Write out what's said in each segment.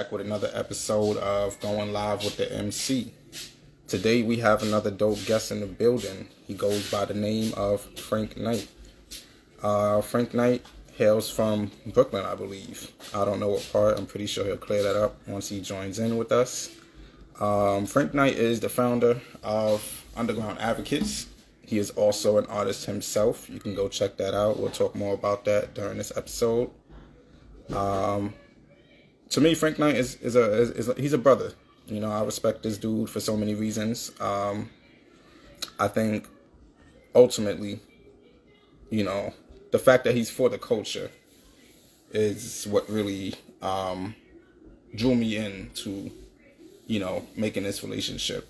with another episode of Going Live with the MC. Today we have another dope guest in the building. He goes by the name of Frank Knight. Frank Knight hails from Brooklyn, I believe. I don't know what part. I'm pretty sure he'll clear that up once he joins in with us. Frank Knight is the founder of Underground Advocates. He is also an artist himself. You can go check that out. We'll talk more about that during this episode. To me, Frank Knight is he's a brother. You know, I respect this dude for so many reasons. I think ultimately, you know, the fact that he's for the culture is what really drew me into, you know, making this relationship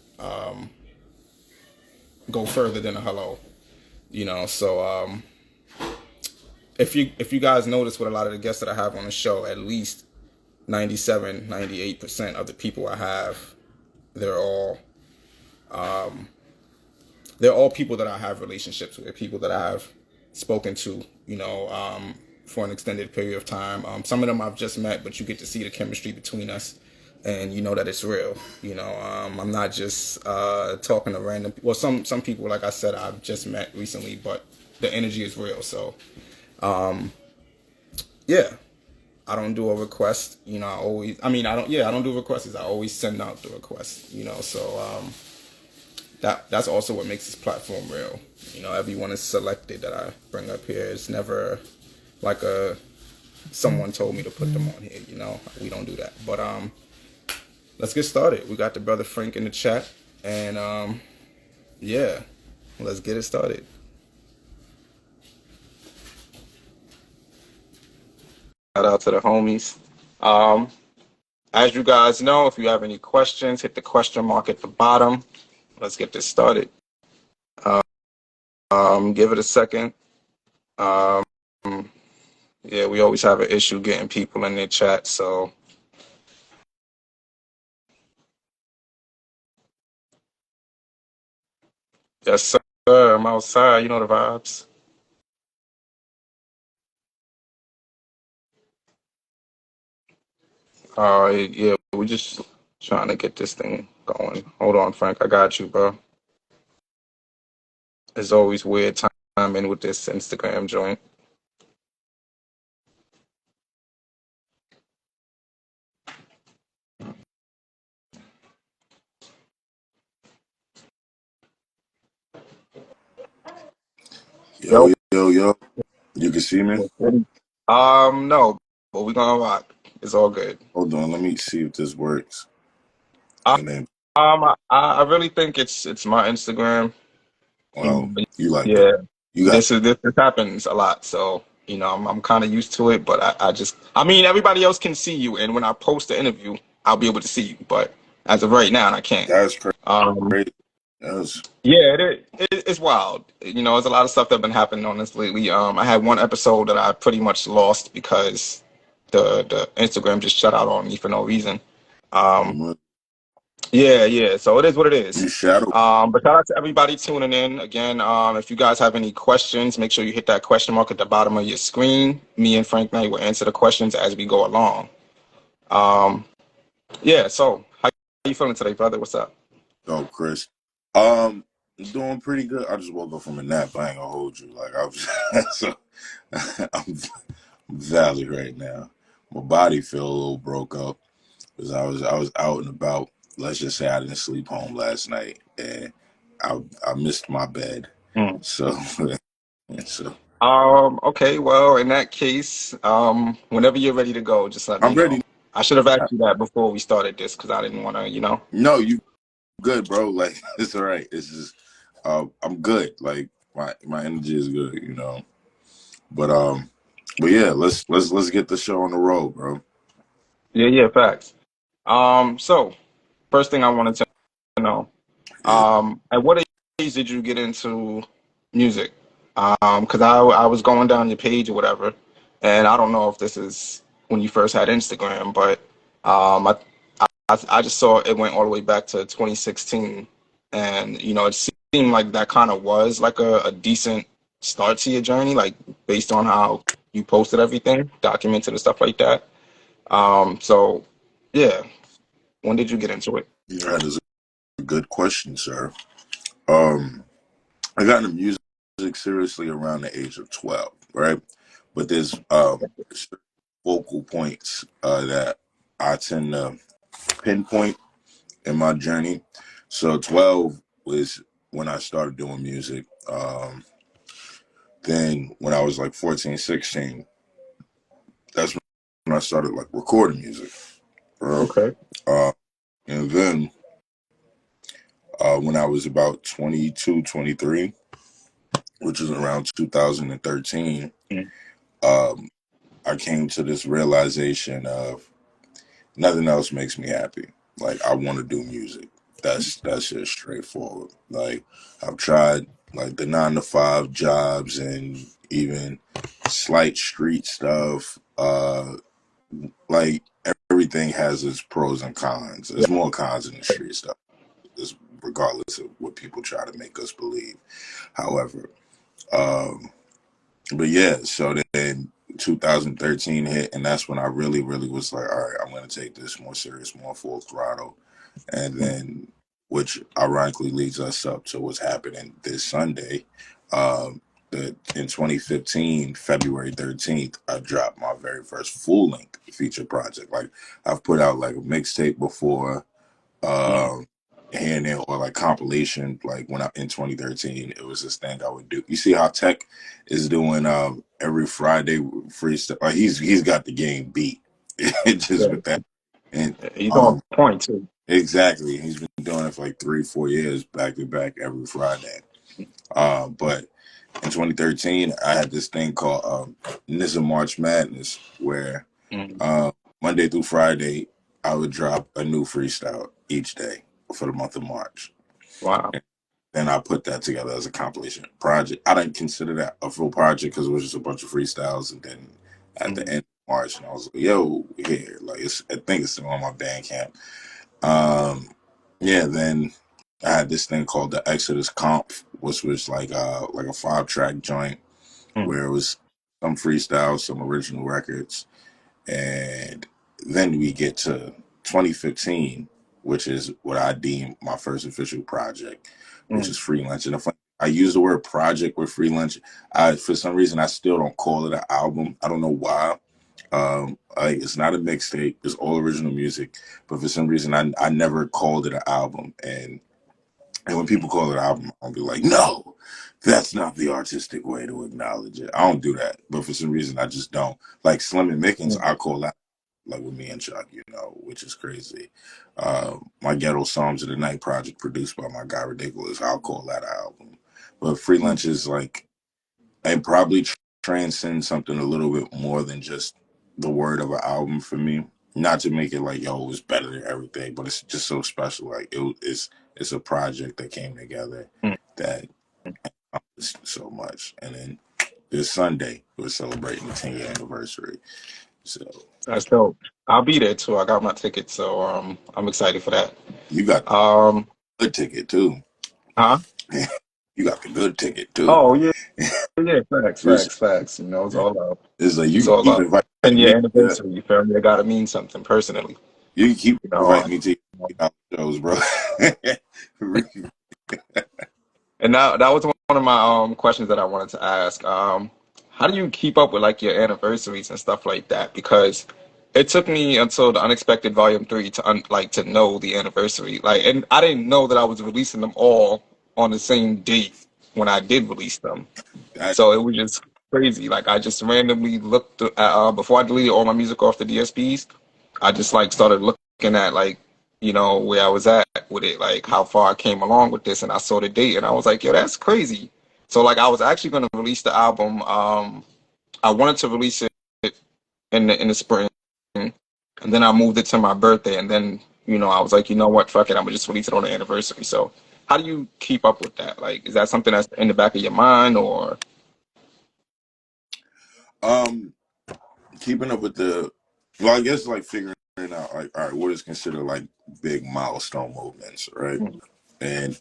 go further than a hello. You know, so if you guys notice with a lot of the guests that I have on the show, at least 98% of the people I have, they're all people that I have relationships with, people that I have spoken to, you know, for an extended period of time. Some of them I've just met, but you get to see the chemistry between us, and you know that it's real. You know, I'm not just talking to random. Well, some people, like I said, I've just met recently, but the energy is real. So, yeah. I don't do a request, you know. I don't do requests. I always send out the request, you know. So that's also what makes this platform real. You know, everyone is selected that I bring up here. It's never like someone told me to put them on here. You know, we don't do that. But let's get started. We got the brother Frank in the chat, and yeah, let's get it started. Shout out to the homies. As you guys know, if you have any questions, hit the question mark at the bottom. Let's get this started. Give it a second. Yeah, we always have an issue getting people in their chat, so. Yes, sir. I'm outside. You know the vibes. Yeah, we just trying to get this thing going. Hold on, Frank. I got you, bro. It's always weird timing with this Instagram joint. Yo, yo, yo. You can see me? No, but we're gonna rock. It's all good. Hold on, let me see if this works. Uh, And then, I really think it's my Instagram. well, you like that. Yeah, You got this happens a lot, so you know I'm kind of used to it. But I mean, everybody else can see you, and when I post the interview, I'll be able to see you. But as of right now, I can't. that's crazy. Um, That's, yeah, it's wild. You know, there's a lot of stuff that been happening on this lately. I had one episode that I pretty much lost because the Instagram just shut out on me for no reason. Um, yeah. So it is what it is. you shadow. But shout out to everybody tuning in. Again, if you guys have any questions, make sure you hit that question mark at the bottom of your screen. Me and Frank Knight will answer the questions as we go along. Yeah, so how you feeling today, brother? What's up? Oh, Chris. I'm doing pretty good. I just woke up from a nap. I ain't gonna hold you. Like, so, I'm valley right now. My body feel a little broke up because I was out and about. Let's just say I didn't sleep home last night, and I missed my bed. Mm. So, so Okay, well, in that case, whenever you're ready to go, just let me I'm ready. know. I should have asked you that before we started this because I didn't want to, you know. No, you good, bro. Like it's all right. It's just I'm good. Like my energy is good, you know. But yeah, let's get the show on the road, bro. Yeah, facts. So first thing I wanted to know, Yeah. at what age did you get into music? Because I was going down your page or whatever, and I don't know if this is when you first had Instagram, but I just saw it went all the way back to 2016, and you know it seemed like that kind of was like a decent start to your journey, like based on how you posted everything, documented and stuff like that. So Yeah. When did you get into it? That is a good question, sir. Um, I got into music seriously around the age of 12, right? But there's certain focal points that I tend to pinpoint in my journey. So 12 was when I started doing music. Then when I was like 14, 16, that's when I started like recording music. Right? Okay. Uh, and then when I was about 22, 23, which is around 2013, Mm. um, I came to this realization of nothing else makes me happy. Like I want to do music. That's just straightforward. Like I've tried like the 9 to 5 jobs and even slight street stuff. Like everything has its pros and cons. There's Yeah. more cons in the street stuff, just regardless of what people try to make us believe. However, um, but yeah, so then 2013 hit, and that's when I really, really was like, all right, I'm going to take this more serious, more full throttle. And Mm. then, which ironically leads us up to what's happening this Sunday. In 2015, February 13th, I dropped my very first full length feature project. Like, I've put out like a mixtape before, Mm. um, here and there, or like compilation. Like when I in 2013, it was this thing I would do. You see how Tech is doing every Friday freestyle. Like he's got the game beat. Just Yeah. with that, and He's on um, point too. exactly, he's been doing it for like 3, 4 years, back to back every Friday. But in 2013, I had this thing called Nizza March Madness, where Mm. uh, Monday through Friday, I would drop a new freestyle each day for the month of March. Wow. And then I put that together as a compilation project. I didn't consider that a full project because it was just a bunch of freestyles. And then at the Mm. end of March, and I was like, "Yo, here!" Like I think it's still on my Bandcamp. Um, yeah. Then I had this thing called the Exodus Comp, which was like a 5 track joint Mm. where it was some freestyles, some original records, and then we get to 2015, which is what I deem my first official project, which Mm. is Free Lunch. And if I use the word project with Free Lunch, for some reason I still don't call it an album. I don't know why. It's not a mixtape. It's all original music, but for some reason I never called it an album. And when people call it an album, I'll be like, no, that's not the artistic way to acknowledge it. I don't do that. But for some reason, I just don't. Like Slim and Mickens, Mm. I call that like with me and Chuck, which is crazy. My Ghetto Psalms of the Night project produced by my guy Ridiculous, I'll call that an album. But Free Mm. Lunch is like, and probably transcend something a little bit more than just the word of an album for me. Not to make it like yo, it's better than everything, but it's just so special. Like it's a project that came together Mm. that accomplished so much. And then this Sunday we're celebrating the 10-year anniversary. So That's dope. I'll be there too. I got my ticket, so I'm excited for that. you got Um, the good ticket too. huh? You got the good ticket too. Oh yeah, yeah. Facts, It's, facts, facts. You know, it's all love. it's like It's you all keep love. inviting 10-year me. Yeah, anniversary. You feel me? It gotta mean something personally. you keep You know, inviting me to your shows, bro. and that was one of my questions that I wanted to ask. How do you keep up with like your anniversaries and stuff like that? Because it took me until the Unexpected Volume 3 to like to know the anniversary. Like, and I didn't know that I was releasing them all on the same date when I did release them. That So it was just crazy. Like I just randomly looked at, before I deleted all my music off the DSPs. I just like started looking at like where I was at with it, like how far I came along with this, and I saw the date, and I was like, yo, that's crazy. So like I was actually going to release the album. I wanted to release it in the spring, and then I moved it to my birthday, and then I was like, you know what, fuck it, I'm gonna just release it on the anniversary. So how do you keep up with that? Like, is that something that's in the back of your mind, or um keeping up with the well, I guess like figuring out like all right, what is considered like big milestone movements, right? mm, And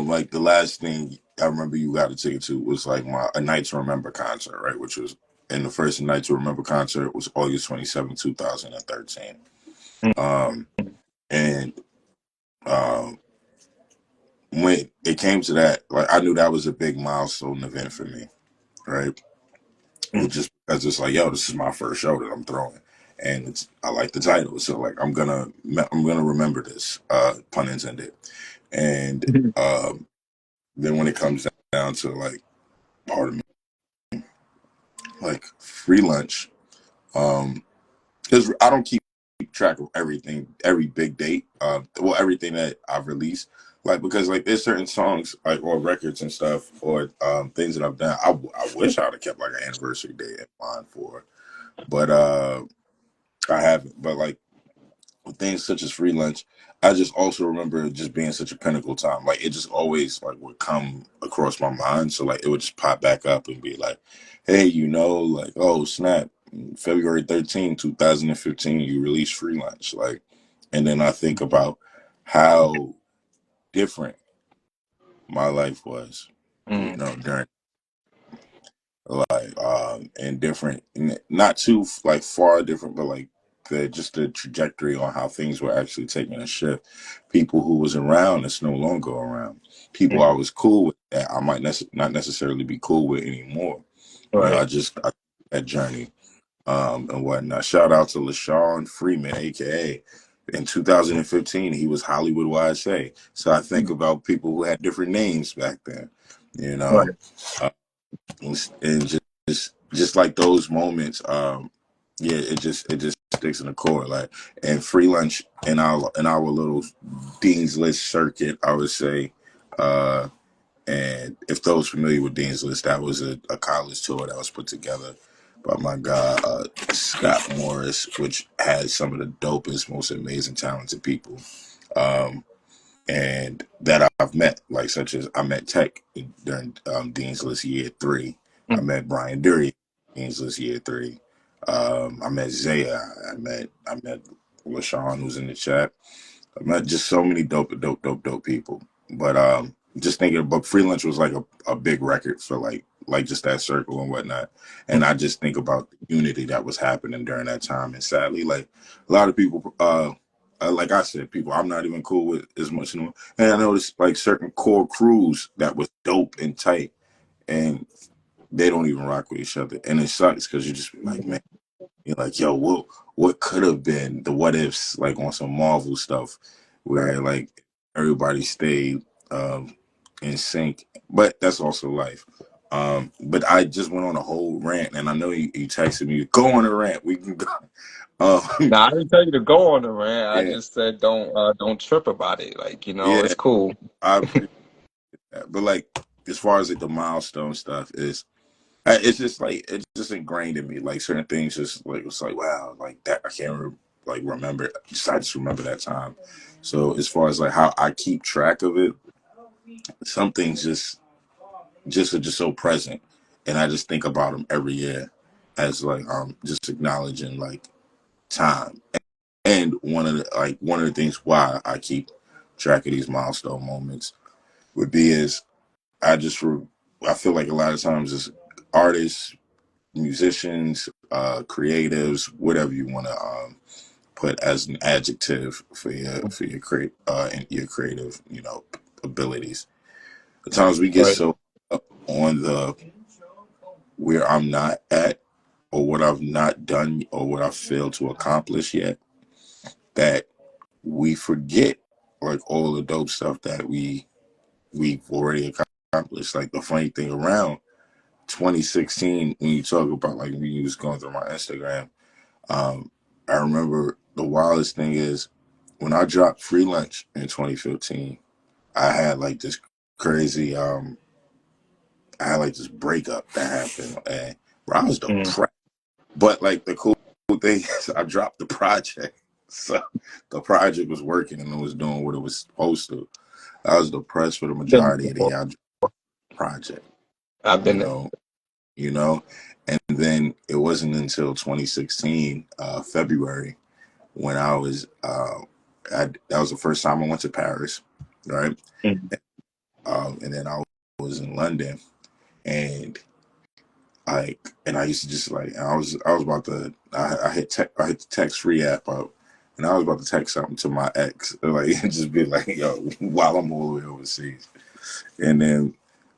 like the last thing I remember you got a ticket to was like my A Night to Remember concert, right? Which was and the first Night to Remember concert was August 27, 2013. Um, and um, when it came to that, like I knew that was a big milestone event for me, right? It just because it's like, yo, this is my first show that I'm throwing, and I like the title, so like I'm gonna remember this, pun intended. And then when it comes down to like, pardon me, like free lunch, because I don't keep track of everything, every big date, well, everything that I've released, like because like there's certain songs like or records and stuff or things that I've done. I wish I'd have kept like an anniversary date in mind for, but I haven't. But like with things such as free lunch, I just also remember it just being such a pinnacle time. Like it just always like would come across my mind. So like it would just pop back up and be like, hey, like, oh snap, February 13, 2015, you released free lunch. Like, and then I think about how different my life was, Mm. during like and different, not too like far different, but like the trajectory on how things were actually taking a shift. People who was around that's no longer around. People I Mm. was cool with that I might not necessarily be cool with anymore. Right. I that journey and whatnot. Shout out to LaShawn Freeman, aka in 2015 he was Hollywood YSA. So I think about people who had different names back then, you Right. know. Uh, and just like those moments, yeah, it just sticks in the core. Like and free lunch in our little Dean's List circuit, I would say. And if those familiar with Dean's List, that was a college tour that was put together by my guy Scott Morris, which had some of the dopest, most amazing, talented people. Um, and that I've met, like such as I met Tech during Dean's List year 3. I Mm. met Brian Dury, Dean's List year 3. I met Zaya. I met LaShawn, who's in the chat. I met just so many dope people. But just thinking, but Free Lunch was like a big record for like just that circle and whatnot. And I just think about the unity that was happening during that time. And sadly, like a lot of people, like I said, people I'm not even cool with as much anymore. And I noticed like certain core crews that was dope and tight, and they don't even rock with each other. And it sucks because you just be like, man, you're like, yo, what could have been the what ifs like on some Marvel stuff Right. where like everybody stayed in sync. But that's also life. But I just went on a whole rant, and I know you texted me, go on a rant. We can go. Now I didn't tell you to go on the rant. I Yeah, just said don't trip about it. Like, yeah, it's cool. I appreciate that. But like, as far as like the milestone stuff is, it's just like it's just ingrained in me. Like certain things, just like it's like wow, like that I can't like remember. I just remember that time. So as far as like how I keep track of it, some things just are just so present, and I just think about them every year as like just acknowledging like time. And one of the things why I keep track of these milestone moments would be is I just I feel like a lot of times as artists, musicians, creatives, whatever you want to put as an adjective for your creative abilities. At times we get Right. so up on the where I'm not at or what I've not done or what I failed to accomplish yet that we forget like all the dope stuff that we've already accomplished. Like the funny thing around 2016 when you talk about like when you was going through my Instagram, I remember the wildest thing is when I dropped Free Lunch in 2015, I had like this crazy I had like this breakup that happened and bro, I was Mm. depressed. But like the cool thing is I dropped the project. So the project was working and it was doing what it was supposed to. I was depressed for the Been majority there of the before. year I dropped the project, I've you been there. know, you know. And then it wasn't until 2016, February, when that was the first time I went to Paris, right? Mm. And then I was in London, and I used to just like I was about to I hit the text free app up, and I was about to text something to my ex, like and just be like, "Yo," while I'm all the way overseas, and then,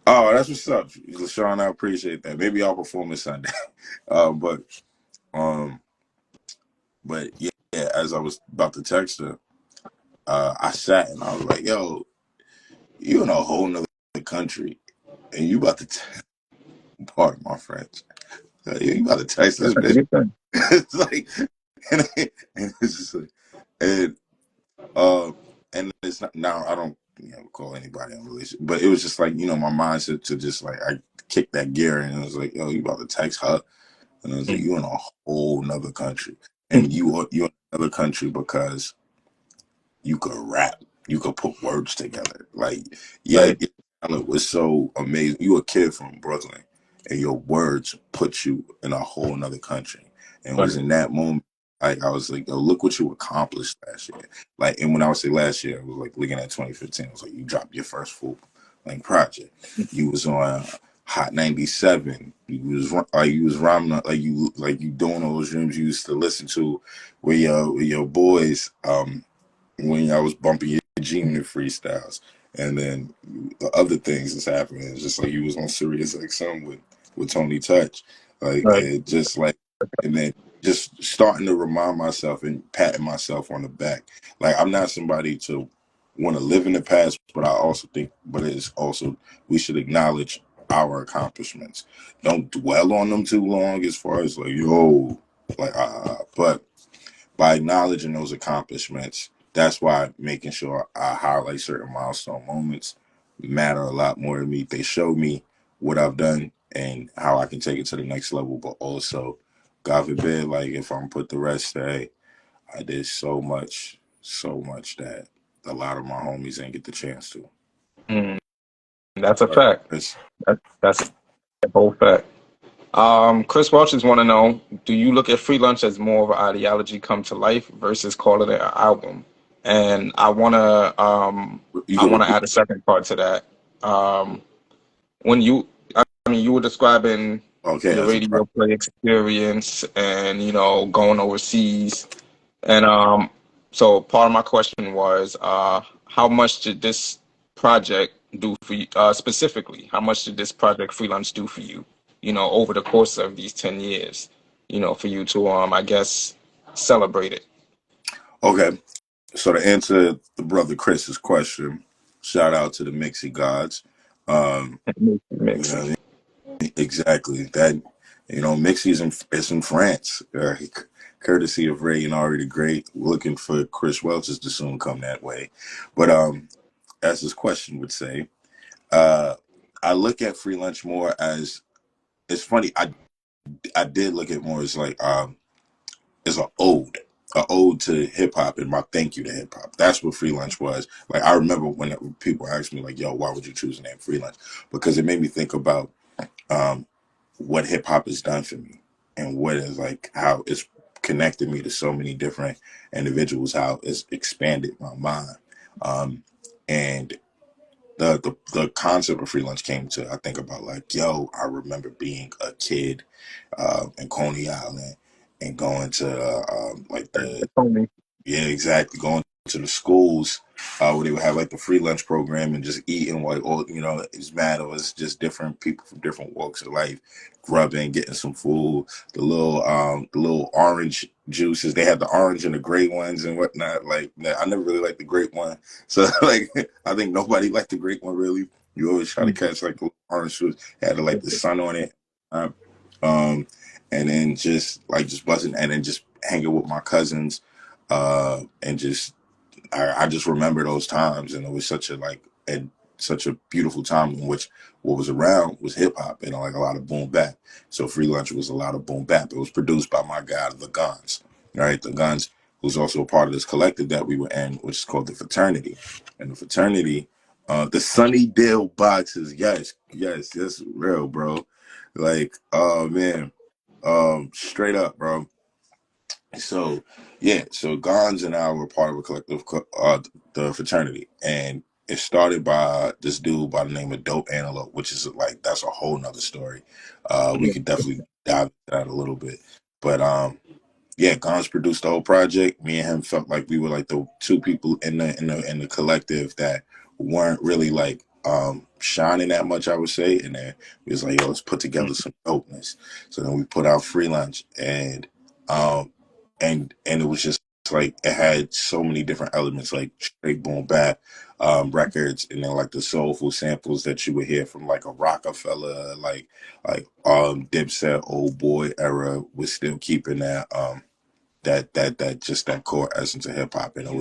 oh, that's what's up, LaShawn. I appreciate that. Maybe I'll perform this Sunday, uh, but um, but yeah, as I was about to text her, I sat and I was like, "Yo, you in a whole nother country, and you about to pardon my French, you about to text this That's a bitch." good thing. It's like, and it's just like, and Uh, and it's not now. I don't call anybody in a relationship, but it was just like my mindset to just like I kicked that gear and it was like, yo, you about to text her, and I was like, you in a whole nother country, and you're in another country because you could rap, you could put words together. Like, yeah, Right. your talent was so amazing. You a kid from Brooklyn, and your words put you in a whole nother country. And it was Right. in that moment, like I was like, yo, look what you accomplished last year. Like, and when I would say last year, I was like looking at 2015. I was like, you dropped your first full length project. You was on Hot 97. You was rhyming like you doing all those rooms you used to listen to with your boys. When I was bumping your G Unit freestyles, and then the other things that's happening is just like you was on Sirius XM with Tony Touch, like Right. it just like, and then just starting to remind myself and patting myself on the back. Like I'm not somebody to want to live in the past, but I also think, but it's also we should acknowledge our accomplishments. Don't dwell on them too long, as far as like like but by acknowledging those accomplishments, that's why making sure I highlight certain milestone moments matter a lot more to me. They show me what I've done and how I can take it to the next level, but also, God forbid, like if I'm put to rest, hey, I did so much that a lot of my homies ain't get the chance to. Mm, that's a Right. fact. It's, That's a whole fact. Chris Welch's want to know: do you look at free lunch as more of an ideology come to life versus calling it an album? And you I can want to repeat. add a second part to that. Um, when I mean, you were describing Okay, your as a radio play experience and going overseas, and so part of my question was, how much did this project do for you specifically? How much did this project Freelance do for you? Over the course of these 10 years, for you to I guess celebrate it. okay. So to answer the brother Chris's question, shout out to the Mixie gods. Um, you know, Mixy. what I mean? Exactly that. Mixie's is in France, courtesy of Ray and Ari the Great. Looking for Chris Welch's to soon come that way, but as his question would say, uh, I look at free lunch more as it's funny. I did look at more as like is an ode to hip hop and my thank you to hip hop. That's what free lunch was. Like I remember when people asked me like, "Yo, why would you choose the name free lunch?" Because it made me think about um, what hip hop has done for me and what is like how it's connected me to so many different individuals. How it's expanded my mind, and the concept of free lunch came to I think about like, yo, I remember being a kid in Coney Island and going to like the yeah, exactly. Going to the schools where they would have like the free lunch program and just eating like all it's mad. It was just different people from different walks of life, grubbing, getting some food. The little orange juices. They had the orange and the gray ones and whatnot. Like I never really liked the grape one, so like I think nobody liked the grape one really. You always try to catch like the orange juice. Had to like the sun on it. Um, um, and then just buzzing and then just hanging with my cousins and just I just remember those times, and it was such a beautiful time in which what was around was hip hop and like a lot of boom bap. So free lunch was a lot of boom bap. It was produced by my guy, the Guns, right? The Guns, who's also a part of this collective that we were in, which is called the Fraternity, and the Fraternity. The Sunny Deal boxes, yes, real, bro. Like, oh man, straight up, bro. So yeah, so Gons and I were part of a collective, the fraternity, and it started by this dude by the name of Dope Antelope, which is like that's a whole nother story. We could definitely dive into that a little bit, but yeah, Gons produced the whole project. Me and him felt like we were like the two people in the collective that weren't really like shining that much, I would say. And then we was like, yo, let's put together some dopeness. So then we put out Free Lunch, um and it was just like it had so many different elements, like straight boom bap records, and then like the soulful samples that you would hear from like a Rockefeller, like Dipset old boy era was still keeping that just that core essence of hip hop. And it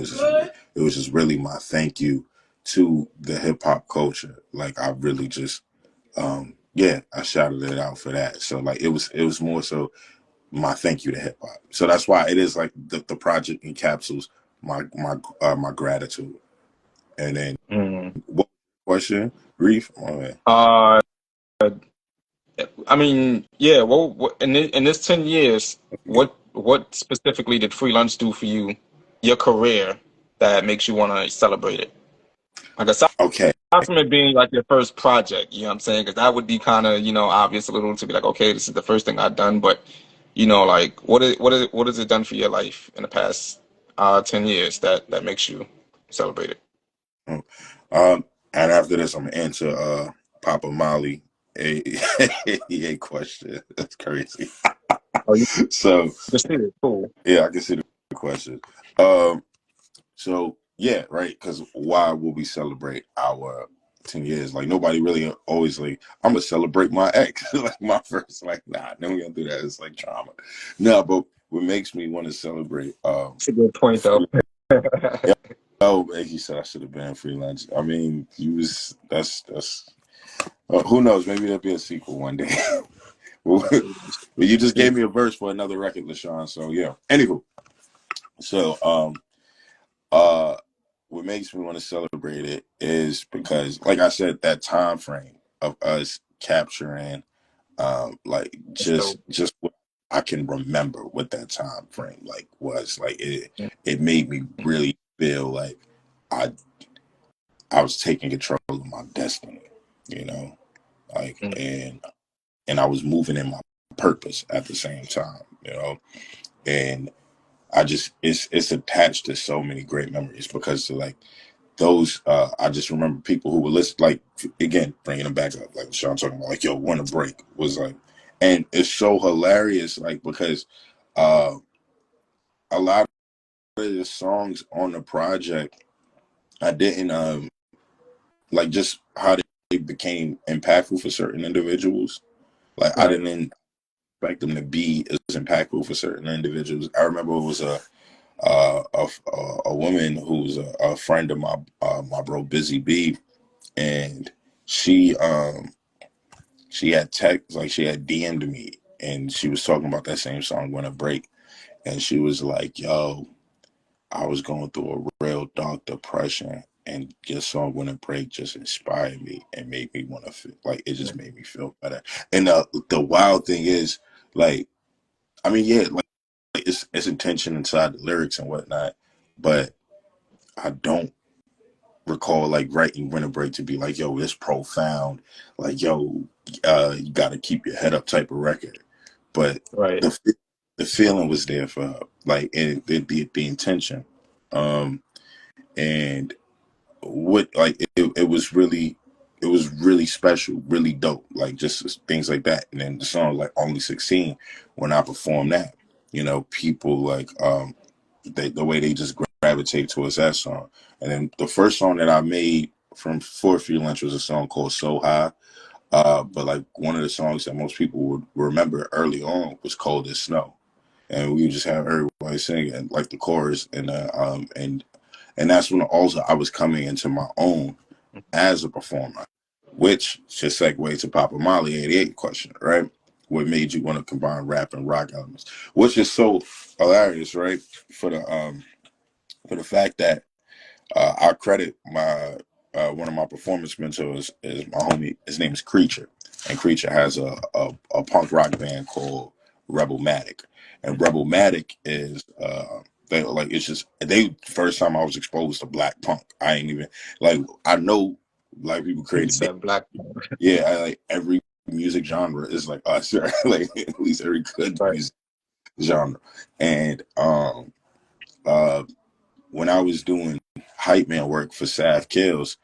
was just really my thank you to the hip hop culture. Like I really just yeah, I shouted it out for that. So like it was more so my thank you to hip hop. So that's why it is like the project encapsulates my gratitude. And then Mm. what question? Grief? Oh, man. Uh, I mean, yeah. Well, in this 10 years, what specifically did Freelance do for you, your career, that makes you want to celebrate it? Like aside Okay. from it being like your first project, you know what I'm saying? Because that would be kind of, obvious a little to be like, okay, this is the first thing I've done. But like what has it done for your life in the past 10 years that makes you celebrate it? Um, and after this, I'm gonna answer Papa Molly a a question. That's crazy. Oh, you So just did it. Cool. yeah, I can see the question. Um, so yeah, right. Because why will we celebrate our 10 years? Like nobody really always like. I'm gonna celebrate my ex, like my first. Like nah, no, we don't do that. It's like trauma. No, but what makes me want to celebrate That's a good point, though. free. Oh, like he said, I should have been freelance. I mean, he was. That's. Who knows? Maybe there'll be a sequel one day. Well, you just gave me a verse for another record, LaShawn. So yeah. Anywho, so uh, what makes me want to celebrate it is because, like I said, that time frame of us capturing, like That's dope. just what I can remember what that time frame like was like. It made me really feel like I I was taking control of my destiny. You know, like Mm, and I was moving in my purpose at the same time. You know, and I just it's attached to so many great memories because like those I just remember people who were listen, like again bringing them back up like Sean talking about like yo want a break was like, and it's so hilarious like because uh a lot of the songs on the project I didn't like just how they became impactful for certain individuals. Like I right. didn't expect them to be as impactful for certain individuals. I remember it was a woman who's a friend of my bro Busy B, and she she had text like she had DM'd me, and she was talking about that same song "When a Break," and she was like, "Yo, I was going through a real dark depression." And your song "When a Break" just inspired me and made me want to feel like it just made me feel better. And the wild thing is, like, I mean, yeah, like it's intention inside the lyrics and whatnot, but I don't recall like writing Winter Break to be like, yo, it's profound, like yo, you got to keep your head up type of record. But Right. the the feeling was there for her, like and the intention, um, and what like it was really special, really dope, like just things like that. And then the song like Only 16, when I performed that, you know, people like the way they just gravitate towards that song. And then the first song that I made from for Free Lunch was a song called So High. But like one of the songs that most people would remember early on was Cold as Snow. And we would just have everybody singing like the chorus and that's when also I was coming into my own as a performer, which should segue to Papa Molly 88 question, right? What made you want to combine rap and rock elements? Which is so hilarious, right? For the fact that I credit my one of my performance mentors is my homie. His name is Creature, and Creature has a punk rock band called Rebel Matic, and Rebel Matic is they like it's just they first time I was exposed to black punk. I ain't even like I know black people He created said black. yeah I like every music genre is like us right? Like at least every good Right. music genre. And uh, when I was doing hype man work for Sav Kills,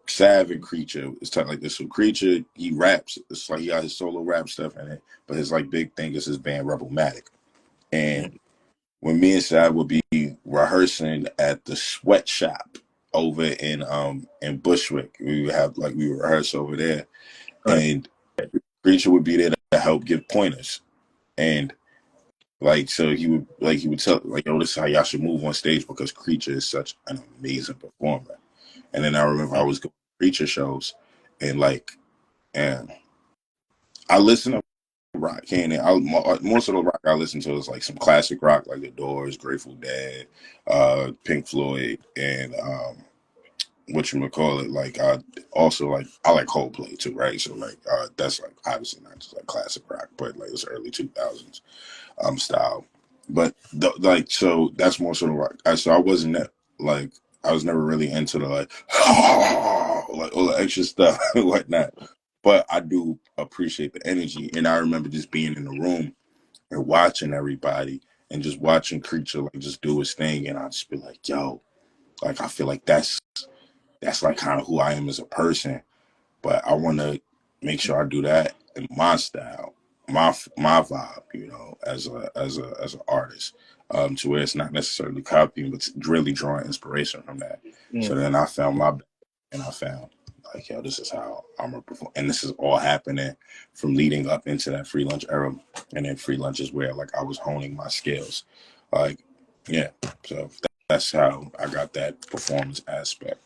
Sav and Creature, it's kind of like this. So Creature, he raps. It's like he got his solo rap stuff in it, but his like big thing is his band Rebelmatic. And when me and Sav would be rehearsing at the sweatshop over in Bushwick, we would rehearse over there, Right. and Creature would be there to help give pointers. And like so he would tell like, yo, this is how y'all should move on stage because Creature is such an amazing performer. And then I remember I was going to Creature shows and and I listen to rock and most of the rock I listen to is like some classic rock like The Doors, Grateful Dead, Pink Floyd, and what you would call it, like also like I like Coldplay too, right? So like that's like obviously not just like classic rock, but like it's early 2000s style. But like so that's more sort of rock. So I wasn't that like I was never really into the like like all the extra stuff and whatnot. But I do appreciate the energy, and I remember just being in the room and watching everybody and just watching Creature like just do his thing, and I just be like, yo, like I feel like that's like kind of who I am as a person, but I want to make sure I do that in my style, my vibe, as an artist, to where it's not necessarily copying, but really drawing inspiration from that. So Mm. then I found my, and I found like, yo, this is how I'm gonna perform, and this is all happening from leading up into that free lunch era, and then free lunch is where like I was honing my skills, like yeah. So that's how I got that performance aspect.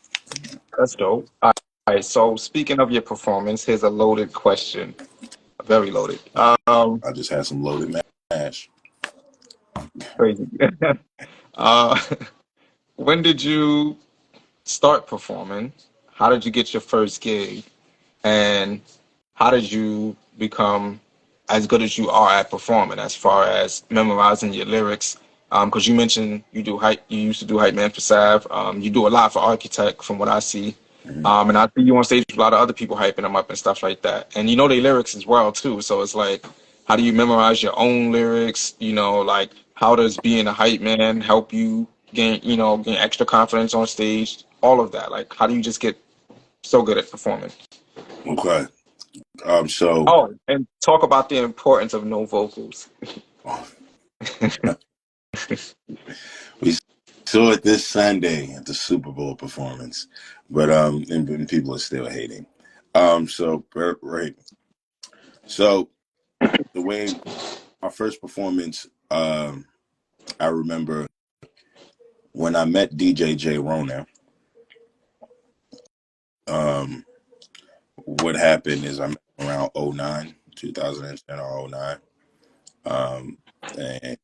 That's dope. All right. So speaking of your performance, here's a loaded question. Very loaded. I just had some loaded mash. Crazy. uh, when did you start performing? How did you get your first gig? And how did you become as good as you are at performing, as far as memorizing your lyrics? Because you mentioned you used to do hype man for Sav. You do a lot for Architect, from what I see. Mhm. And I see you on stage with a lot of other people hyping them up and stuff like that. And you know their lyrics as well too. So it's like, how do you memorize your own lyrics? Like how does being a hype man help you gain extra confidence on stage? All of that. Like, how do you just get so good at performing? Okay. So Oh, and talk about the importance of no vocals. we saw it this Sunday at the Super Bowl performance, but and people are still hating. Right. So the way my first performance, I remember when I met DJ Rona. Um, what happened is I met him around 09, 2010 or 09. Um, and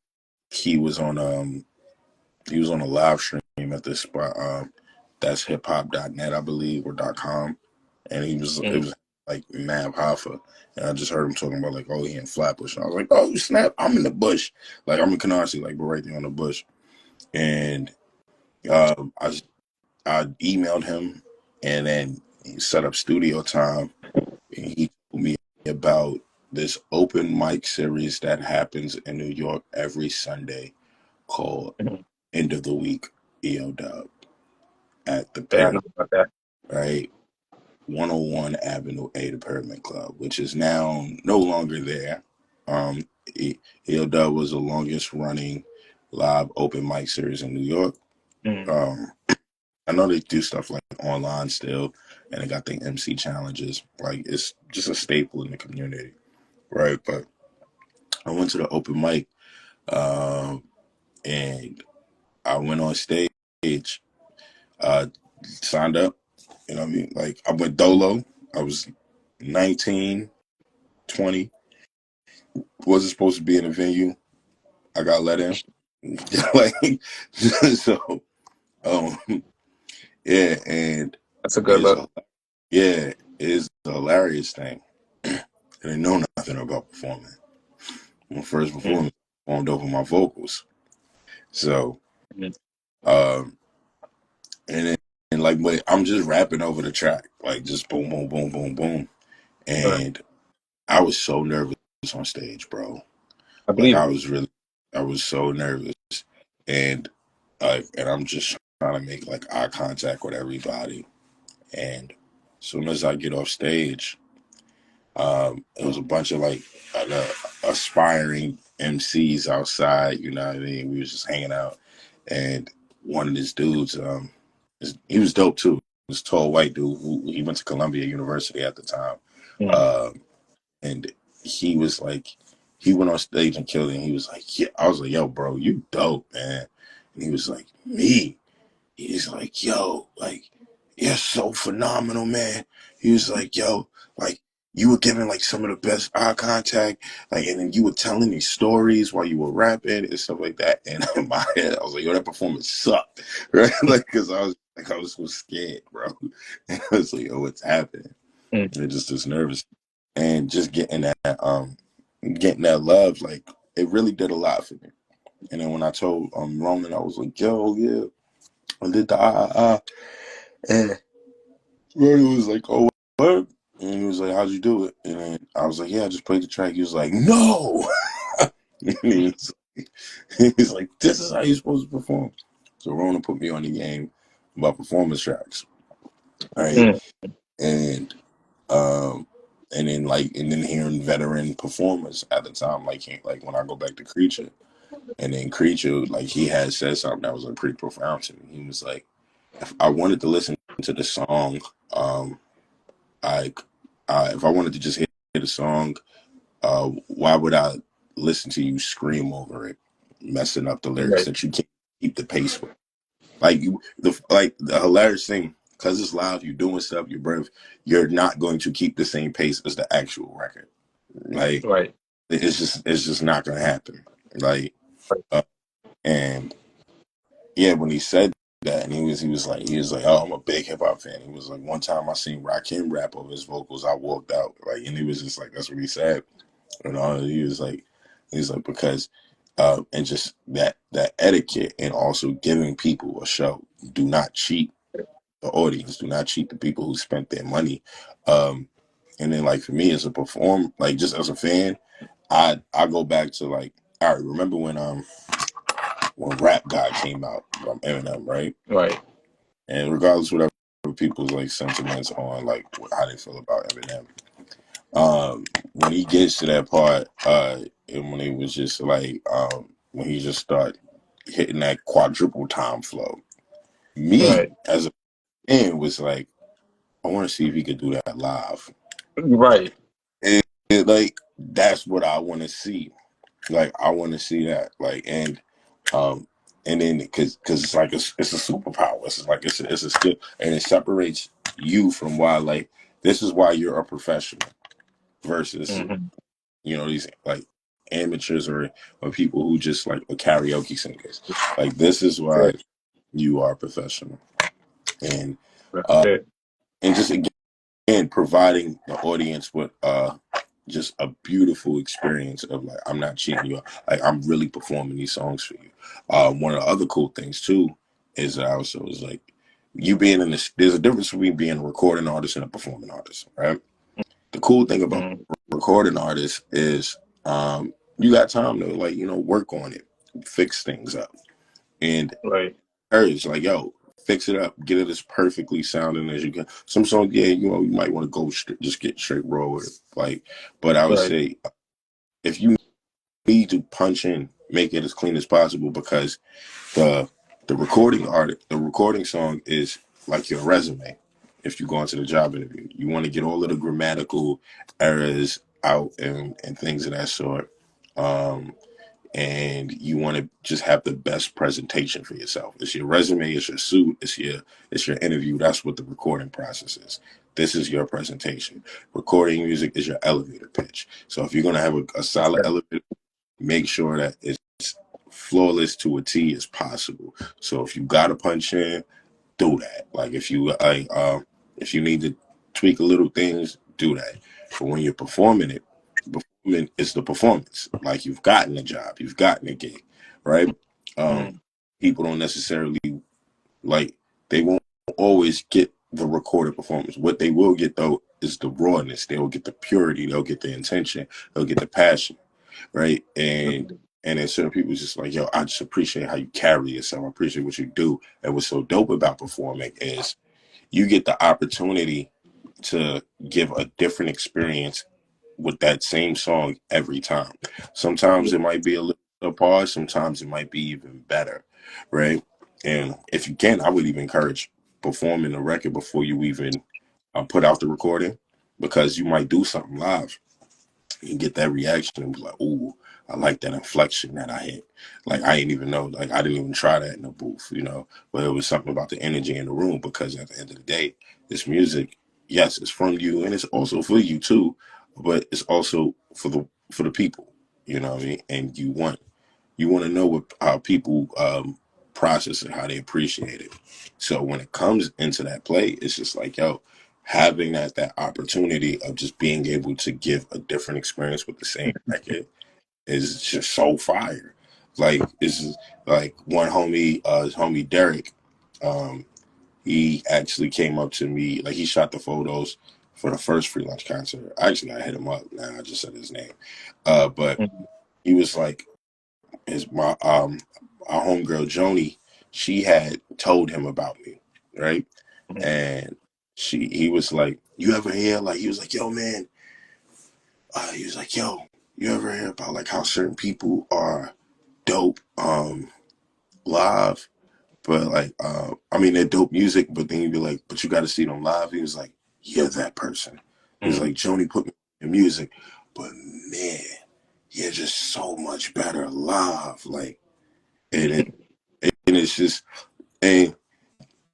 he was on he was on a live stream at this spot. That's hiphop.net, I believe, or .com. And it Mm. was like Mav Hoffa. And I just heard him talking about like, oh, he in Flatbush. And I was like, oh, snap, I'm in the bush. Like I'm in Canarsie, like, but right there on the bush. And I emailed him and then he set up studio time. And he told me about this open mic series that happens in New York every Sunday called Mhm. End of the Week EO at the Yeah, I know Pyramid, about that. right? 101 Avenue A, the Pyramid Club, which is now no longer there. EO was the longest running live open mic series in New York. Mm. Um, I know they do stuff like online still, and they got the MC challenges. Like it's just a staple in the community, right? But I went to the open mic, um, and I went on stage, uh, signed up. You know what I mean? Like I went dolo. I was 19, 20. Wasn't supposed to be in the venue. I got let in. Like so, um, yeah, and That's a good it's look. a yeah, it's a hilarious thing. I didn't know nothing about performing. My first Mm. performance I performed over my vocals. So, Mm. um, and then and like, but I'm just rapping over the track, like just boom, boom, boom, boom, boom, Right. and I was so nervous on stage, bro. I Like believe I it. was really. I was so nervous, and and I'm just trying to make like eye contact with everybody. And as soon as I get off stage, it was a bunch of like aspiring MCs outside. You know what I mean? We was just hanging out, and one of these dudes, he was dope too. This tall white dude who he went to Columbia University at the time, Mm. um, and he was like, he went on stage and killed it. And he was like, yeah. I was like, yo, bro, you dope, man. And he was like, me. He's like, yo, like, you're so phenomenal, man. He was like, yo, like, you were giving like some of the best eye contact, like, and then you were telling these stories while you were rapping and stuff like that. And in my head, I was like, yo, that performance sucked, right? Like, because I was so scared, bro. And I was like, yo, what's happening? Mm. And just nervous, and just getting that love, like, it really did a lot for me. And then when I told Roman, I was like, yo, yeah. I did the and Rory was like, "Oh, what?" And he was like, "How'd you do it?" And then I was like, "Yeah, I just played the track." He was like, "No," and he was like, "This is how you're supposed to perform." So Rona put me on the game about performance tracks, right? Mm. And um, and then hearing veteran performers at the time, like when I go back to Creature, and then Creature, like he had said something that was like pretty profound to me. He was like, if I wanted to listen to the song, um, I, if I wanted to just hear the song, why would I listen to you scream over it, messing up the lyrics Right. that you can't keep the pace with? The hilarious thing, because it's loud, you're doing stuff, your breath, you're not going to keep the same pace as the actual record. Like Right. it's just not gonna happen. Like Right. uh, and yeah, when he said that, and he was like, oh, I'm a big hip hop fan. He was like, one time I seen Rakim rap over his vocals, I walked out. Like, and he was just like, that's what he said. You know, he was like because, and just that etiquette, and also giving people a show. Do not cheat the audience. Do not cheat the people who spent their money. Um, and then like for me as a like just as a fan, I go back to like, all right, remember when Rap God came out from Eminem, right? Right. And regardless whatever people's like sentiments on like how they feel about Eminem, when he gets to that part, and when he was just like, when he just start hitting that quadruple time flow, me Right. as a fan was like, I want to see if he could do that live, Right. and like that's what I want to see. Like I want to see that, like, um, and then because it's like it's a superpower. It's like it's a skill, and it separates you from why like this is why you're a professional versus Mm-hmm. these like amateurs or people who just like are karaoke singers. Like this is why Right. you are professional, and That's uh, it. and just again providing the audience with just a beautiful experience of like I'm not cheating you. Like I'm really performing these songs for you. One of the other cool things too is that also is like you being in this. There's a difference between being a recording artist and a performing artist, right? The cool thing about Mm. recording artists is you got time to like work on it, fix things up, and Right. urge like yo. Fix it up, get it as perfectly sounding as you can. Some songs, yeah, you might want to go just get straight raw with it. Like, but I would Right. say if you need to punch in, make it as clean as possible because the the recording song is like your resume. If you go into the job interview, you want to get all of the grammatical errors out and things of that sort. Um, and you want to just have the best presentation for yourself. It's your resume, it's your suit, it's your interview. That's what the recording process is. This is your presentation. Recording music is your elevator pitch. So if you're gonna have a solid Okay. elevator, make sure that it's flawless to a T as possible. So if you gotta punch in, do that. Like if you need to tweak a little things, do that. But when you're performing it, performing is the performance. Like you've gotten a job, you've gotten a gig, right? Um, Mm. People don't necessarily like they won't always get the recorded performance. What they will get though is the rawness. They will get the purity. They'll get the intention. They'll get the passion, right? And And then certain people just like, yo, I just appreciate how you carry yourself. I appreciate what you do. And what's so dope about performing is you get the opportunity to give a different experience with that same song every time. Sometimes Yeah. it might be a little apart, sometimes it might be even better, right? And if you can, I would even encourage performing the record before you even put out the recording, because you might do something live and get that reaction and be like, "Ooh, I like that inflection that I hit." Like I didn't even know, like I didn't even try that in the booth, but it was something about the energy in the room, because at the end of the day, this music, yes, it's from you and it's also for you too, but it's also for the people, you know what I mean? And you want to know what how people process it, how they appreciate it. So when it comes into that play, it's just like, yo, having that opportunity of just being able to give a different experience with the same record is just so fire. Like this is like one homie, his homie Derek. Um, he actually came up to me, like he shot the photos for the first free lunch concert. Actually, I hit him up. Now I just said his name, but Mhm. he was like, is my our homegirl Joni, she had told him about me, right? And he was like, "You ever hear?" Like he was like, "Yo, man," he was like, "Yo, you ever hear about like how certain people are dope live, but like I mean they're dope music, but then you'd be like, but you got to see them live." He was like, "You're that person." He was Mhm. like, "Joni put me in music, but man, you're just so much better live." Like, and it's just, and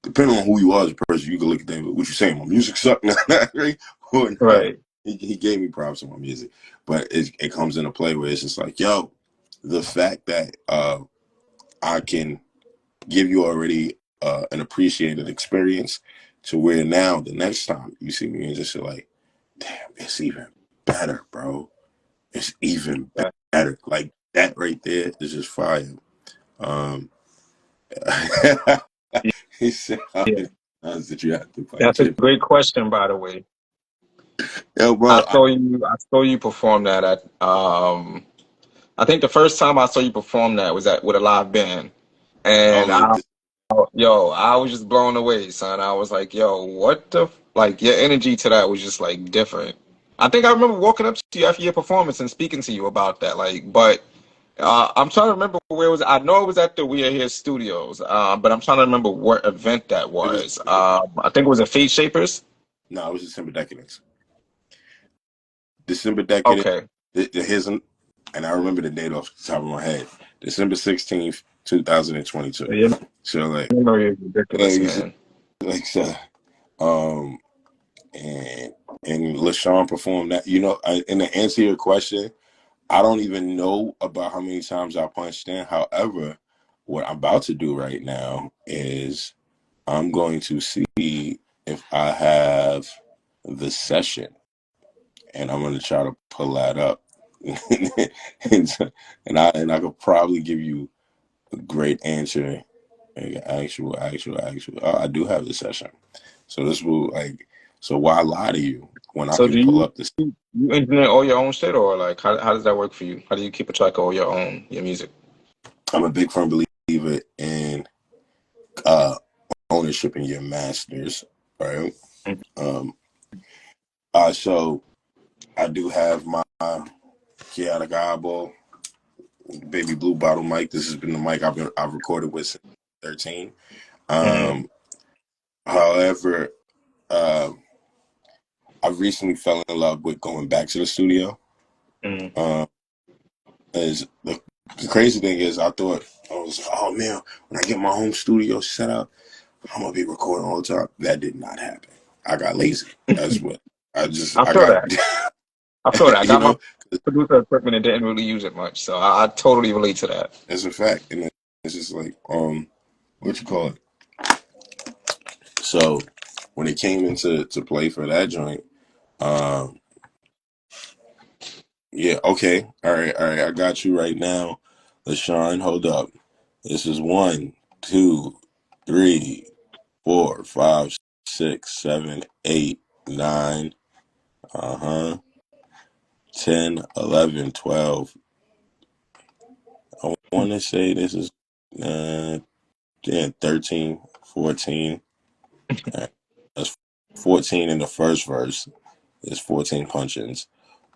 depending on who you are as a person, you can look at them. What you saying? My music sucked, right? Or no? Right. He gave me props on my music, but it comes into play where it's just like, yo, the fact that I can give you already an appreciated experience, to where now the next time you see me and just like, damn, it's even better, bro. It's even Right. better. Like that right there is just fire. Um, he said, "How Yeah. many times did you have to fight That's a Chip?" great question, by the way. Yo, bro, I saw you perform that at I think the first time I saw you perform that was at with a live band. And yeah, I was just blown away, son. I was like, yo, what the like your energy to that was just like different. I think I remember walking up to you after your performance and speaking to you about that. Like, but I'm trying to remember where it was. I know it was at the We Are Here Studios, but I'm trying to remember what event that it was was. I think it was a Fate Shapers. no, it was December Decadence. December Decadence. Okay. Here's an, and I remember the date off the top of my head. December 16th, 2022. Your So memory is ridiculous, like, man. like so, um, and LaShawn performed that. And to answer your question, I don't even know about how many times I punched in. However, what I'm about to do right now is I'm going to see if I have the session, and I'm going to try to pull that up. and, and I could probably give you a great answer. Like, actual. Oh, I do have the session. So this will like. So why lie to you when I So can do pull you up this? you engineer all your own shit, or like how does that work for you? How do you keep a track of all your music? I'm a big firm believer in uh, ownership in your masters, right? Um, so I do have my chaotic eyeball baby blue bottle mic. This has been the mic I've recorded with since 13. Mm, Um, however, uh, I recently fell in love with going back to the studio. mm. Um, is the crazy thing is I was like, oh man, when I get my home studio set up, I'm gonna be recording all the time. That did not happen. I got lazy. That's what I I feel got. that. I feel that. I you got my know, producer equipment and didn't really use it much, so I totally relate to that. it's a fact, and it's just like what you call it. So when it came into to play for that joint, um, yeah, okay, all right, I got you right now, LaShawn. Hold up, this is 1, 2, 3, 4, 5, 6, 7, 8, 9, 10, 11, 12. I want to say this is uh, yeah, 13, 14. Uh, That's 14 in the first verse. There's 14 punch-ins.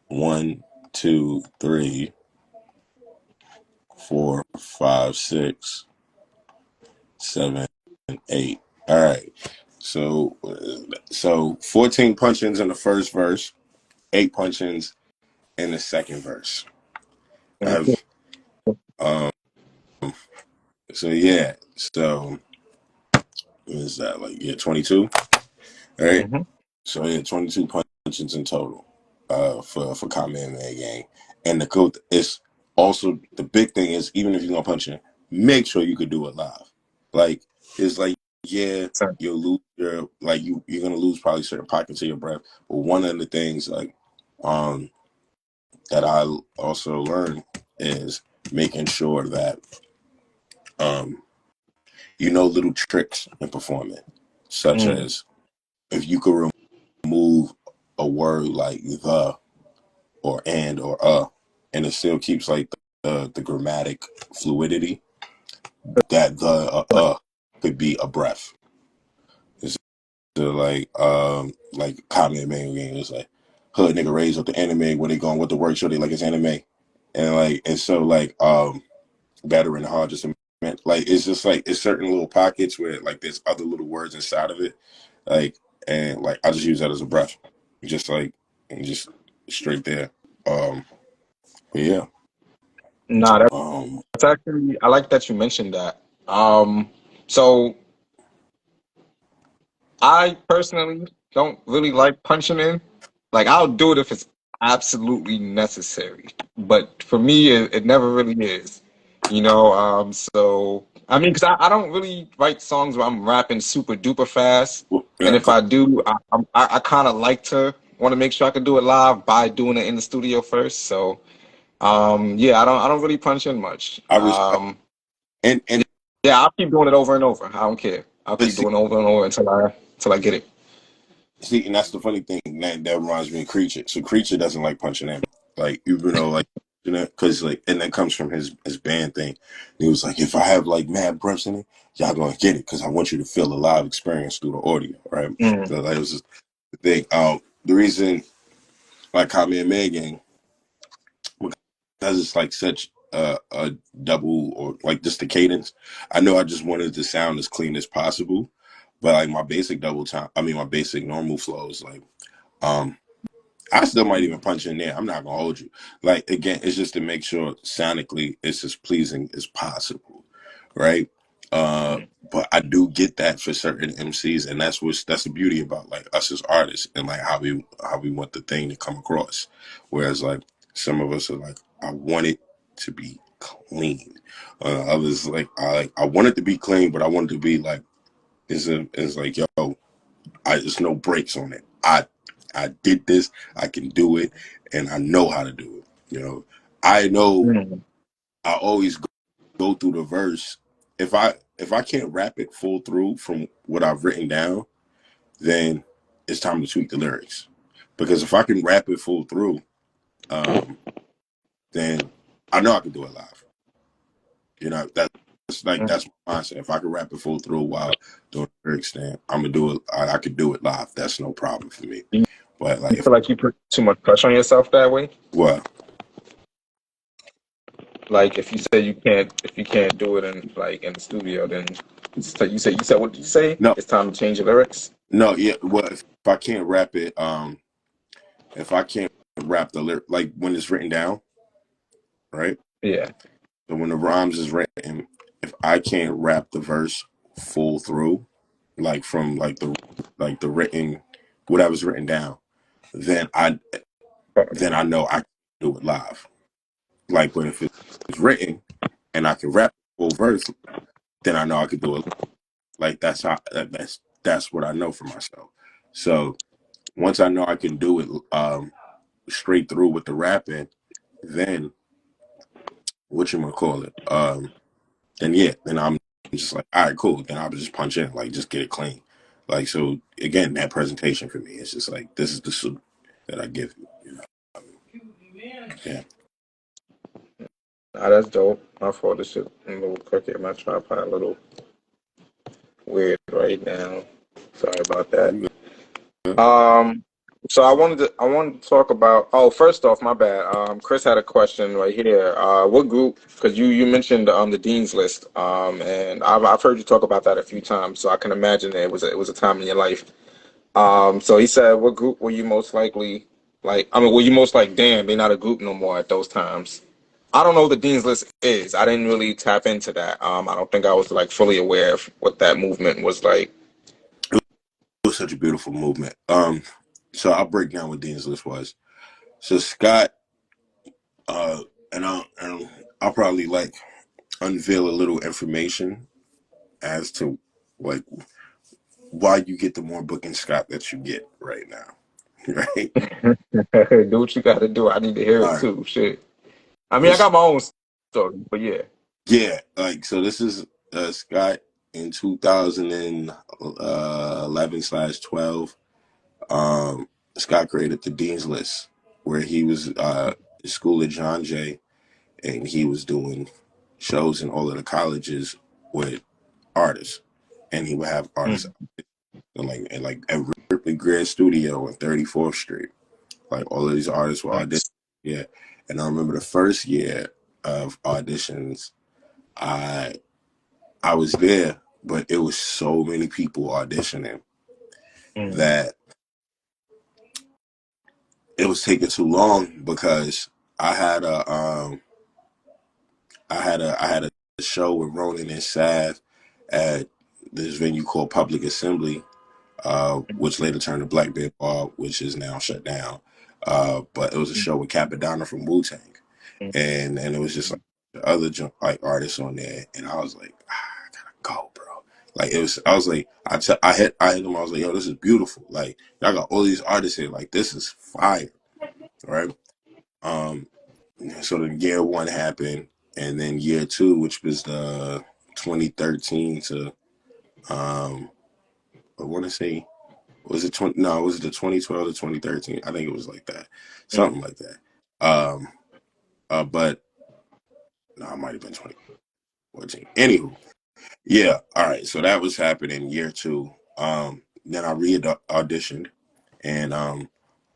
One, two, three, 4, 5, 6, 7, 8. All right. So 14 punch-ins in the first verse, 8 punch-ins in the second verse. Mhm. I've um so yeah. So what is that like? Yeah, 22. All right. Mhm. So yeah, 22 punch-ins in total. For Kamehameha Gang. And the code is also the big thing is even if you're gonna punch in, make sure you could do it live. Like it's like yeah, So, you'll lose your like you're gonna lose probably certain pockets of your breath. But one of the things like um that I also learned is making sure that um you know little tricks in performing, such mm, as if you could remove a word like the or and or and it still keeps like the grammatic fluidity. That the could be a breath. It's like comment man game is like hood nigga raised up the anime when they going with the word show they like it's anime and like and so like better and hard just meant like it's just like it's certain little pockets where like there's other little words inside of it like and like I just use that as a breath just like and just straight there but yeah nah, um that's actually I like that you mentioned that. So I personally don't really like punching in. Like I'll do it if it's absolutely necessary, but for me, it never really is. So I mean, because I don't really write songs where I'm rapping super duper fast, and yeah, if I do, I kind of like to want to make sure I can do it live by doing it in the studio first. So yeah, I don't really punch in much. I respect and Yeah, I'll keep doing it over and over. I don't care. I'll but keep doing it over and over until I get it. see, and that's the funny thing that reminds me of Creature. So Creature doesn't like punching in, like even though like you know, because like, and that comes from his band thing. He was like, if I have like mad breaths in it, y'all gonna get it because I want you to feel a live experience through the audio, right? Mm, So that was just the thing. The reason like Kami and Megan because it's like such a double or like just the cadence. I know I just wanted to sound as clean as possible, but like my basic double time, I mean my basic normal flows like. Um, I still might even punch in there. I'm not gonna hold you. Like again, it's just to make sure sonically it's as pleasing as possible, right? Uh, mm, but I do get that for certain MCs, and that's the beauty about like us as artists and like how we want the thing to come across. Whereas like some of us are like, I want it to be clean. Others I want it to be clean, but I want it to be like it's like yo, there's no breaks on it. I did this. I can do it, and I know how to do it. You know, I know mm, I always go through the verse. If I can't rap it full through from what I've written down, then it's time to tweak the lyrics. Because if I can rap it full through, um, then I know I can do it live. You know, mm. that's my mindset. If I can rap it full through while doing the lyrics, then I'm gonna do it. I could do it live. That's no problem for me. You But like, you feel like you put too much pressure on yourself that way? well, Like if you can't do it in the studio, then so you said what did you say? no, It's time to change your lyrics. no, yeah. Well, if I can't rap it, if I can't rap the lyric, like when it's written down, right? Yeah. So when the rhymes is written, if I can't rap the verse full through, like from like the written, whatever's written down, then I know I can do it live. Like, but if it's written and I can rap the full verse, then I know I could do it. Like that's what I know for myself. So once I know I can do it straight through with the rapping, then what you gonna call it? Then yeah, then I'm just like, all right, cool. Then I'll just punch in, like just get it clean. Like so again, that presentation for me, it's just like this is the suit that I give you. You know, yeah. Nah, that's dope. My fault. This shit a little crooked. My tripod a little weird right now. Sorry about that. You good? Um, so I wanted to talk about. Oh, first off, my bad. Chris had a question right here. What group? Because you mentioned the dean's list. And I've heard you talk about that a few times. So I can imagine that it was a time in your life. So he said, what group were you most likely like? I mean, were you most like, damn, they're not a group no more at those times? I don't know what the dean's list is. I didn't really tap into that. I don't think I was like fully aware of what that movement was like. It was such a beautiful movement. So I'll break down what Dean's List was. So Scott, uh, and I'll probably like unveil a little information as to like why you get the more booking Scott that you get right now, right? Do what you got to do. I need to hear All it right. too. Shit. I mean, I This, got my own story, but yeah. yeah, like so. This is Scott in 2011/12. Scott created the Dean's List, where he was at school at John Jay, and he was doing shows in all of the colleges with artists, and he would have artists Mm, like at Ripley Grad Studio on 34th Street. Like all of these artists were auditioning. nice. Yeah, and I remember the first year of auditions, I I was there, but it was so many people auditioning Mm, that it was taking too long because I had a I had a show with Ronan and Sav at this venue called Public Assembly, which later turned to Black Bear Bar, which is now shut down. But it was a show with Capadonna from Wu Tang, mm, and it was just like the other like artists on there, and I was like, I gotta go, bro. Like it was, I was like, I hit them. I was like, yo, this is beautiful. Like y'all got all these artists here. Like this is fire, right? Um, so then year one happened, and then year two, which was the 2013 to I want to say was it 20? No, it was the 2012 to 2013. I think it was like that, mm, something like that. Um, but no, it might have been 2014. Anywho, yeah. All right. So that was happening year two. Then I auditioned, and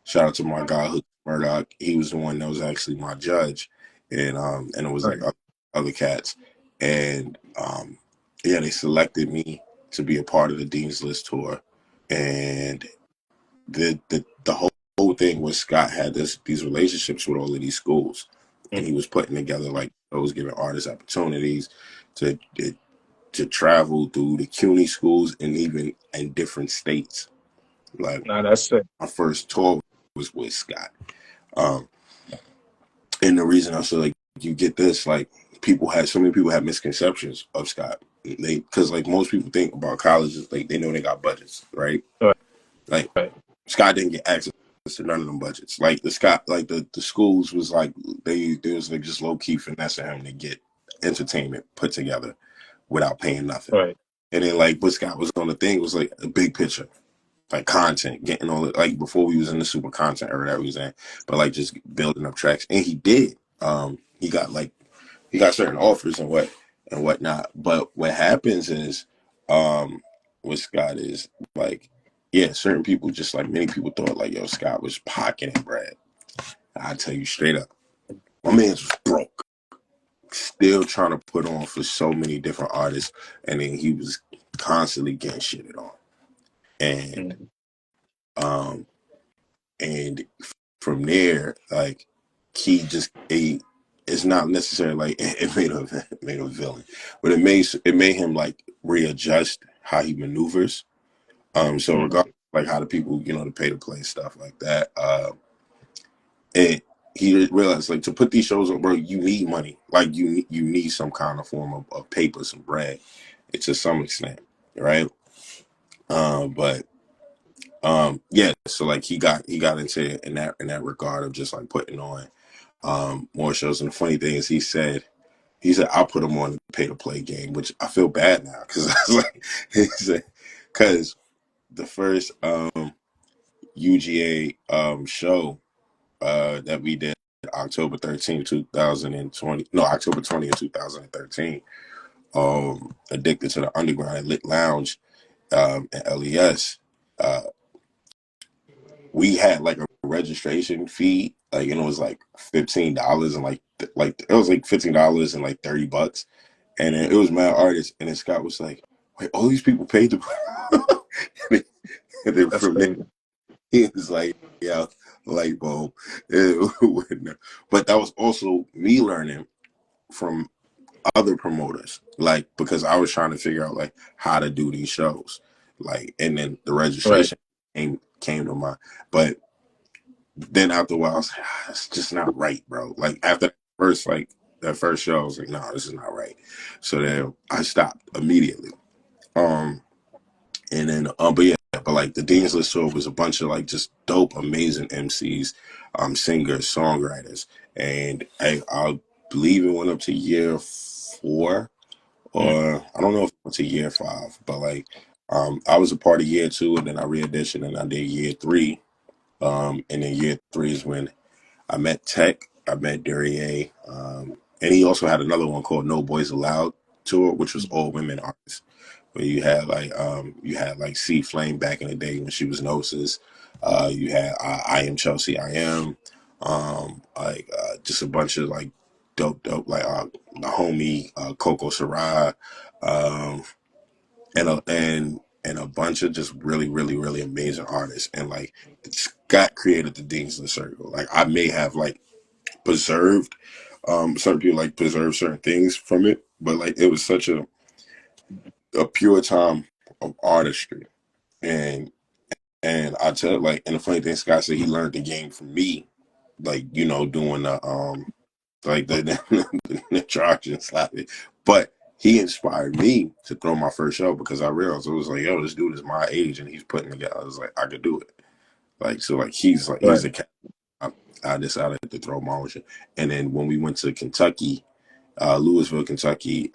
shout out to my guy Hook Murdoch. He was the one that was actually my judge, and it was like right. other cats, and yeah, they selected me to be a part of the Dean's List tour, and the whole thing was Scott had these relationships with all of these schools, and Mm, he was putting together like those giving artists opportunities to to travel through the CUNY schools and even in different states. Like nah, that's it. my first tour was with Scott. Um, and the reason I said like you get this, like people had so many people have misconceptions of Scott. They because like most people think about colleges, like they know they got budgets, right? Right, Like right, Scott didn't get access to none of them budgets. Like the Scott, like the schools was like they was like just low key finessing him to get entertainment put together without paying nothing. right. And then like what Scott was on the thing was like a big picture, like content, getting all it like before we was in the super content era that we was in, but like just building up tracks. And he did. He got certain offers and whatnot. But what happens is, with Scott is like, yeah, certain people just like many people thought like, yo, Scott was pocketing bread. I tell you straight up, my man's was broke, still trying to put on for so many different artists, and then he was constantly getting shitted on, and Mm, um, and from there, like he it's not necessarily like it made him a villain, but it made him like readjust how he maneuvers. So mm, regardless like how the people to pay to play stuff like that, and he realized like to put these shows on, bro, you need money. Like you need some kind of form of paper, some bread, to some extent, right? But yeah, so like he got into it in that regard of just like putting on more shows. And the funny thing is, he said I'll put him on the pay to play game, which I feel bad now because I was like, he said because the first UGA show that we did. October 13th, 2020. No, October 20th, 2013. Addicted to the Underground at Lit Lounge at LES. Uh, we had like a registration fee, like, and it was like $15 and like it was like $15 and like $30, and then it was mad artists, and then Scott was like, "Wait, all these people paid to," and then That's from there crazy. he was like, "Yeah, light bulb." But that was also me learning from other promoters, like, because I was trying to figure out like how to do these shows, like, and then the Right. registration came to mind, but then after a while, I was like, it's just not right, bro. Like after that first show, I was like, no, this is not right. So then I stopped immediately. Um, and then, but yeah, but like the Dean's List tour was a bunch of like just dope, amazing MCs, singers, songwriters, and I believe it went up to year 4, Mm. or I don't know if it went to year 5, but like, I was a part of year 2, and then I re-auditioned and I did year 3. And then year 3 is when I met Tech, I met Duryea, and he also had another one called No Boys Allowed tour, which was all women artists. Where you had like C Flame back in the day when she was Gnosis. You had I Am Chelsea I Am, just a bunch of like dope like the homie Coco Sarai, um, and a bunch of just really amazing artists. And like Scott created the Dean's in the Circle. Like I may have like preserved certain people like preserve certain things from it, but like it was such a pure time of artistry. and and I tell, like, and the funny thing, Scott said he learned the game from me, like, doing the like the charge and slap it. But he inspired me to throw my first show because I realized it was like, yo, this dude is my age and he's putting together. I was like, I could do it. Like, so like he's Right. the cat. I decided to throw my own shit. And then when we went to Kentucky, Louisville, Kentucky,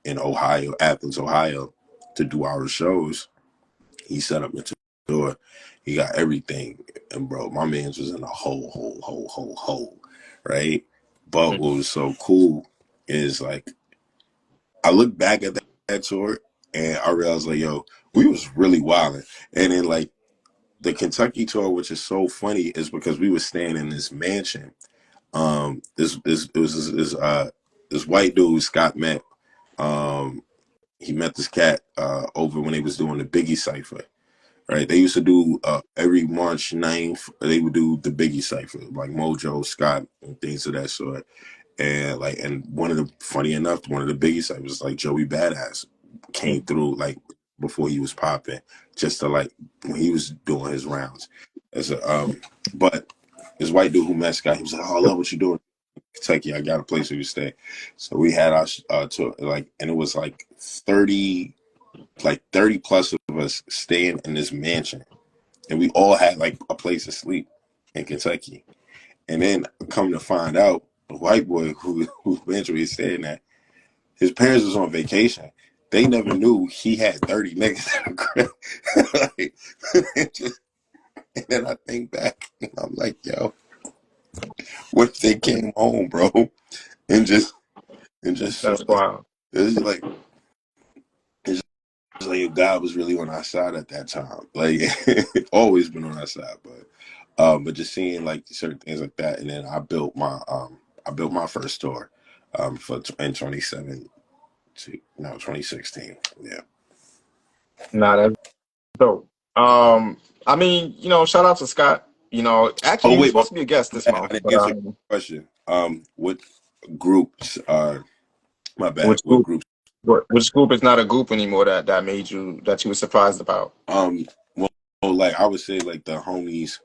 in Ohio, Athens, Ohio, to do our shows, he set up the tour. He got everything, and bro, my man's was in a hole, right? But Mm. what was so cool is like I look back at that tour and I realized like, yo, we was really wilding. And then like the Kentucky tour, which is so funny, is because we was staying in this mansion. This it was this white dude Scott met. Um, he met this cat over when they was doing the Biggie cipher. Right, they used to do every March 9th. They would do the Biggie cipher, like Mojo, Scott, and things of that sort. And like, and funny enough, one of the Biggie ciphers was like Joey Badass came Mm. through like before he was popping, just to like when he was doing his rounds. As a but this white dude who met Scott, he was like, "Oh, I love what you're doing, Kentucky. I got a place where you stay." So we had our tour, like, and it was like 30 plus of us staying in this mansion, and we all had like a place to sleep in Kentucky. And then come to find out, the white boy who eventually staying at, his parents was on vacation. They never knew he had 30 niggas in the crib. Like, and then I think back, and I'm like, yo, what if they came home, bro, and just saw That's us? wild. It's like it's like God was really on our side at that time. Like always been on our side, but just seeing like certain things like that, and then I built my first store for in 27 to no 2016. Yeah. Nah, that's dope. I mean, shout out to Scott. Actually, Oh he was wait, supposed to be a guest this I month, didn't but answer your question. What groups are my bad? which What group? groups? Which group is not a group anymore that you were surprised about? Um, well, like I would say like the homies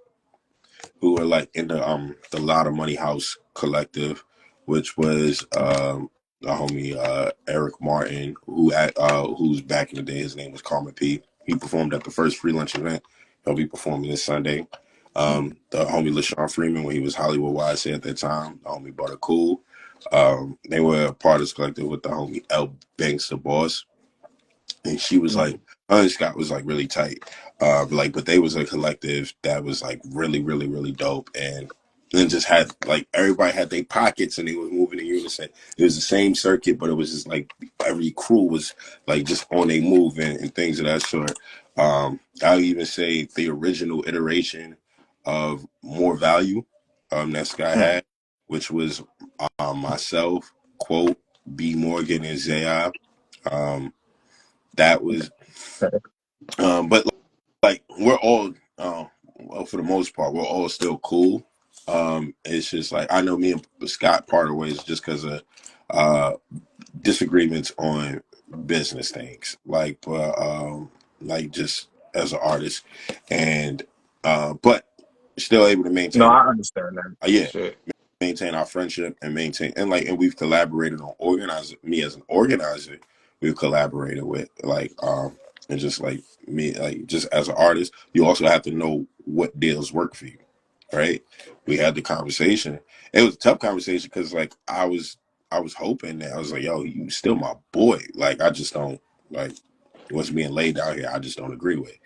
who were like in the Lot of Money House collective, which was the homie Eric Martin, who's back in the day. His name was Karma P. He performed at the first free lunch event. He'll be performing this Sunday. The homie LaShawn Freeman, when he was Hollywood YC at that time, the homie Butter Cool. They were a part of this collective with the homie L Banks, the boss, and she was like, her and Scott was like really tight. But they was a collective that was like really dope. And and just had like everybody had their pockets and they was moving in unison. It was the same circuit, but it was just like every crew was like just on a move and things of that sort. I'll even say the original iteration of More Value that Sky Hmm. had, which was myself, Quote, B Morgan, and Zaya. Um, that was, but like we're all, well, for the most part, we're all still cool. It's just like I know me and Scott parted ways just because of uh, disagreements on business things, like just as an artist, and but still able to No, maintain. I understand that. Yeah, Shit. maintain our friendship and maintain and we've collaborated on organizing. Me as an organizer, we've collaborated with and just like me, like just as an artist, you also have to know what deals work for you, right? We had the conversation. It was a tough conversation because like I was hoping that I was like, yo, you still my boy. Like I just don't like what's being laid out here. I just don't agree with.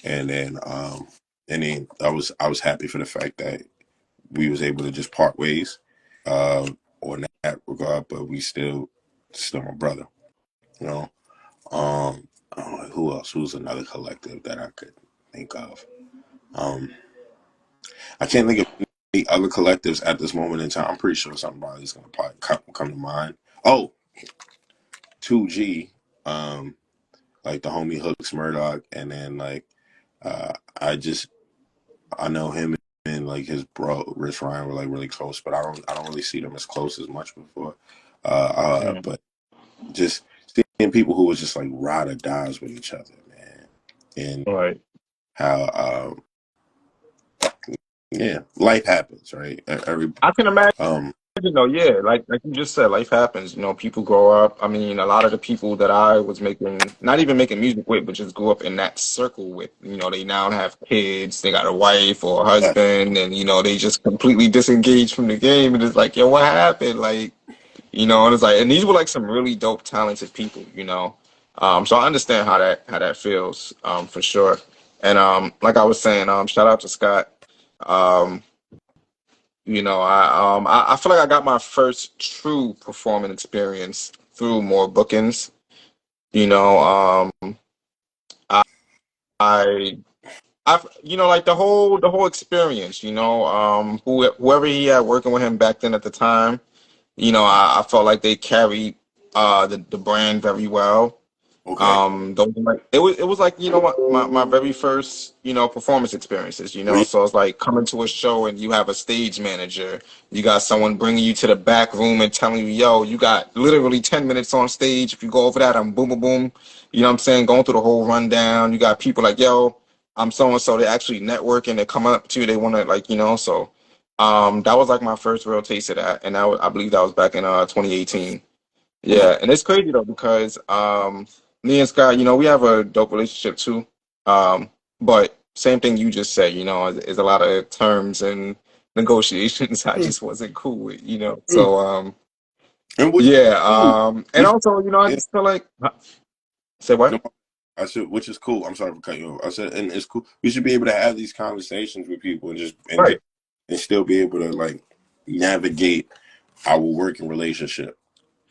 And then I was happy for the fact that we was able to just part ways on that regard, but we still my brother, you know. Who else? Who's another collective that I could think of? Um, I can't think of any other collectives at this moment in time. I'm pretty sure somebody's gonna probably come to mind. Oh, 2G, um, like the homie Hooks Murdoch, and then like uh, I just I know him and like his bro Rich Ryan were like really close, but I don't really see them as close as much before. Mm. But just seeing people who was just like ride or dies with each other, man, and Right. how yeah, life happens, right? Every I can imagine. um No, yeah, like you just said, life happens. People grow up. I mean, a lot of the people that I was making, not even making music with, but just grew up in that circle with, they now have kids, they got a wife or a yeah, husband, and they just completely disengaged from the game, and it's like, yo, what happened? Like, and it's like, and these were like some really dope, talented people. So I understand how that feels, for sure. And like I was saying, shout out to Scott. Um, I feel like I got my first true performing experience through more bookings. You know, I, I like the whole experience. Whoever he had working with him back then at the time. I felt like they carried the brand very well. okay. Those were like it was like what my very first performance experiences. Were you So it's like coming to a show and you have a stage manager, you got someone bringing you to the back room and telling you, yo, you got literally 10 minutes on stage. If you go over that, I'm boom boom boom. You know what I'm saying? Going through the whole rundown. You got people like, yo, I'm so and so. They actually networking. They come up to you. They want to so. That was like my first real taste of that, and I believe that was back in 2018. mm, Yeah, and it's crazy though because me and Scott, we have a dope relationship too. But same thing you just said, is a lot of terms and negotiations I mm, just wasn't cool with. mm. So And which is yeah, cool. and We also, I yeah, just feel like say no, what? I said which is cool. I'm sorry for cutting you off. I said and it's cool. We should be able to have these conversations with people and just Right, and still be able to like navigate our working relationship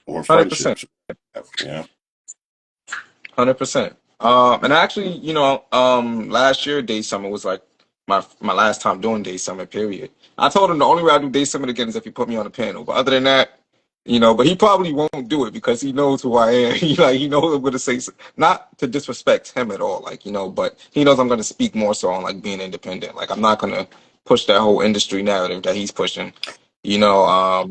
or 100%. friendships. Yeah. 100%. And actually, last year Day Summer was like my last time doing Day Summer. Period. I told him the only way I do Day Summer again is if he put me on the panel. But other than that, but he probably won't do it because he knows who I am. He knows I'm gonna say not to disrespect him at all, but he knows I'm gonna speak more so on like being independent. Like I'm not gonna push that whole industry narrative that he's pushing. You know,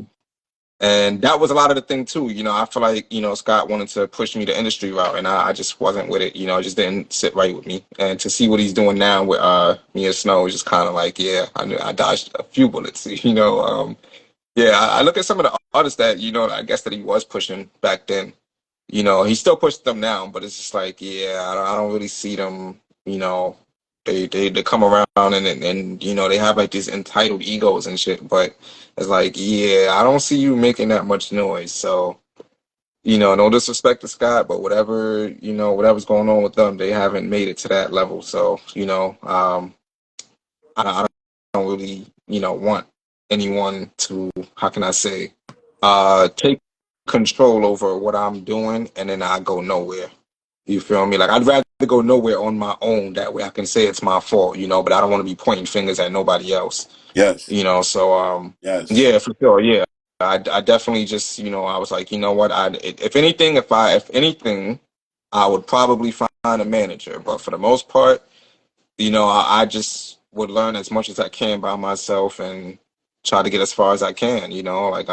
and that was a lot of the thing too. I feel like, Scott wanted to push me the industry route and I just wasn't with it. It just didn't sit right with me. And to see what he's doing now with me and Snow is just kind of like, yeah, I dodged a few bullets, yeah, I look at some of the artists that, I guess that he was pushing back then. He still pushed them now, but it's just like, yeah, I don't really see them, you know, they come around and they have like these entitled egos and shit, but it's like, yeah, I don't see you making that much noise. So, no disrespect to Scott, but whatever's going on with them, they haven't made it to that level. So, I don't really, want. anyone to, how can I say, take control over what I'm doing, and then I go nowhere. You feel me? Like I'd rather go nowhere on my own. That way I can say it's my fault, but I don't want to be pointing fingers at nobody else. Yes, So yes, yeah, for sure, yeah. I definitely just, I was like, you know what, if anything, if anything, I would probably find a manager. But for the most part, I just would learn as much as I can by myself and try to get as far as I can, like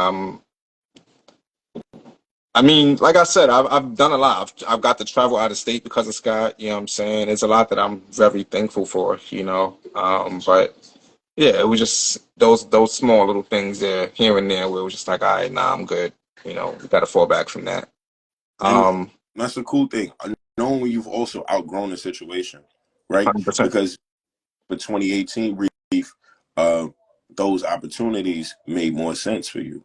I mean, like I said, I've done a lot. I've got to travel out of state because of Scott. You know what I'm saying? There's a lot that I'm very thankful for. But yeah, it was just those small little things there, here and there, where it was just like, all right, nah, I'm good. We got to fall back from that. and Um, that's a cool thing. Knowing when you've also outgrown the situation, right? 100%. Because for 2018 Reef, uh, those opportunities made more sense for you.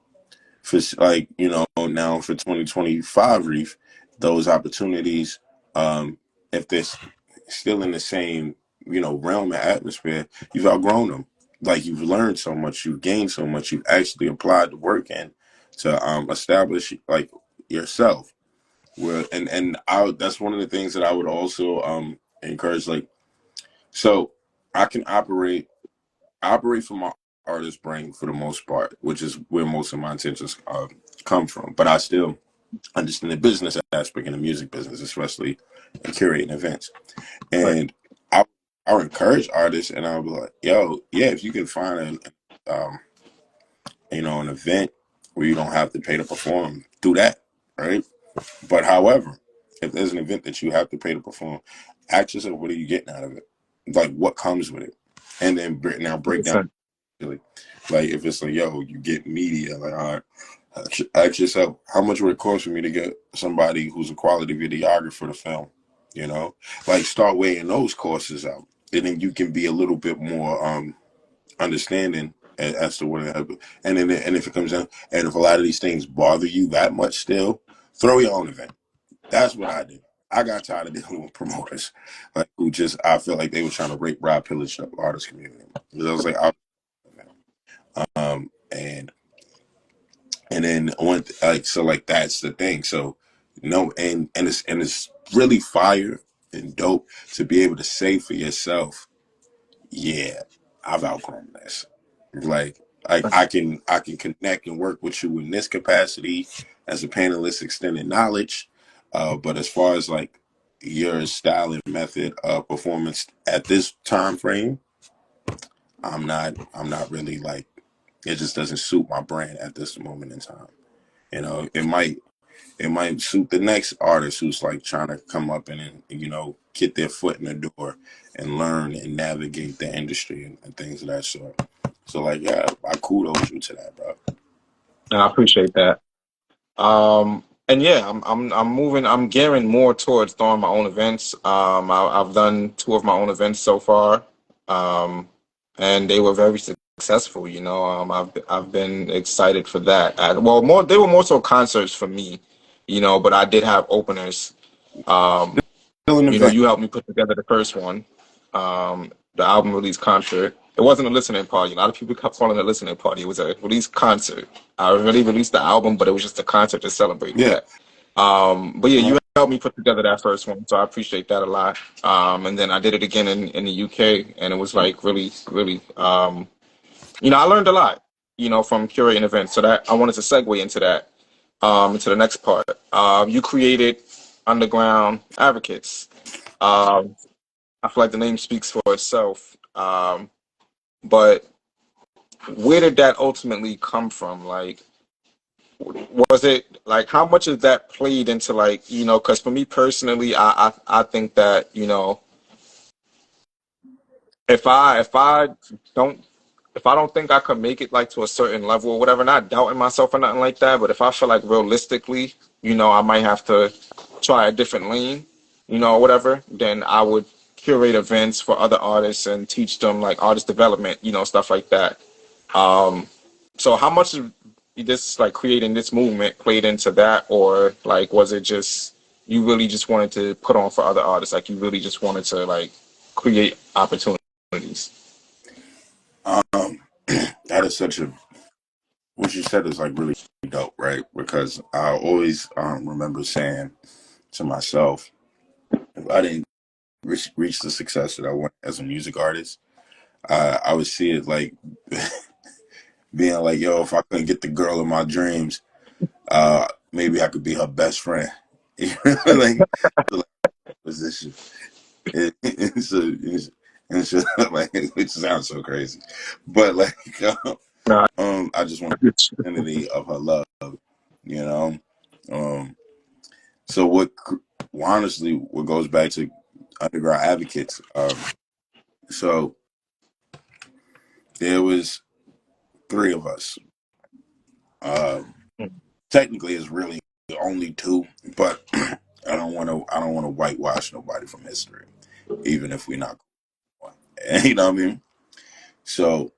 For like now for 2025 Reef, those opportunities, if they're still in the same realm and atmosphere, you've outgrown them. Like you've learned so much, you've gained so much, you've actually applied the work in to establish like yourself. Where and I that's one of the things that I would also encourage. Like so, I can operate from my artist brain for the most part, which is where most of my intentions come from. But I still understand the business aspect in the music business, especially in curating events. Right. And I I would encourage artists, and I would be like, "Yo, yeah, if you can find an event where you don't have to pay to perform, do that, right?" But however, if there's an event that you have to pay to perform, ask yourself, what are you getting out of it? Like, what comes with it? And then now break down. 100%. Really. Like if it's like, yo, you get media, like, all right, ask yourself, how much would it cost for me to get somebody who's a quality videographer to film? You know, like start weighing those costs out, and then you can be a little bit more understanding as to what it happens. And if it comes down, and if a lot of these things bother you that much, still throw your own event. That's what I did. I got tired of dealing with promoters, like who just I feel like they were trying to rape, rob, pillage the artist community. Because I was like, and then one like so like that's the thing. So no, and it's really fire and dope to be able to say for yourself, yeah, I've outgrown this. Like I can connect and work with you in this capacity as a panelist, extended knowledge. But as far as like your style and method of performance at this time frame, I'm not really like it just doesn't suit my brand at this moment in time. It might suit the next artist who's like trying to come up and get their foot in the door and learn and navigate the industry and things of that sort. So like yeah, I kudos you to that, bro. And I appreciate that. And yeah, I'm moving. I'm gearing more towards throwing my own events. I've done two of my own events so far, um, and they were very successful. I've been excited for that. Well, more they were more so concerts for me, but I did have openers. Um, Still an event. you helped me put together the first one, the album release concert. It wasn't a listening party. A lot of people kept calling it a listening party. It was a release concert. I already released the album, but it was just a concert to celebrate Yeah. that. But yeah, Uh, you helped me put together that first one, so I appreciate that a lot. And then I did it again in the UK, and it was like really, really, I learned a lot, from curating events. So that I wanted to segue into that, into the next part. You created Underground Advocates. Um, I feel like the name speaks for itself. But where did that ultimately come from? Like, was it like how much of that played into like because for me personally, I think that if I don't if I don't think I could make it like to a certain level or whatever, not doubting myself or nothing like that, but if I feel like realistically, I might have to try a different lane, or whatever, then I would curate events for other artists and teach them like artist development, stuff like that. Um, so how much of this like creating this movement played into that, or like was it just you really just wanted to put on for other artists, like you really just wanted to like create opportunities? um, that is such a what you said is like really dope, right? Because I always remember saying to myself, if I didn't reach the success that I want as a music artist, I would see it like being like, yo, if I couldn't get the girl of my dreams, maybe I could be her best friend. You know, like position. It's just like it sounds so crazy, but like No, I just want it's, the identity of her love, you know. Um, so well, honestly, what goes back to underground advocates. So there was three of us. Um, Technically, it's really only two, but I don't want to. I don't want to whitewash nobody from history, even if we're not. You know what I mean? So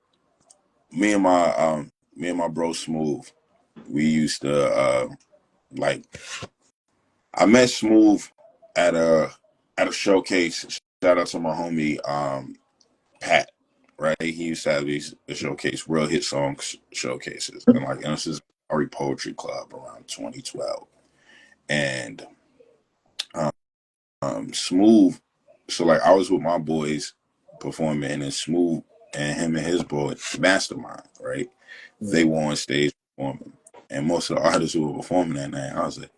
me and my bro Smooth, we used to like I met Smooth at a showcase. Shout out to my homie Pat. Right, he used to have these showcase real hit songs showcases, and this is Ari Poetry Club around 2012, and um, Smooth. So like I was with my boys performing, and then Smooth and him and his boy Mastermind. Right, they were on stage performing, and most of the artists who were performing that night, I was like,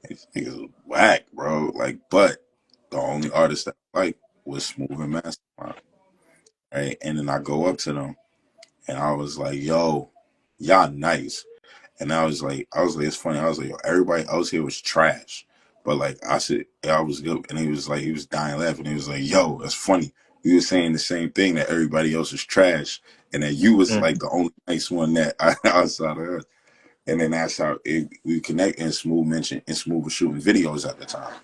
these niggas was whack, bro. Like, but the only artist that I like was Smooth and Mastermind. Right, and then I go up to them, and I was like, yo, y'all nice. And I was like, it's funny. I was like, yo, everybody else here was trash. But like, I said, yeah, I was good. And he was like, he was dying laughing. He was like, yo, that's funny. You were saying the same thing that everybody else was trash. And that you was like the only nice one that I saw her. And then that's how we connect. And Smooth mentioned, and Smooth was shooting videos at the time.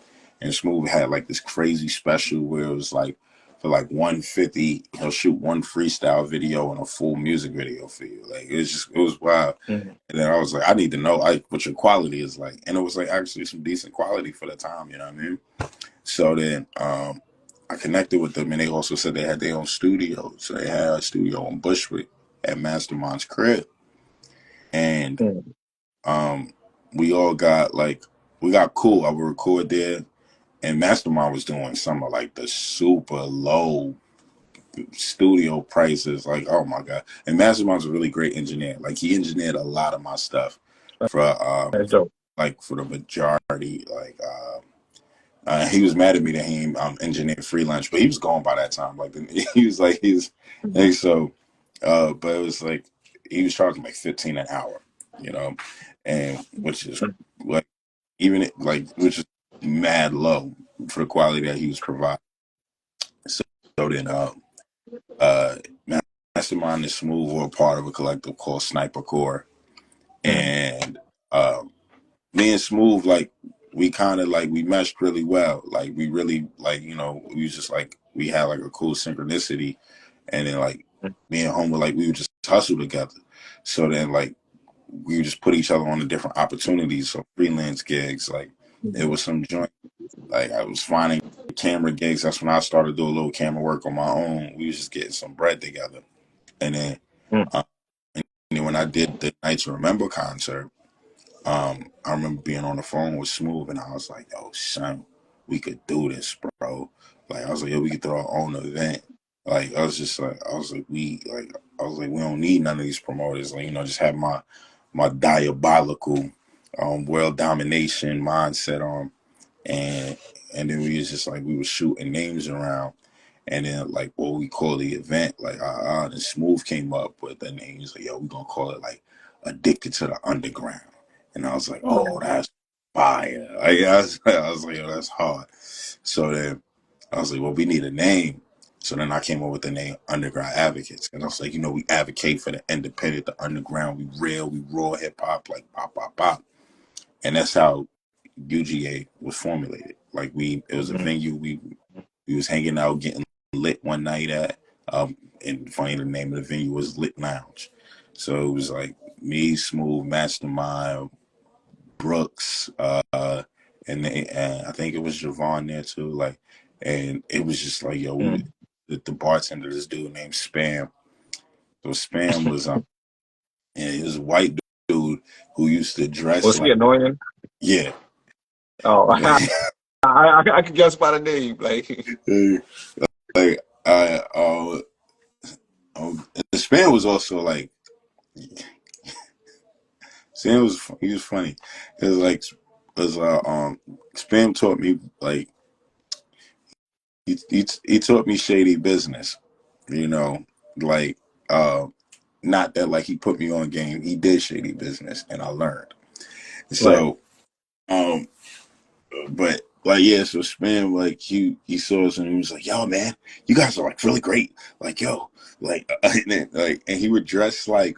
And Smooth had like this crazy special where it was like, for like 150, he'll shoot one freestyle video and a full music video for you. Like it was wild. And then I was like, I need to know like what your quality is like. And it was like actually some decent quality for the time, you know what I mean? So then I connected with them and they also said they had their own studio. So they had a studio in Bushwick at Mastermind's crib. And um we all got like we got cool. I would record there and Mastermind was doing some of like the super low studio prices. Like, oh my God. And Mastermind's a really great engineer. Like he engineered a lot of my stuff for that's dope. like for the majority, like he was mad at me that he engineered free lunch, but he was gone by that time. Like he was like and so, but it was like he was charging like 15 an hour, you know, and which is like even like which is mad low for the quality that he was providing. So, so then uh, Mastermind and Smooth were a part of a collective called Sniper Core, and me and Smooth like we kind of like we meshed really well. Like we really like we was just like we had like a cool synchronicity, and then like me and Home were like we would just hustle together. So then like we would just put each other on the different opportunities, so freelance gigs. Like it was some joint. Like I was finding camera gigs. That's when I started doing a little camera work on my own. We was just getting some bread together, and then. Um, and then when I did the Nights to Remember concert, I remember being on the phone with Smooth, and I was like, "Yo, son, we could do this, bro." Like I was like, "Yo, we could throw our own event." Like I was just like, I was like, we don't need none of these promoters. Like just have my diabolical, world domination mindset on, and then we was just like we were shooting names around. And then like what we call the event, like and Smooth came up with the name. He's like, yo, we gonna call it like Addicted to the Underground. And I was like, oh, that's fire. Like, I was like, yo, that's hard. So then I was like, well, we need a name. So then I came up with the name Underground Advocates. And I was like, we advocate for the independent, the underground, we real, we raw hip hop, like pop, pop, pop. And that's how U.G.A was formulated. Like it was a venue we was hanging out, getting lit one night at. And funny, the name of the venue was Lit Lounge. So it was like me, Smooth, Mastermind, Brooks, and I think it was Javon there too. Like, and it was just like, yo, the bartender, this dude named Spam. So Spam was and he was a white dude who used to dress Was he like, annoying? yeah, Oh, like, I could guess by the name. Like, like I the span was also like, Sam was he was funny. It was like, was Spam taught me like he taught me shady business, you know, like uh not that like he put me on game. He did shady business, and I learned. right. So, um, but like yeah, so Spam like he saw us and he was like, "Yo, man, you guys are like really great. Like yo, like and he would dress like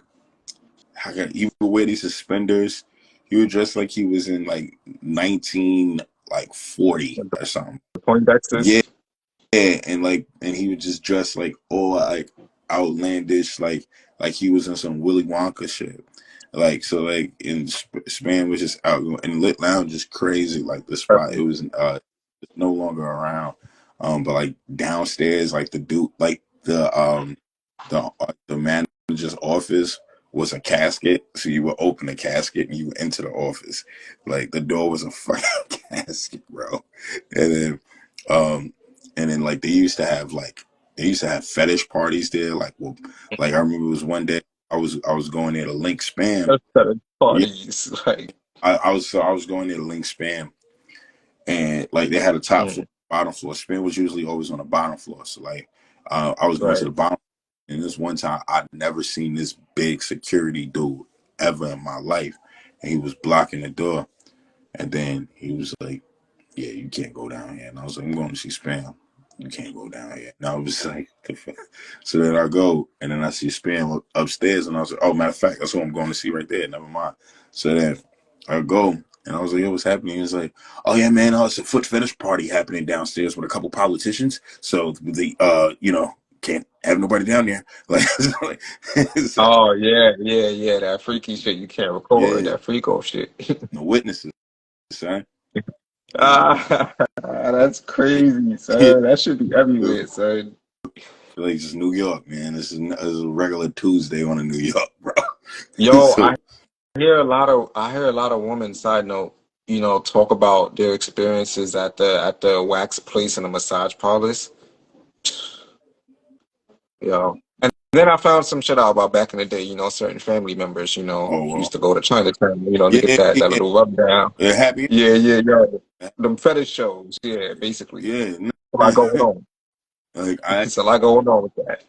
he would wear these suspenders. He would dress like he was in like 1940 or something. The Poindexters. Yeah, and he would just dress like all like outlandish, like he was in some Willy Wonka shit. Like so, like in Span was just out and Lit Lounge is crazy. Like the spot, it Perfect. was no longer around. But like downstairs, like the dude, like the manager's office was a casket. So you would open the casket and you would enter the office. Like the door was a fucking casket, bro. And then um and then like they used to have fetish parties there. Like well, like I remember it was one day I was going there to link spam. That's better Yeah, parties. Like, I was going there to link spam, and like they had a top floor, mm, bottom floor. Spam was usually always on the bottom floor. So like I was going to right. the bottom, and this one time I'd never seen this big security dude ever in my life, and he was blocking the door, and then he was like, yeah, you can't go down here. And I was like, I'm going to see Spam. You can't go down here. And I was like, the fuck? So then I go, and then I see Spam upstairs, and I was like, oh, matter of fact, that's what I'm going to see right there. Never mind. So then I go, and I was like, yo, what's happening? He was like, oh, yeah, man, it's a foot fetish party happening downstairs with a couple politicians. So can't have nobody down there. Like, so, Oh yeah, yeah, yeah. That freaky shit you can't record. yeah, That freako shit. no witnesses, son. Like, Ah, that's crazy, yeah, son. That should be everywhere, son. like just New York, man. This is a regular Tuesday on a New York, bro. Yo, So, I hear a lot of women, side note, talk about their experiences at the wax place and the massage parlors. And then I found some shit out about back in the day, certain family members, oh used well, to go to Chinatown, to yeah, get yeah, that yeah, little rub down. yeah, happy, Yeah, yeah, yeah. Them fetish shows, yeah, basically. yeah. A lot going on. Like I, It's a lot going on with that.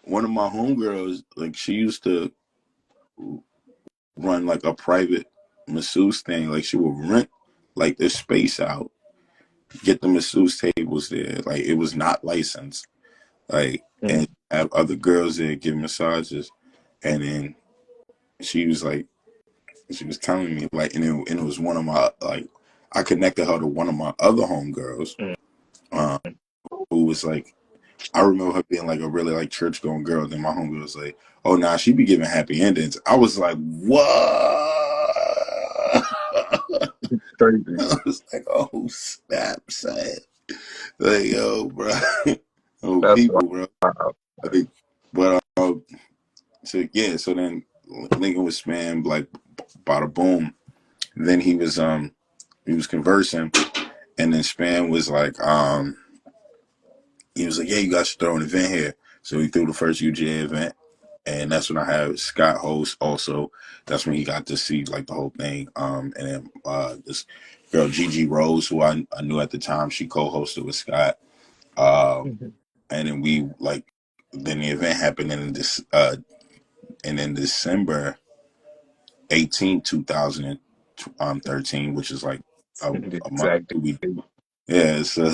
one of my homegirls, like she used to run like a private masseuse thing. Like she would rent like this space out, get the masseuse tables there. Like it was not licensed. Like Mm. and have other girls there give massages, and then she was like. She was telling me like, and it was one of my like, I connected her to one of my other homegirls, Mm. uh, who was like, I remember her being like a really like church going girl. Then my homegirl was like, oh nah, she be giving happy endings. I was like, what? Crazy. I was like, oh snap, son. Like yo, bro, oh That's people, bro. wild. Like, but so yeah, so then Lincoln was spam like, bada boom. Then he was conversing. And then Span was like, he was like, yeah, you guys should throw an event here. So he threw the first U.G.A event. And that's when I had Scott host also. That's when he got to see like the whole thing. And then this girl, Gigi Rose, who I knew at the time, she co-hosted with Scott. Mhm. And then then the event happened and in December 18th, 2013, which is like The a month. exact date. Yeah, so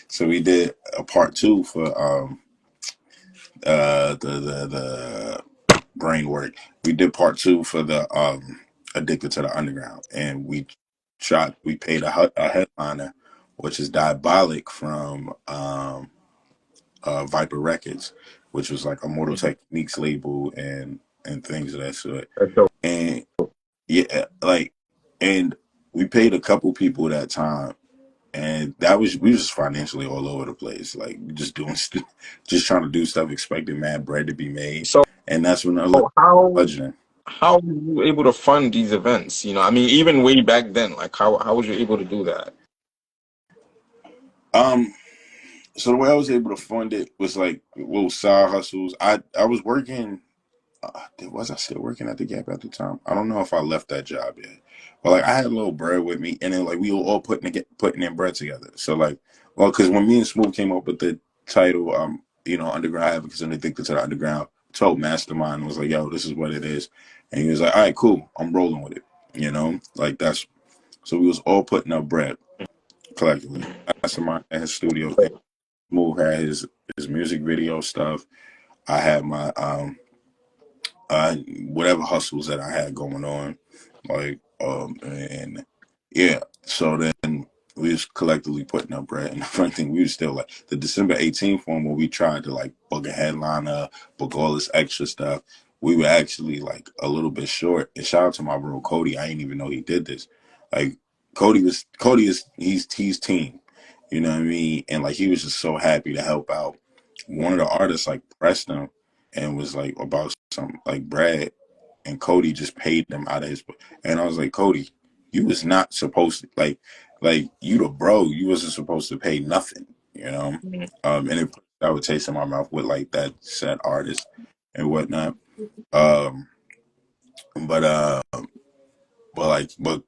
so we did a part two for the brain work. We did part two for the Addicted to the Underground, and we paid a headliner, which is Diabolic from Viper Records, which was like a Mortal Mhm. Techniques label and things of that sort. That's dope. And yeah, like and we paid a couple people that time, and that was we was just financially all over the place, like just just trying to do stuff, expecting mad bread to be made, So and that's when I how legend. how were you able to fund these events? You know, I mean, even way back then, like how was you able to do that? Um, so the way I was able to fund it was like little side hustles. I was working. Was I still working at the Gap at the time? I don't know if I left that job yet. But like I had a little bread with me, and then like we were all putting in bread together. So like, well, because when me and Smooth came up with the title, Underground Advocates and Addicted to the Underground, told Mastermind was like, yo, this is what it is, and he was like, all right, cool, I'm rolling with it. Like that's so we was all putting up bread collectively. Mastermind had his studio thing. Smooth had his music video stuff. I had my whatever hustles that I had going on, and yeah. So then we was collectively putting up bread, and the funny thing, we was still like the December 18th one when we tried to like book a headliner, book all this extra stuff. We were actually like a little bit short. And shout out to my bro Cody. I didn't even know he did this. Like Cody is he's team. You know what I mean? And like he was just so happy to help out. One of the artists like pressed him and was like about some like Brad, and Cody just paid them out of his. And I was like, Cody, you was not supposed to like you the bro. You wasn't supposed to pay nothing, you know. And it that would taste in my mouth with like that said artist and whatnot. Um, but but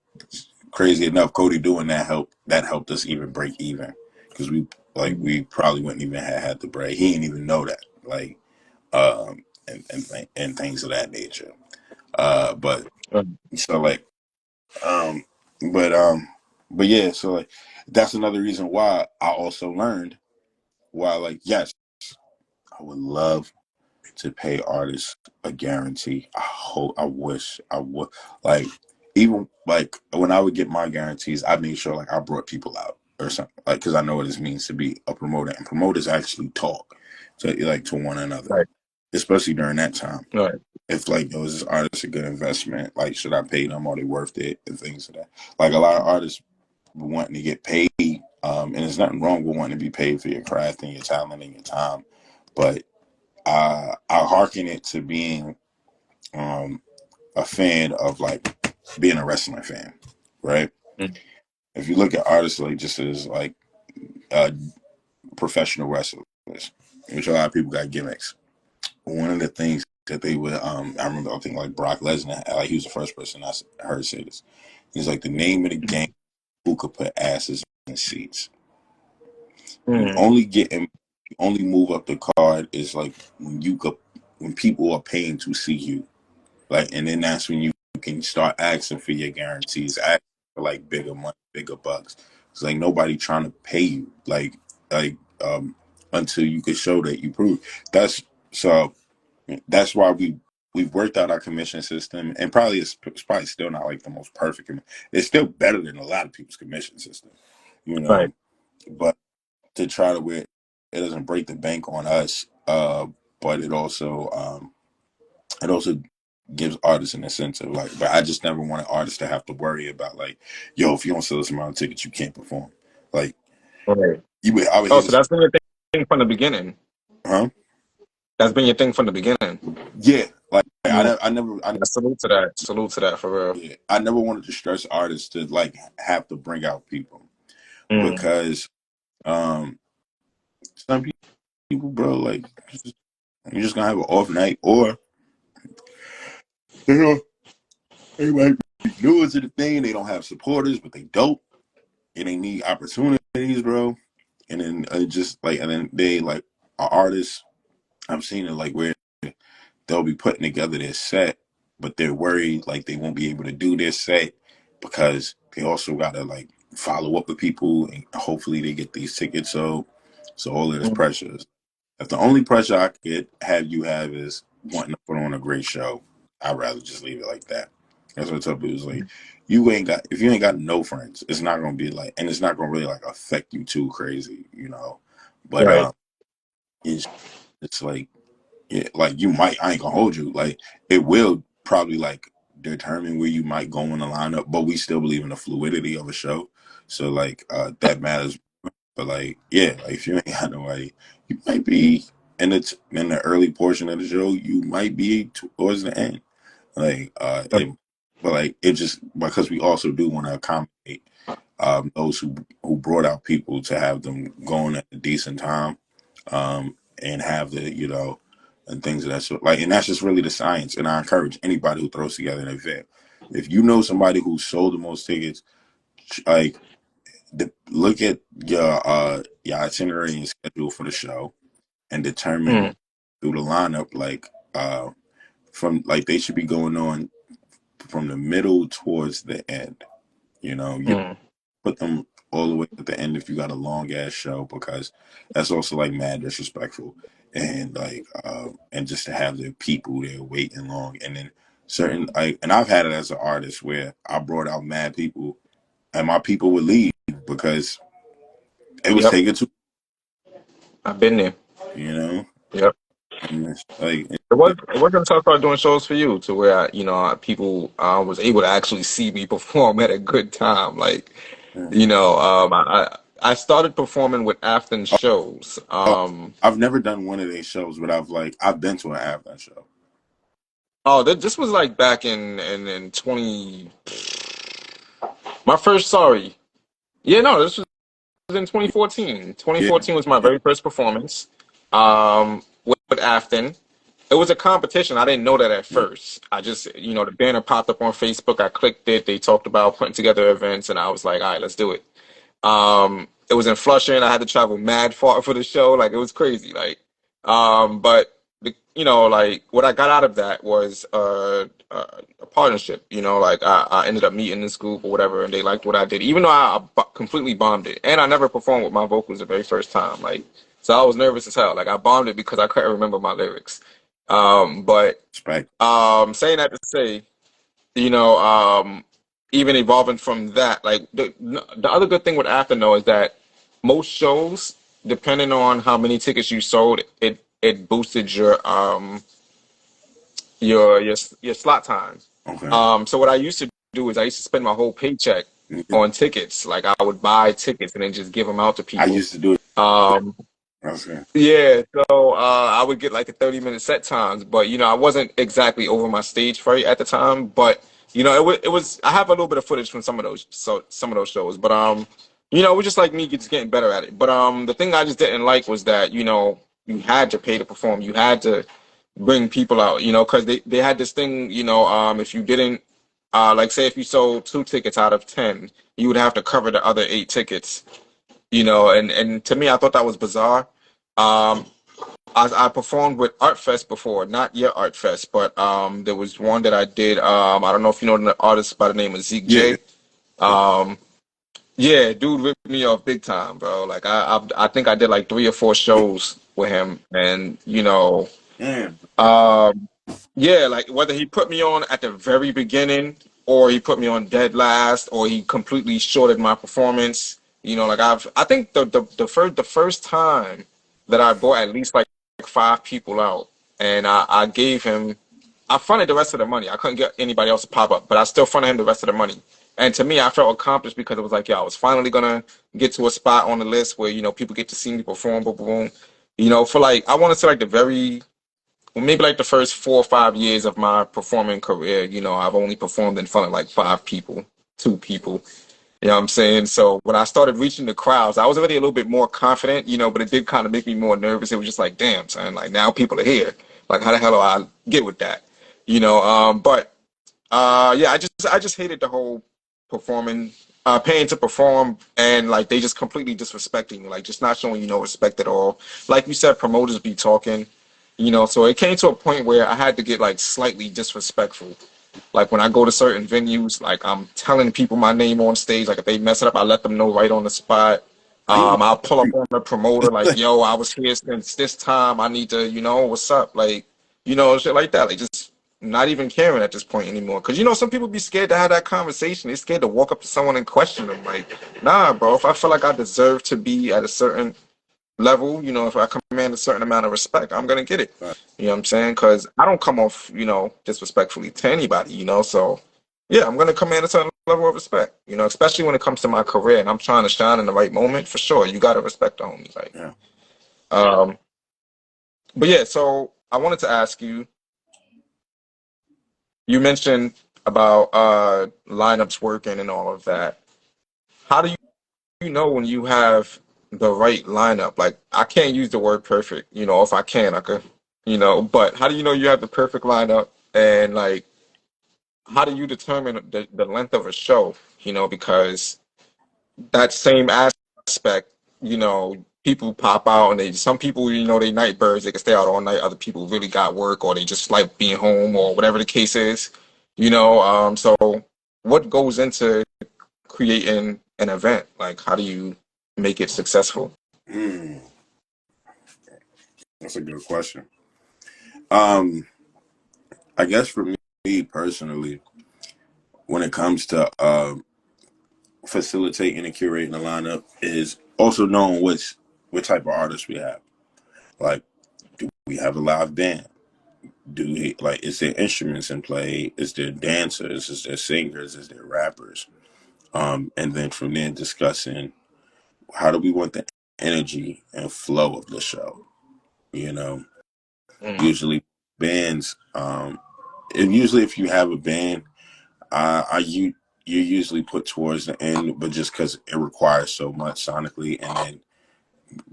crazy enough, Cody doing that helped us even break even because we probably wouldn't even have had the break. He didn't even know that and things of that nature. But so like um, but but yeah, so like that's another reason why I also learned why like yes, I would love to pay artists a guarantee. I wish I would like even like when I would get my guarantees, I made sure like I brought people out or something like because I know what it means to be a promoter and promoters actually talk to one another, Right, especially during that time. right, If like was this artist a good investment? Like should I pay them? Are they worth it? And things of that. Like a lot of artists wanting to get paid, and there's nothing wrong with wanting to be paid for your craft and your talent and your time, but I hearken it to being um, a fan of like being a wrestling fan, right? mm, If you look at artists like just as like uh, professional wrestlers, which a lot of people got gimmicks. One of the things that they would, I remember, I think like Brock Lesnar, like he was the first person I heard say this. He's like the name of the game. Who could put asses in seats? You mm, only get in, you only move up the card is like when people are paying to see you. Like, and then that's when you can start asking for your guarantees, asking for like bigger money, bigger bucks. It's like nobody trying to pay you, like until you can show that you prove. That's so. That's why we've worked out our commission system, and probably it's probably still not like the most perfect. It's still better than a lot of people's commission system, you right, know. But to try to where it doesn't break the bank on us, but it also gives artists an incentive. Like, but I just never wanted artists to have to worry about like, yo, if you don't sell this amount of tickets, you can't perform. Like, right. I would Oh, hear so this, that's been your thing from the beginning. huh? That's been your thing from the beginning. Yeah, like Mm. I Yeah, salute to that. Salute to that for real. yeah, I never wanted to stress artists to like have to bring out people Mm. because um some people, bro, like you're just gonna have an off night, or you know they might be new to the thing. They don't have supporters, but they dope, and they need opportunities, bro. And then and then they like are artists. I've seen it like where they'll be putting together their set, but they're worried like they won't be able to do their set because they also gotta like follow up with people and hopefully they get these tickets. So all of this Mm. pressure. If the only pressure I could have you have is wanting to put on a great show, I'd rather just leave it like that. That's what I tell people. It's like if you ain't got no friends, it's not gonna be like, and it's not gonna really like affect you too crazy, you know. But Right, it's it's like yeah, like you might. I ain't gonna hold you. Like it will probably like determine where you might go in the lineup, but we still believe in the fluidity of a show. So like that matters. But like yeah, like if you ain't got nobody, you might be in the early portion of the show. You might be towards the end. Like, Yep. but like it just because we also do want to accommodate those who brought out people to have them going at a decent time, and have the and things of that sort. Like, and that's just really the science. And I encourage anybody who throws together an event, if you know somebody who sold the most tickets, like look at your itinerary and schedule for the show and determine Mm, through the lineup from like they should be going on from the middle towards the end. You mm. put them all the way at the end if you got a long ass show, because that's also like mad disrespectful. And like and just to have the people there waiting long, and then certain like, and I've had it as an artist where I brought out mad people and my people would leave because it was Yep. taking too, I've been there. you know, Yep. and it's like It was gonna start doing shows for you to where people was able to actually see me perform at a good time. Like, yeah. I started performing with Afton shows. Oh, I've never done one of these shows, but I've been to an Afghan show. Oh, this was like back in 20. My first, sorry. Yeah, no, this was in 2014. Yeah, 2014 was my yeah, very first performance with Afton. It was a competition. I didn't know that at yeah. first. I just, the banner popped up on Facebook. I clicked it. They talked about putting together events, and I was like, all right, let's do it. It was in Flushing. I had to travel mad far for the show. Like it was crazy. Like, but like what I got out of that was a partnership. Like I ended up meeting this group or whatever, and they liked what I did, even though I completely bombed it, and I never performed with my vocals the very first time. Like, so I was nervous as hell. Like I bombed it because I couldn't remember my lyrics. But Respect. saying that to say you know, even evolving from that, like the other good thing with After though is that most shows, depending on how many tickets you sold, it boosted your slot time. Okay. So what I used to do is I used to spend my whole paycheck Yeah. on tickets. Like I would buy tickets and then just give them out to I people. used to do it. Um, Okay. yeah, so I would get like the 30-minute set times, but I wasn't exactly over my stage fright at the time, but it was I have a little bit of footage from some of those shows, but it was just like me just getting better at it. But the thing I just didn't like was that, you had to pay to perform. You had to bring people out, because they had this thing, if you didn't like say if you sold 2 tickets out of 10, you would have to cover the other 8 tickets, and to me I thought that was bizarre. Um, I performed with Art Fest before, not your Art Fest, but there was one that I did. I don't know if you know the artist by the name of Yeah. U.G.A. Um, yeah, dude ripped me off big time, bro. Like I think I did like 3 or 4 shows with him, and Damn. um, yeah, like whether he put me on at the very beginning or he put me on dead last or he completely shorted my performance. Like I think the first time that I brought at least like 5 people out and I gave him I fronted the rest of the money. I couldn't get anybody else to pop up, but I still fronted him the rest of the money. And to me, I felt accomplished because it was like, yeah, I was finally gonna get to a spot on the list where, people get to see me perform, boom, boom, boom. For like I want to say like the very well, maybe like the first 4 or 5 years of my performing career, I've only performed in front of like 5 people, 2 people. You know what I'm saying? So when I started reaching the crowds, I was already a little bit more confident, but it did kind of make me more nervous. It was just like, damn, son, like now people are here. Like how the hell do I get with that? But yeah, I just hated the whole performing, paying to perform, and like they just completely disrespecting, like just not showing you no respect at all. Like you said, promoters be talking, so it came to a point where I had to get like slightly disrespectful. Like when I go to certain venues, like I'm telling people my name on stage. Like if they mess it up, I let them know right on the spot. I ain't I'll pull up gonna on the promoter like, "Yo, I was here since this time. I need to, what's up?" Like, shit like that. Like just not even caring at this point anymore. Because some people be scared to have that conversation. They're scared to walk up to someone and question them. Like, nah, bro. If I feel like I deserve to be at a certain level, if I command a certain amount of respect, I'm gonna get it. right. You know what I'm saying? Because I don't come off, disrespectfully to anybody, So yeah, I'm gonna command a certain level of respect, especially when it comes to my career and I'm trying to shine in the right moment. For sure, you gotta respect the homie. Like, Yeah. um, but yeah. So I wanted to ask you, you mentioned about lineups working and all of that. How do you know when you have the right lineup? Like I can't use the word perfect, you know, if I can, I could, you know, but how do you know you have the perfect lineup and like how do you determine the length of a show, you know, because that same aspect, you know, people pop out and they some people, you know, they night birds, they can stay out all night, other people really got work or they just like being home or whatever the case is, you know, so what goes into creating an event? Like how do you make it successful? Hmm, that's a good question. Um, I guess for me personally, when it comes to facilitating and curating a lineup, is also knowing what type of artists we have. Like, do we have a live band? Do we like is there instruments in play? Is there dancers? Is there singers? Is there rappers? And then from there discussing how do we want the energy and flow of the show. You know, Mm, usually bands, and usually if you have a band, you usually put towards the end, but just because it requires so much sonically, and then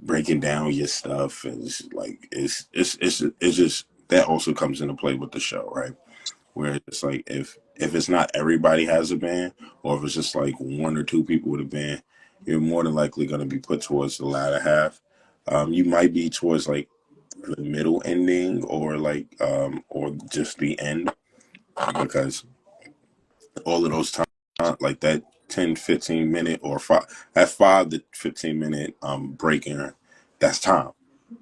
breaking down your stuff is like it's just that also comes into play with the show, right? Where it's like if it's not everybody has a band, or if it's just like one or two people with a band, you're more than likely going to be put towards the latter half. You might be towards like the middle ending, or just the end, because all of those times, like that 10-15 minute or that 5 to 15 minute breaking, that's time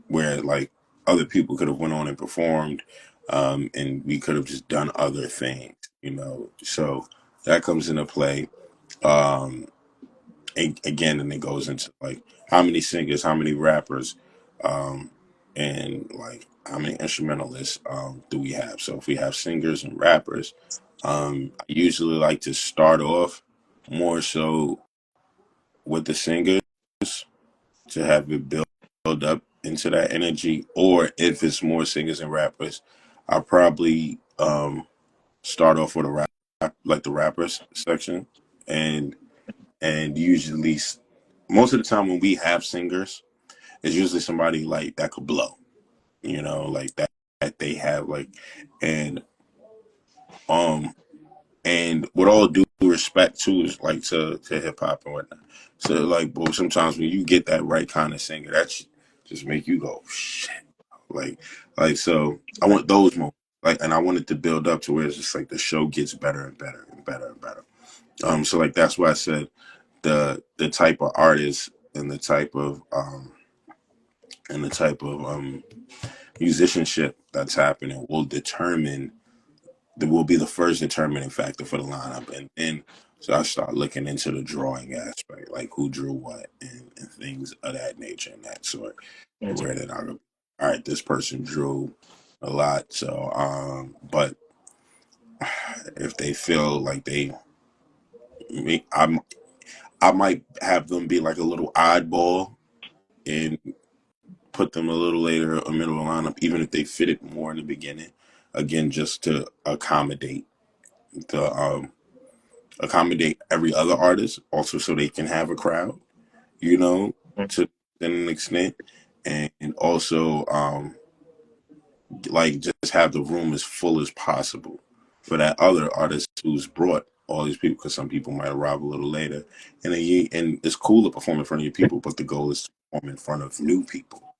where like other people could have went on and performed, and we could have just done other things, so that comes into play. um again, and it goes into like how many singers, how many rappers, um and like how many instrumentalists do we have. So if we have singers and rappers, I usually like to start off more so with the singers to have it build up into that energy. Or if it's more singers and rappers, I'll probably start off with a rap, like the rappers section, and usually most of the time when we have singers, it's usually somebody like that could blow, like that they have like, and um and with all due respect too, is like to hip hop and whatnot. So like, but sometimes when you get that right kind of singer, that's just make you go shit. Like so I want those moments. Like, and I want it to build up to where it's just like the show gets better and better and better and better. So like that's why I said the type of artist and the type of musicianship that's happening will be the first determining factor for the lineup. And then so I start looking into the drawing aspect, like who drew what, and things of that nature and that sort. mm, Where then I go, all right, this person drew a lot. So but if they feel like me, I might have them be like a little oddball and put them a little later, a middle lineup, even if they fit it more in the beginning. Again, just to the accommodate every other artist, also so they can have a crowd, you know, mm, to an extent, and also like just have the room as full as possible for that other artist who's brought all these people, because some people might arrive a little later, and it's cool to perform in front of your people, but the goal is to perform in front of new people,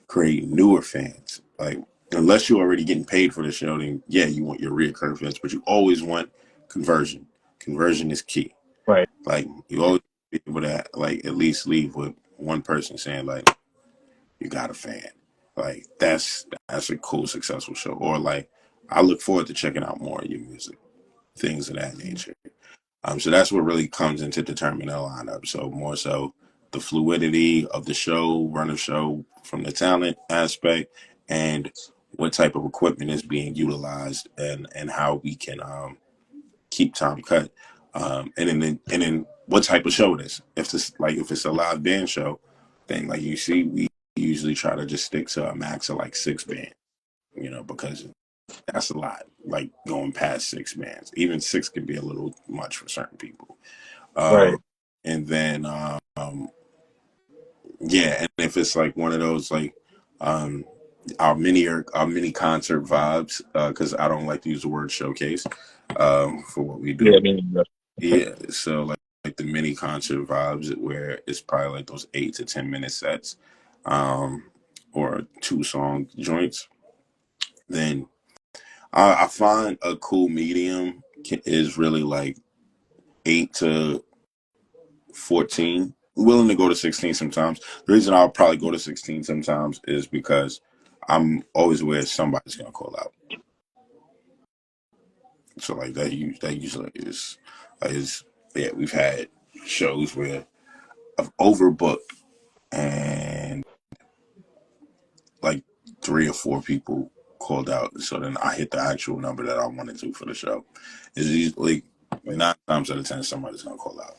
create newer fans. Like, unless you're already getting paid for the show, then yeah, you want your reoccurring fans, but you always want conversion. Conversion is key. right. Like, you always be able to like at least leave with one person saying like, you got a fan. Like that's a cool, successful show. Or like, I look forward to checking out more of your music, things of that nature. So that's what really comes into determining the lineup. So more so the fluidity of the show, run of show from the talent aspect, and what type of equipment is being utilized, and how we can keep time cut. And then what type of show it is. If it's a live band show, then like you see, we usually try to just stick to a max of like 6 bands, because That's a lot. Like going past 6 bands, even six can be a little much for certain people. Um, Right. and then yeah, and if it's like one of those like um, our mini concert vibes, because I don't like to use the word showcase for what we Yeah, I do. mean, Yeah, so like the mini concert vibes where it's probably like those 8 to 10 minute sets, um, or 2 song joints. Then I find a cool medium is really like 8 to 14. Willing to go to 16 sometimes. The reason I'll probably go to 16 sometimes is because I'm always aware somebody's gonna call out. So like that usually is yeah. We've had shows where I've overbooked and like 3 or 4 people called out. So then I hit the actual number that I wanted to for the show. It's usually 9 times out of 10 somebody's gonna call out.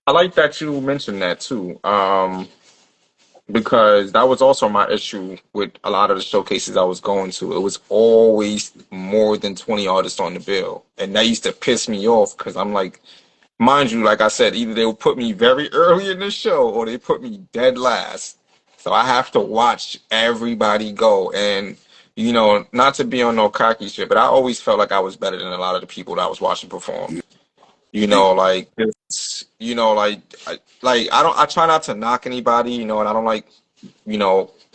I like that you mentioned that too. Because that was also my issue with a lot of the showcases I was going to. It was always more than 20 artists on the bill. And that used to piss me off because I'm like, mind you, like I said, either they would put me very early in the show or they put me dead last. So I have to watch everybody go. And, not to be on no cocky shit, but I always felt like I was better than a lot of the people that I was watching perform. And Like it's, I try not to knock anybody, and I don't like,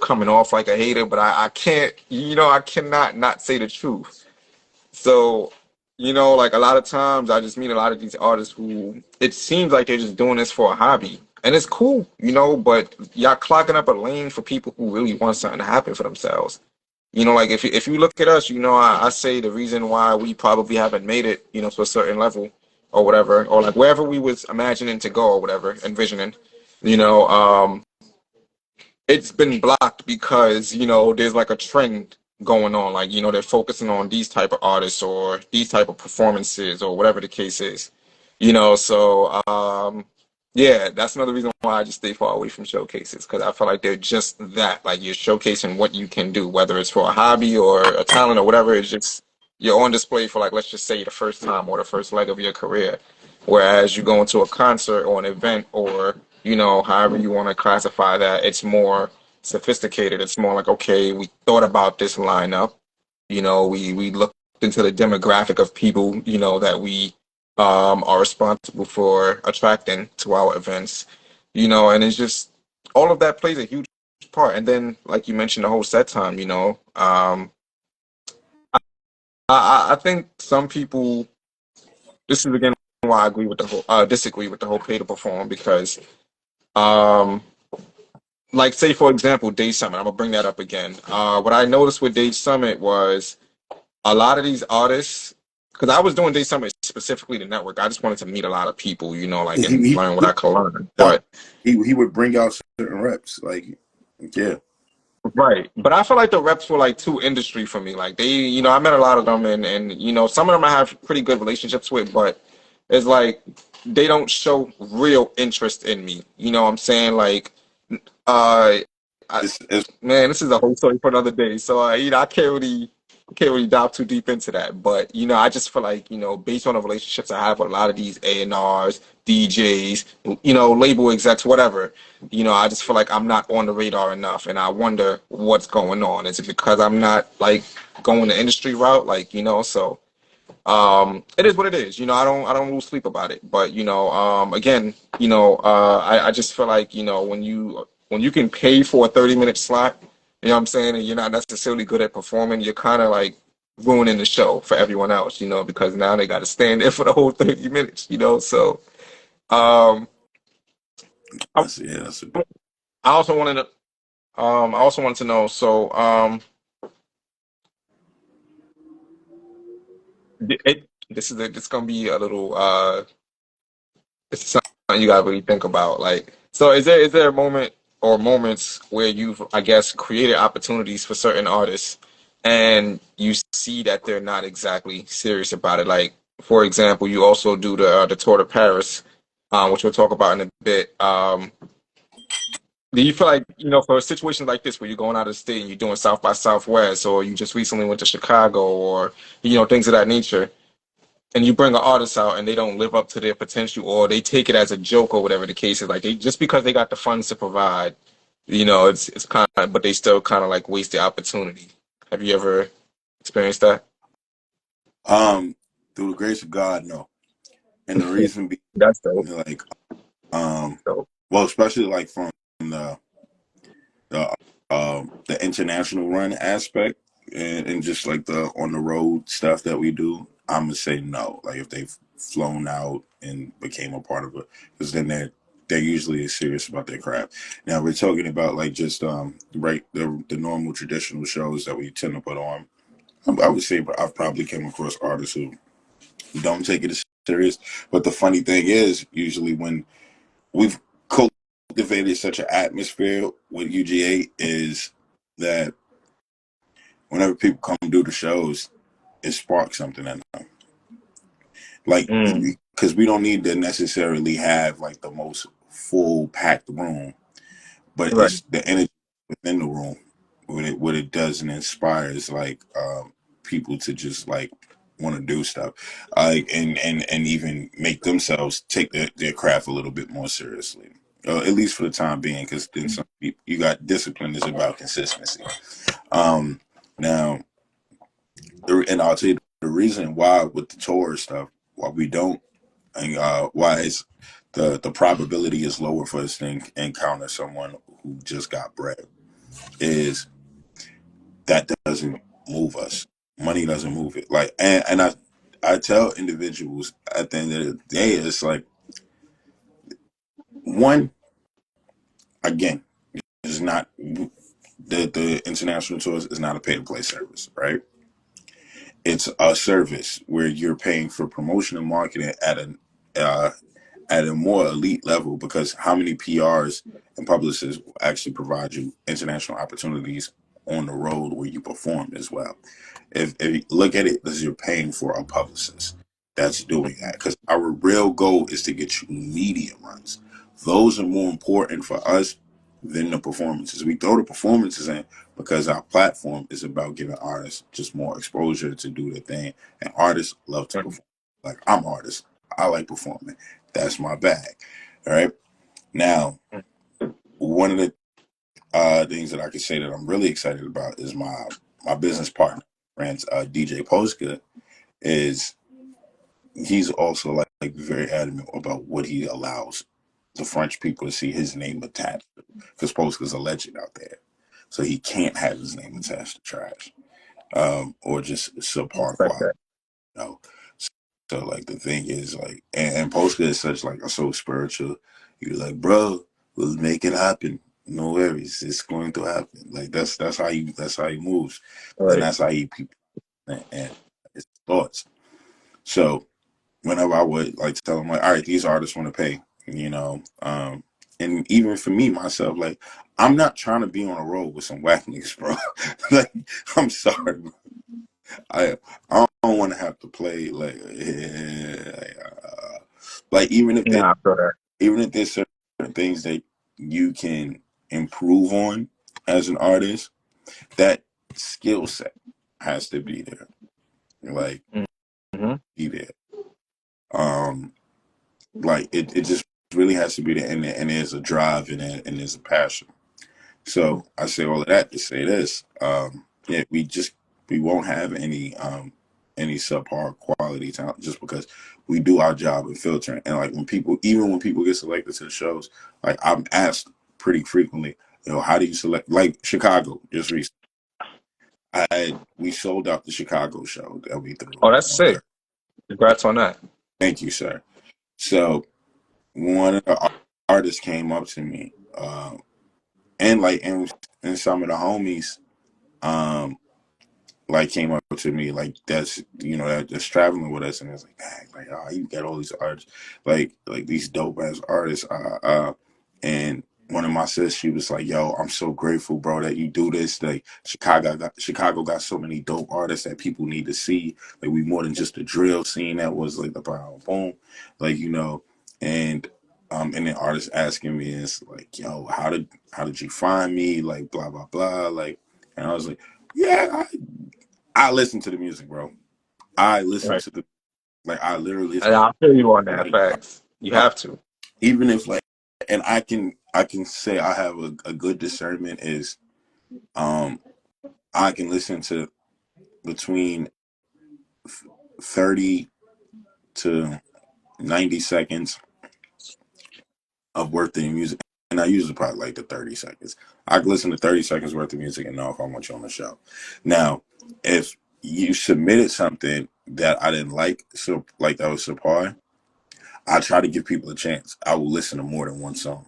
coming off like a hater, but I can't, I cannot not say the truth. So, like a lot of times I just meet a lot of these artists who it seems like they're just doing this for a hobby. And it's cool, but y'all clogging up a lane for people who really want something to happen for themselves. Like if you look at us, I say the reason why we probably haven't made it, to a certain level or whatever, or like wherever we was imagining to go or whatever, envisioning, you know, um, it's been blocked because there's like a trend going on, like they're focusing on these type of artists or these type of performances or whatever the case is, so yeah, that's another reason why I just stay far away from showcases, because I feel like they're just that, like you're showcasing what you can do, whether it's for a hobby or a talent or whatever. It's just you're on display for, like, let's just say the first time or the first leg of your career. Whereas you go into a concert or an event, or however you want to classify that, it's more sophisticated. It's more like, okay, we thought about this lineup. We looked into the demographic of people, that we are responsible for attracting to our events. And it's just all of that plays a huge part. And then, like you mentioned, the whole set time. I think some people. This is again why I agree with the whole disagree with the whole pay to perform, because um like, say for example, Day Summit. I'm gonna bring that up again. What I noticed with Day Summit was a lot of these artists, because I was doing Day Summit specifically to network. I just wanted to meet a lot of people, like, and learn what he I could learn. out. But He would bring out certain reps. Like, yeah, right, but I feel like the reps were like too industry for me. Like, they, I met a lot of them, and some of them I have pretty good relationships with, but it's like they don't show real interest in me. You know what I'm saying? Like, uh, I, it's man, this is a whole story for another day. So, I can't really dive too deep into that. But I just feel like, based on the relationships I have with a lot of these A&Rs, DJs, label execs, whatever, I just feel like I'm not on the radar enough, and I wonder what's going on. Is it because I'm not, like, going the industry route, like, so. It is what it is. I don't lose sleep about it. But again, I just feel like, when you can pay for a 30-minute slot, what I'm saying, and you're not necessarily good at performing, you're kind of like ruining the show for everyone else, because now they got to stand there for the whole 30 minutes. So um, I, that's a big. I also wanted to know. So this is gonna be a little it's something you gotta really think about. Like, so is there a moment or moments where you've, I guess, created opportunities for certain artists and you see that they're not exactly serious about it? Like, for example, you also do the Tour de Paris, which we'll talk about in a bit. Do you feel like, for a situation like this where you're going out of state and you're doing South by Southwest, or you just recently went to Chicago, or things of that nature, and you bring an artist out and they don't live up to their potential, or they take it as a joke, or whatever the case is, like they just because they got the funds to provide, it's kind of, but they still kind of like waste the opportunity. Have you ever experienced that? Um, Through the grace of God, no. And the reason being, That's dope. like, um, Dope. well, especially like from the the international run aspect, and just like the on the road stuff that we do, I'm gonna say no. Like if they've flown out and became a part of it, because then they're usually serious about their craft. Now we're talking about like just right the normal traditional shows that we tend to put on. I would say, but I've probably came across artists who don't take it as serious. But the funny thing is, usually when we've cultivated such an atmosphere with U.G.A is that whenever people come do the shows, it sparks something in them. Like, Mm, because we don't need to necessarily have like the most full packed room, but right. it's the energy within the room. What it does and inspires like people to just like want to do stuff, and even make themselves take their craft a little bit more seriously. At least for the time being, because then some people, you got discipline is about consistency. Um, Now, and I'll tell you the reason why with the tour stuff, why we don't, and why is the probability is lower for us to encounter someone who just got bread, is that doesn't move us. Money doesn't move it. Like, and I tell individuals at the end of the day, it's like one, again, is not the international tours is not a pay to play service, right? It's a service where you're paying for promotion and marketing uh, at a more elite level, because how many PRs and publicists will actually provide you international opportunities on the road where you perform as well? If you look at it as you're paying for a publicist that's doing that, because our real goal is to get you media runs. Those are more important for us than the performances. We throw the performances in because our platform is about giving artists just more exposure to do their thing, and artists love to perform. Like, I'm an artist, I like performing. That's my bag. All right. Now, one of the things that I could say that I'm really excited about is my business partner, friends, DJ Posca, is he's also like very adamant about what he allows the French people to see his name attached, because Posca's a legend out there, so he can't have his name attached to trash, or just subpar Respect quality. that. You know? So like the thing is like, and Posca is such like a so spiritual. You're like, bro, we'll make it happen. No worries, it's going to happen. Like that's how he moves, and Right. that's how he people and his thoughts. So whenever I would like tell him like, all right, these artists want to pay, and even for me myself, like I'm not trying to be on a road with some whack niggas, bro. Like I'm sorry, bro. I don't want to have to play like Nah, I feel that. even if there's certain things that you can improve on as an artist, that skill set has to be there. Like Mm-hmm. be there. Um, like it just really has to be there, and there's a drive and there's a passion. So I say all of that to say this. Yeah, we won't have any subpar quality talent just because we do our job in filtering. And like even when people get selected to the shows, like I'm asked pretty frequently, how do you select? Like Chicago just recently, we sold out the Chicago show that we threw. Oh, that's Okay, sick. Congrats on that. thank you, sir. So one of the artists came up to me, and some of the homies, um, like came up to me like that's traveling with us, and it's like, dang, like, oh, you got all these artists, like these dope ass artists, and one of my sis, she was like, yo, I'm so grateful, bro, that you do this. Like Chicago got so many dope artists that people need to see. Like we more than just a drill scene that was like the boom, boom, like and and then artists asking me, it's like, yo, how did you find me? Like, blah blah blah. Like, and I was like, yeah, I listen to the music, bro. I listen Right. to the like I literally And I feel you on that. like Facts. You uh, have to. even if like, and I can say I have a good discernment is um I can listen to between 30 to 90 seconds of worth of music. And I usually probably like the 30 seconds. I can listen to 30 seconds worth of music and know if I want you on the show. Now, if you submitted something that I didn't like, so like that was subpar, I try to give people a chance. I will listen to more than one song.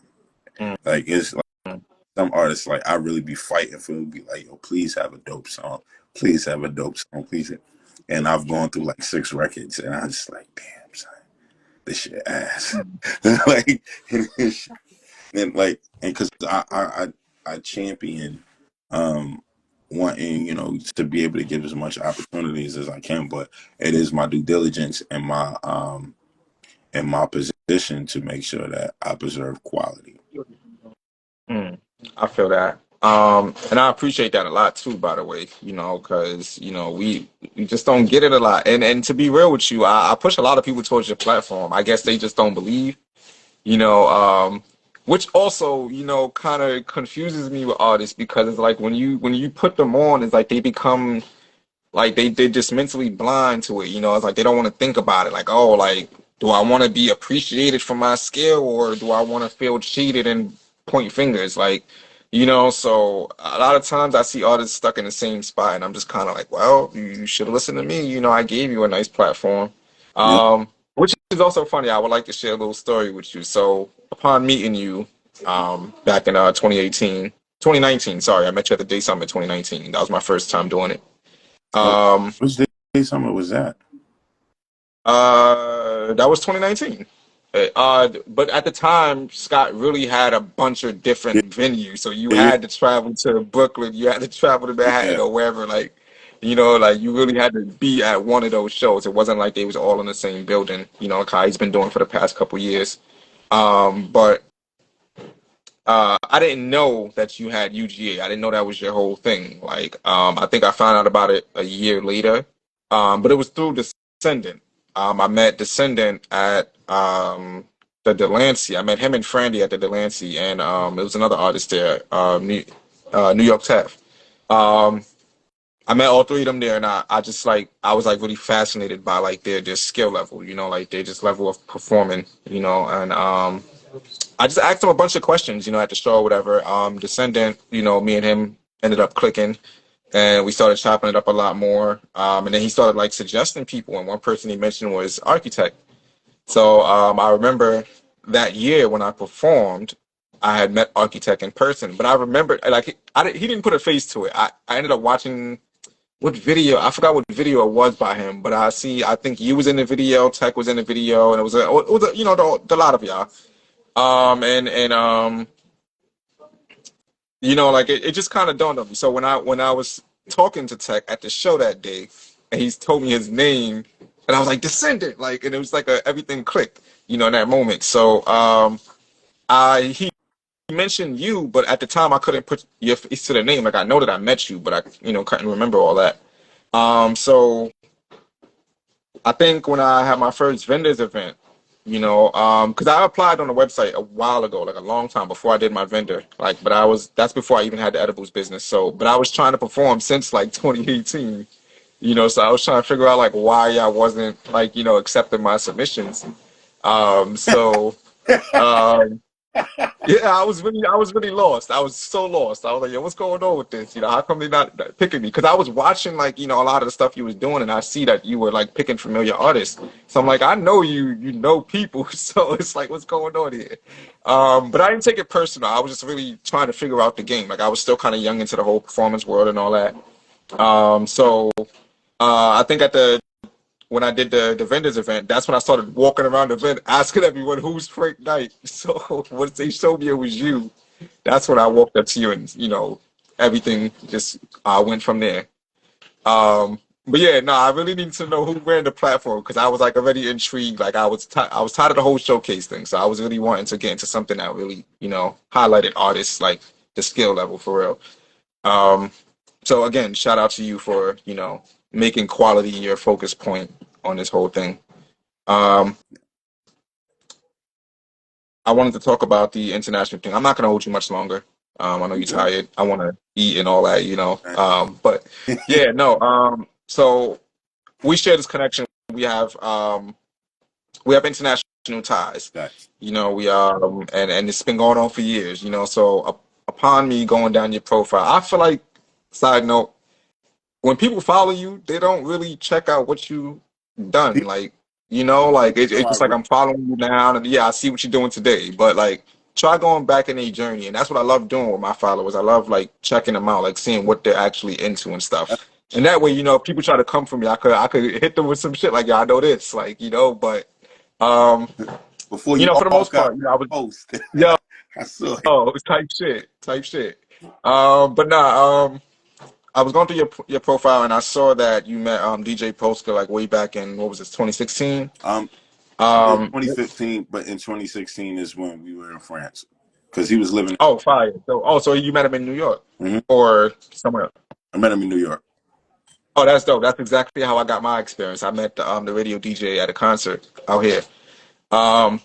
Mm. Like it's like some artists like I really be fighting for be like, yo, please have a dope song. Please have a dope song, please. And I've gone through like 6 records and I just like, damn son, this shit ass. Like and like and because I champion um wanting to be able to give as much opportunities as I can, but it is my due diligence and my position to make sure that I preserve quality. Mm. I feel that. And I appreciate that a lot too, by the way, because, we just don't get it a lot. And to be real with you, I push a lot of people towards your platform. I guess they just don't believe, you know, um, which also, kind of confuses me with artists because it's like when you put them on, it's like they become like they just mentally blind to it. It's like they don't want to think about it. Like, oh, like, do I want to be appreciated for my skill or do I want to feel cheated and point fingers? Like, so a lot of times I see artists stuck in the same spot and I'm just kind of like, well, you should listen to me. I gave you a nice platform. Yeah. Which is also funny. I would like to share a little story with you. So upon meeting you, back in 2019, sorry, I met you at the Day Summit 2019. That was my first time doing it. Oh, Um, which day summer was that? that was 2019. But at the time, Scott really had a bunch of Yeah, different venues. So you yeah, had to travel to Brooklyn, you had to travel to Manhattan yeah. or wherever. Like, like you really had to be at one of those shows. It wasn't like they was all in the same building. Kai's been doing for the past couple years. But I didn't know that you had UGA. I didn't know that was your whole thing. Like, I think I found out about it a year later. But it was through Descendant. I met Descendant at the Delancey. I met him and Frandy at the Delancey, and it was another artist there, New York Tef. Um, I met all three of them there, and I just like I was like really fascinated by like their skill level, like their just level of performing, and I just asked him a bunch of questions, at the show or whatever. Descendant, me and him ended up clicking and we started chopping it up a lot more. And then he started like suggesting people, and one person he mentioned was Architect. So I remember that year when I performed, I had met Architect in person, but I remember like he didn't put a face to it. I ended up watching what video I forgot what video it was by him, but I think you was in the video, Tech was in the video, and it was a the lot of y'all. And like it just kind of dawned on me. So when I was talking to Tech at the show that day, and he's told me his name, and I was like Descendant, like, and it was like everything clicked, in that moment. So I he mentioned you, but at the time I couldn't put your face to the name. Like I know that I met you, but I couldn't remember all that. So I think when I had my first vendors event, because I applied on the website a while ago, like a long time before I did my vendor, like, but that's before I even had the edibles business. So, but I was trying to perform since like 2018, so I was trying to figure out like why I wasn't like, accepting my submissions. So, um, yeah, I was really lost. I was so lost. I was like, yo, what's going on with this? How come they're not picking me? Because I was watching like, a lot of the stuff you was doing, and I see that you were like picking familiar artists. So I'm like, I know you know people. So it's like, what's going on here? But I didn't take it personal. I was just really trying to figure out the game. Like I was still kind of young into the whole performance world and all that. I think at the when I did the vendors event, that's when I started walking around the event asking everyone who's Frank Knight. So once they showed me it was you, that's when I walked up to you and everything just went from there. But yeah, no, I really need to know who ran the platform because I was like already intrigued. Like I was tired of the whole showcase thing, so I was really wanting to get into something that really, highlighted artists like the skill level for real. Um, so again, shout out to you for making quality your focus point on this whole thing. Um, I wanted to talk about the international thing. I'm not going to hold you much longer. I know You you're good? tired. I want to eat and all that. But yeah, no. So we share this connection. We have international ties. Facts. We and it's been going on for years. So upon me going down your profile, I feel like side note when people follow you, they don't really check out what you done. People Like, like know it's I just like rap. I'm following you now, and yeah, I see what you're doing today. But like, try going back in a journey, and that's what I love doing with my followers. I love like checking them out, like seeing what they're actually into and stuff. And that way, if people try to come for me, I could hit them with some shit like, yeah, I know this, like, but um, Before you for the most walk out part, I was post, yo, I saw it. it's type shit. But nah, I was going through your profile and I saw that you met DJ Polska like way back in what was this 2016? Um, yeah, Um 2015, but in 2016 is when we were in France because he was living. oh fire. So you met him in New York Mhm. or somewhere else? I met him in New York. Oh, that's dope. That's exactly how I got my experience. I met the radio DJ at a concert out here. Um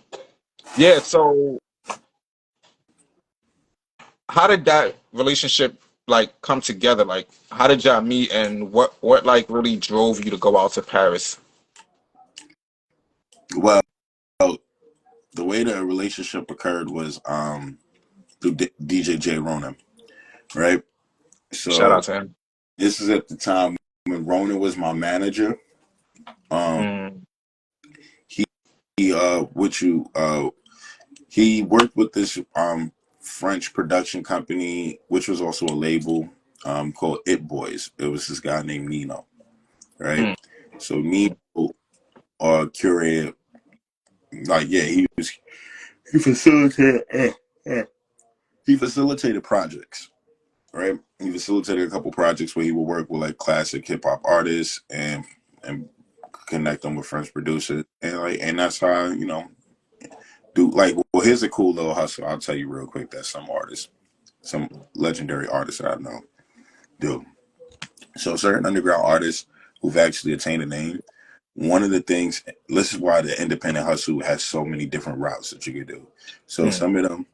yeah, so how did that relationship like come together? Like how did y'all meet and what like really drove you to go out to Paris? Well, the way the relationship occurred was through DJ Ronan, right? Shout So out to him. this is at the time when Ronan was my manager. Um, Mm, he which you he worked with this French production company, which was also a label called It Boys. It was this guy named Nino, right? mm, So Nino curated, like, yeah, he facilitated uh, he facilitated projects, right? He facilitated a couple projects where he would work with like classic hip hop artists and connect them with French producers, and that's how do like. Well, here's a cool little hustle. I'll tell you real quick that some legendary artists that I know do. So certain underground artists who've actually attained a name. One of the things, this is why the independent hustle has so many different routes that you can do. So mm, some of them,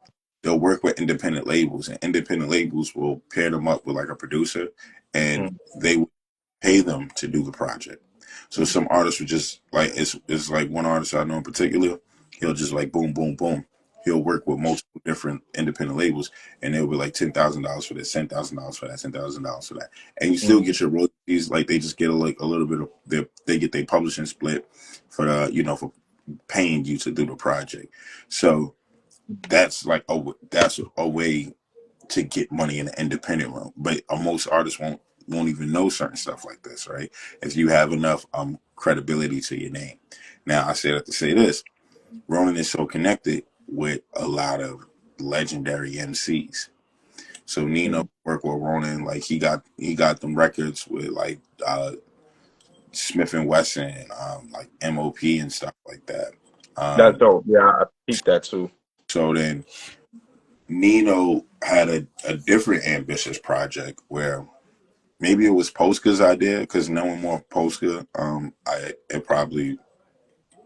they'll work with independent labels, and independent labels will pair them up with like a producer, and mm, they will pay them to do the project. So some artists would just like it's like one artist I know in particular, he'll just like boom, boom, boom. He'll work with multiple different independent labels, and they'll be like $10,000 for this, $10,000 for that, $10,000 for that, and you still mm. get your royalties. Like they just get like a little bit of they get their publishing split for the for paying you to do the project. So that's like that's a way to get money in the independent realm. But most artists won't even know certain stuff like this, right? If you have enough credibility to your name. Now I say that to say this: Ronan is so connected with a lot of legendary MCs. So Nino Mm, worked with Ronan, like he got them records with like Smith and Wesson, like MOP and stuff like that. that's Um, dope. Yeah, I peeped that too. so then Nino had a different ambitious project where maybe it was Polska's idea because knowing more of Polska,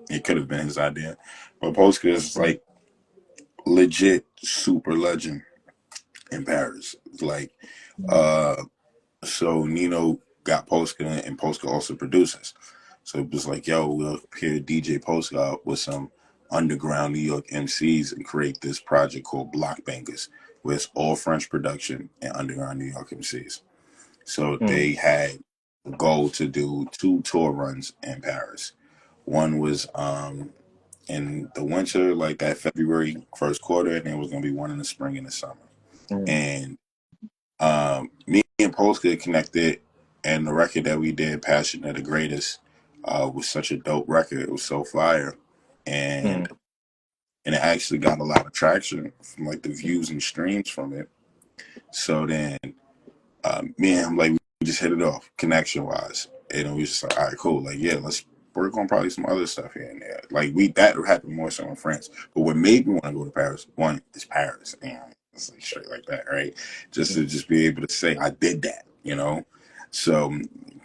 it could have been his idea, but Polska is Mm, like legit super legend in Paris. Like, mm, uh, so Nino got Polska, and Polska also produces. So it was like, yo, we'll pair DJ Polska up with some underground New York MCs and create this project called Block Bangers, where it's all French production and underground New York MCs. So mm, they had a goal to do two tour runs in Paris. One was in the winter, like that February first quarter, and there was gonna be one in the spring and the summer. mm, And me and Polska connected, and the record that we did, "Passion of the Greatest," was such a dope record. It was so fire, and mm, and it actually got a lot of traction from like the views and streams from it. So then me and him, like, we just hit it off connection wise. And we was just like, all right, cool. Like, yeah, let's work on probably some other stuff here and there. Like that happened more so in France. But what made me want to go to Paris, one is Paris. And it's like straight like that, right? Just to just be able to say I did that, you know? So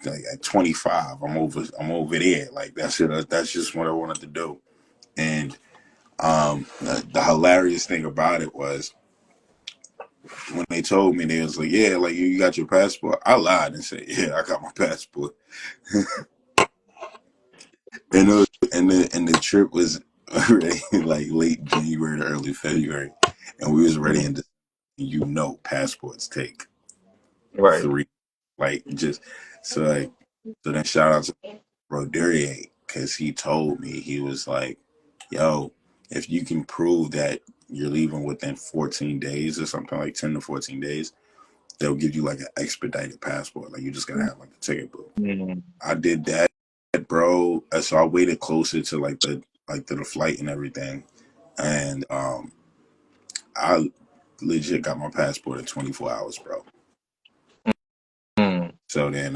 like at 25, I'm over there. Like that's it. That's just what I wanted to do. And the hilarious thing about it was when they told me, they was like, yeah, like you got your passport. I lied and said, yeah, I got my passport. And it was, and the trip was already like late January to early February, and we was ready in passports take Right. 3, like just so like so then shout out to Roderick because he told me he was like, yo, if you can prove that you're leaving within 14 days or something like 10 to 14 days, they'll give you like an expedited passport. Like you just gotta have like a ticket book. Mm. I did that, bro. So I waited closer to the flight and everything, and I legit got my passport in 24 hours, bro. Mm. So then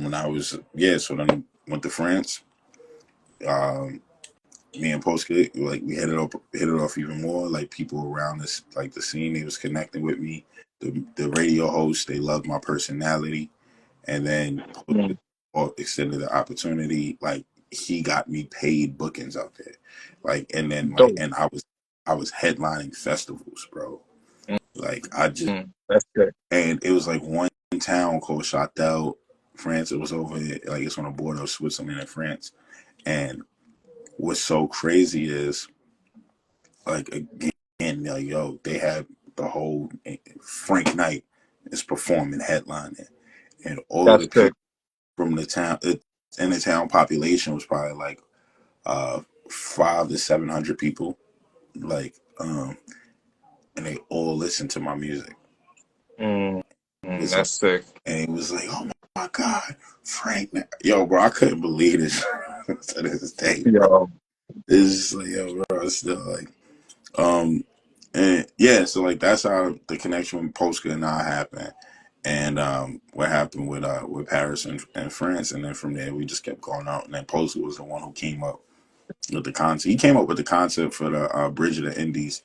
when I was so then went to France. Um, Me and Postka, like we hit it off even more. Like people around us, like the scene, they was connecting with me. The radio host, they loved my personality, and then Mm. extended the opportunity. Like he got me paid bookings out there, like and then like Dope. and I was headlining festivals, bro. Like I just That's good. and it was like one town called Château, France. It was over like it's on the border of Switzerland and France. And what's so crazy is like again, like, yo, they have the whole Frank Knight is performing headlining, and all of That's the good. people from the town, and the town population was probably like 500 to 700 people, like and they all listened to my music. Mm. It was like, That's sick. and it was like, oh my god, Frank, yo, bro, I couldn't believe this to this day, bro. Yo. It's just like, yo, bro, it's still like, um, and yeah, so like that's how the connection with Polska and I happened, and what happened with Paris and France, and then from there we just kept going out, and then Polska was the one who came up with the concept. He came up with the concept for the Bridge of the Indies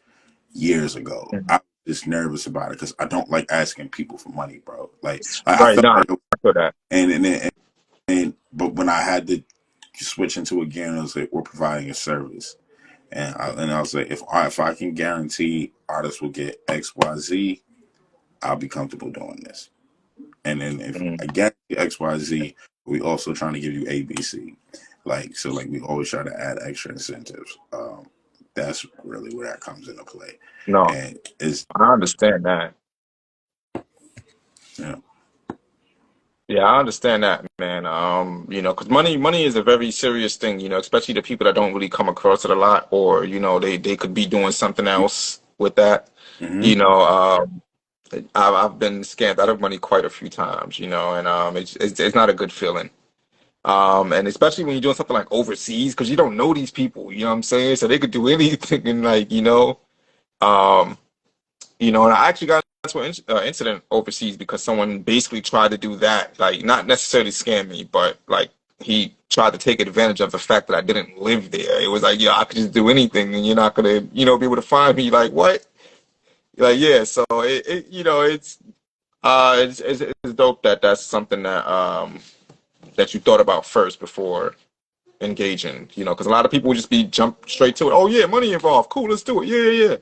years ago. Mhm. I was just nervous about it because I don't like asking people for money, bro. Like I Right. felt Nah. like, For that. but when I had to switch into a gear, I was like, we're providing a service. And I was like, if I can guarantee artists will get XYZ, I'll be comfortable doing this. And then if Mm. I guarantee XYZ, we also trying to give you ABC. Like so, like we always try to add extra incentives. That's really where that comes into play, No, and it's I understand that. you know, Yeah, I understand that, man. Because money is a very serious thing, especially the people that don't really come across it a lot, or, they could be doing something else with that. mm-hmm. You know, um, I've been scammed out of money quite a few times, and it's not a good feeling. And especially when you're doing something like overseas, because you don't know these people, you know what I'm saying? So they could do anything, and like, um, and I actually got into an incident overseas because someone basically tried to do that, like not necessarily scam me, but like he tried to take advantage of the fact that I didn't live there. It was like, yeah, I could just do anything, and you're not gonna, be able to find me. Like what? Like yeah. So it's dope that that's something that you thought about first before engaging, because a lot of people would just be jump straight to it. Oh yeah, money involved. Cool, let's do it. Yeah, yeah, yeah.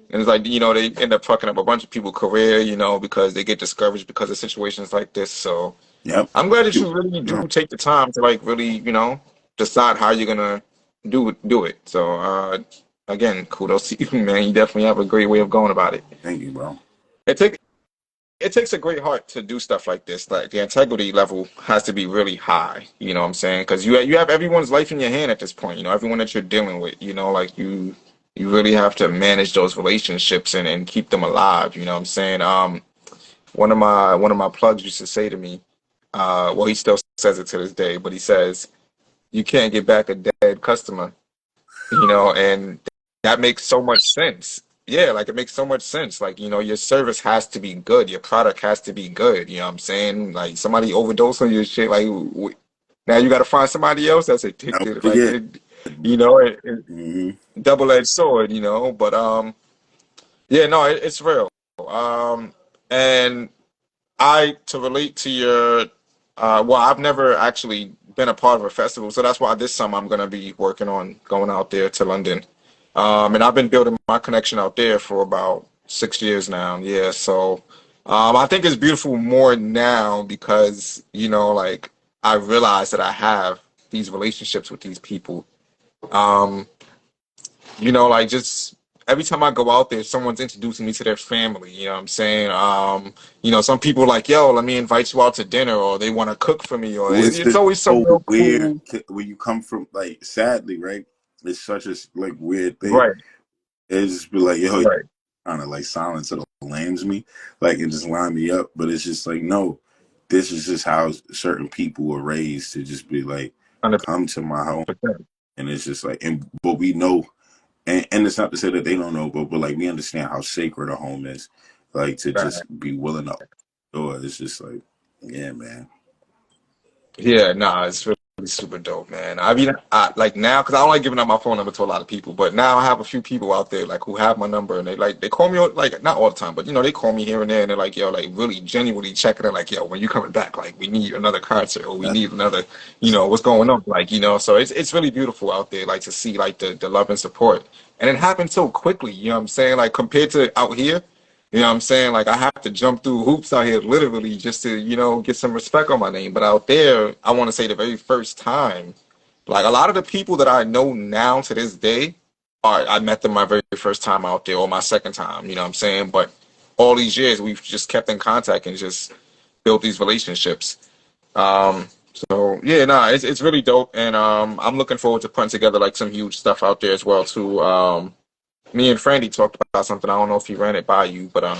And it's like, they end up fucking up a bunch of people's career, because they get discouraged because of situations like this. So Yep. I'm glad that you really do No, take the time to like really, decide how you're gonna do it. So again, kudos to you, man. You definitely have a great way of going about it. thank you, bro. It takes it takes a great heart to do stuff like this. Like the integrity level has to be really high. You know what I'm saying? Because you have everyone's life in your hand at this point. Everyone that you're dealing with. Like you really have to manage those relationships and keep them alive. You know what I'm saying? One of my plugs used to say to me, well, he still says it to this day, but he says you can't get back a dead customer. And that makes so much sense. yeah, like it makes so much sense. Like, your service has to be good, your product has to be good. You know what I'm saying? Like somebody overdose on your shit, like now you got to find somebody else that's Don't addicted. Like forget. it, it Hmm. double-edged sword. But yeah, no, it's real. And to relate to your, well, I've never actually been a part of a festival, so that's why this summer I'm gonna be working on going out there to London. And I've been building my connection out there for about 6 years now. Yeah, so I think it's beautiful more now because, like I realize that I have these relationships with these people. Um, like just every time I go out there, someone's introducing me to their family. You know what I'm saying? Some people are like, yo, let me invite you out to dinner, or they want to cook for me, or Which it's is always some so real weird cool. where you come from. Like, sadly, right? It's such a like weird thing. Right, It's just be like, yo, right. kind of like silence it lambs me, like it just line me up. But it's just like, no, this is just how certain people were raised to just be like, 100%. come to my home, and it's just like, and but we know, and it's not to say that they don't know, but like we understand how sacred a home is, like to just be willing to do it. It's just like, yeah, man. Yeah, nah, it's really super dope, man. I mean, like now, because I don't like giving out my phone number to a lot of people, but now I have a few people out there like who have my number, and they call me like not all the time, but they call me here and there, and they're like, yo, like really genuinely checking it, like, yo, when you coming back, like we need another concert or we That's need another, what's going on, like so it's really beautiful out there, like to see like the love and support, and it happened so quickly, you know what I'm saying, like compared to out here. You know what I'm saying? Like I have to jump through hoops out here literally just to, get some respect on my name. But out there, I want to say the very first time, like a lot of the people that I know now to this day I met them my very first time out there or my second time, you know what I'm saying? But all these years we've just kept in contact and just built these relationships. So yeah, nah, it's really dope and I'm looking forward to putting together like some huge stuff out there as well too. Me and Frandy talked about something. I don't know if he ran it by you, but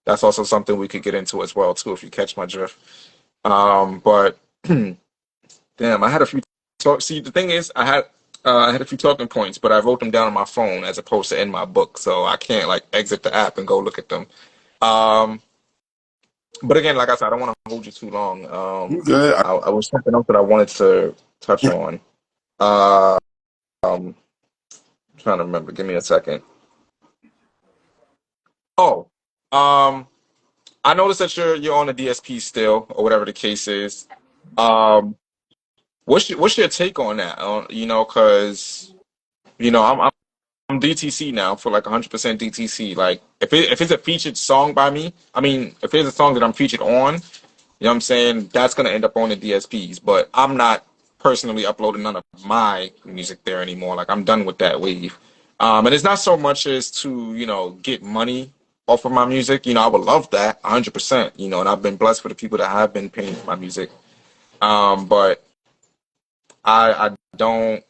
that's also something we could get into as well too, if you catch my drift. But damn, I had a few talk. See, the thing is, I had a few talking points, but I wrote them down on my phone as opposed to in my book, so I can't like exit the app and go look at them. Um, but again, like I said, I don't want to hold you too long. you good. I was something else that I wanted to touch on. Uh, um, trying to remember. Give me a second. Oh, um, I noticed that you're on the DSP still, or whatever the case is. Um, what's your take on that? Because I'm DTC now for like 100% DTC. Like if it's a featured song by me, I mean if it's a song that I'm featured on, what I'm saying, that's gonna end up on the DSPs. But I'm not personally uploading none of my music there anymore. Like I'm done with that wave. And it's not so much as to get money off of my music. I would love that 100%. And I've been blessed for the people that have been paying for my music. But I don't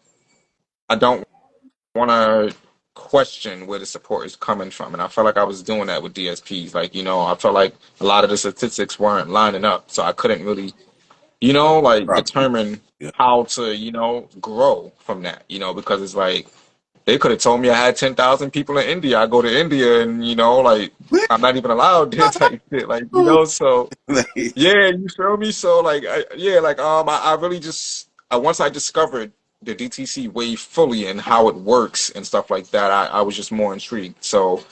want to question where the support is coming from. And I felt like I was doing that with DSPs. Like, I felt like a lot of the statistics weren't lining up. So I couldn't really, like Probably. determine Yeah. how to, grow from that, because it's like they could have told me I had 10,000 people in India. I go to India and, like, I'm not even allowed there type shit. Like, so Like, yeah, you feel me? So like, I really just once I discovered the DTC way fully and how it works and stuff like that, I was just more intrigued. So,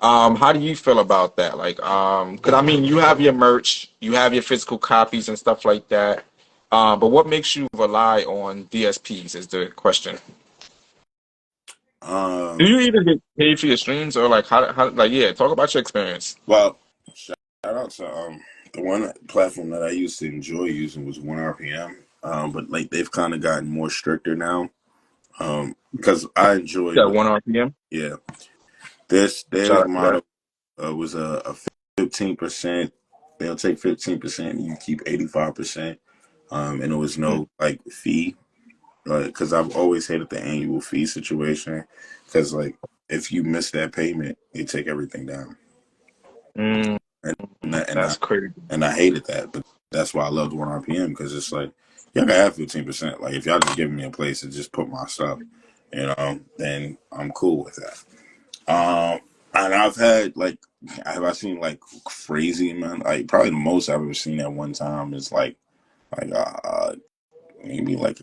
how do you feel about that? Like, because I mean, you have your merch, you have your physical copies and stuff like that. But what makes you rely on DSPs is the question. Do um, you even get paid for your streams or like how like yeah, talk about your experience. well, shout out to the one platform that I used to enjoy using was 1 RPM. But like they've kind of gotten more stricter now. Because I enjoy That what, one RPM. yeah. Their Shout out to that. model was a 15%. They'll take 15% and you keep 85%. And there was Mm, no like fee, because I've always hated the annual fee situation. Because like if you miss that payment, they take everything down. mm, And and I that's crazy. and I hated that, but that's why I loved 1 RPM, because it's like y'all can have 15%. Like if y'all just giving me a place to just put my stuff, then I'm cool with that. Um, and I've had like, have I seen like crazy man? Like probably the most I've ever seen at one time is like maybe like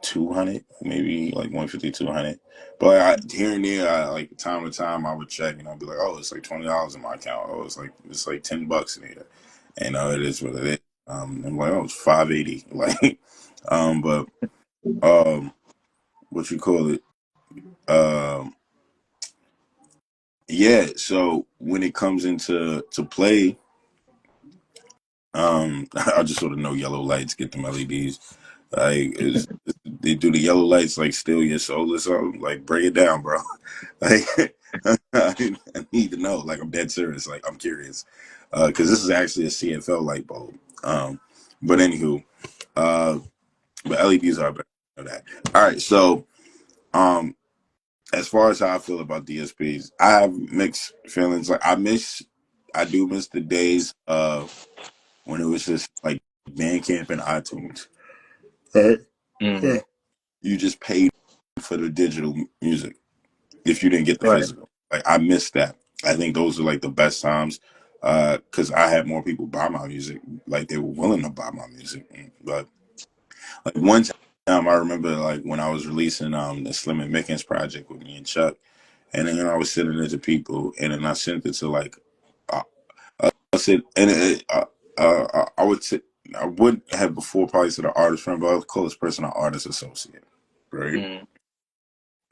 200, maybe like 150, 200. But here and there, like time to time, I would check and I'd be like, oh, it's like $20 in my account. Oh, it's like $10 in here, and it is what it is. I'm like, oh, it's 580. Like, but what you call it? Um, yeah. So when it comes into to play, I just sort of know yellow lights, get them LEDs. Like, is they do the yellow lights like steal your soul or something? Like, break it down, bro. Like, I need to know. Like, I'm dead serious. Like, I'm curious, because this is actually a CFL light bulb. But anywho, uh, but LEDs are better than that. All right, so um, as far as how I feel about DSPs, I have mixed feelings. Like, I do miss the days when it was just like Bandcamp and iTunes. Right. Mm, Yeah. You just paid for the digital music if you didn't get the right. physical. Like, I miss that. I think those are like the best times because I had more people buy my music. Like, they were willing to buy my music. But like one time, I remember like when I was releasing the Slim and Mickens project with me and Chuck, and then I was sending it to people, and then I sent it to like uh, I said, and I would say, I would have before probably said an artist friend, but I would call this person an artist associate, right? Mm,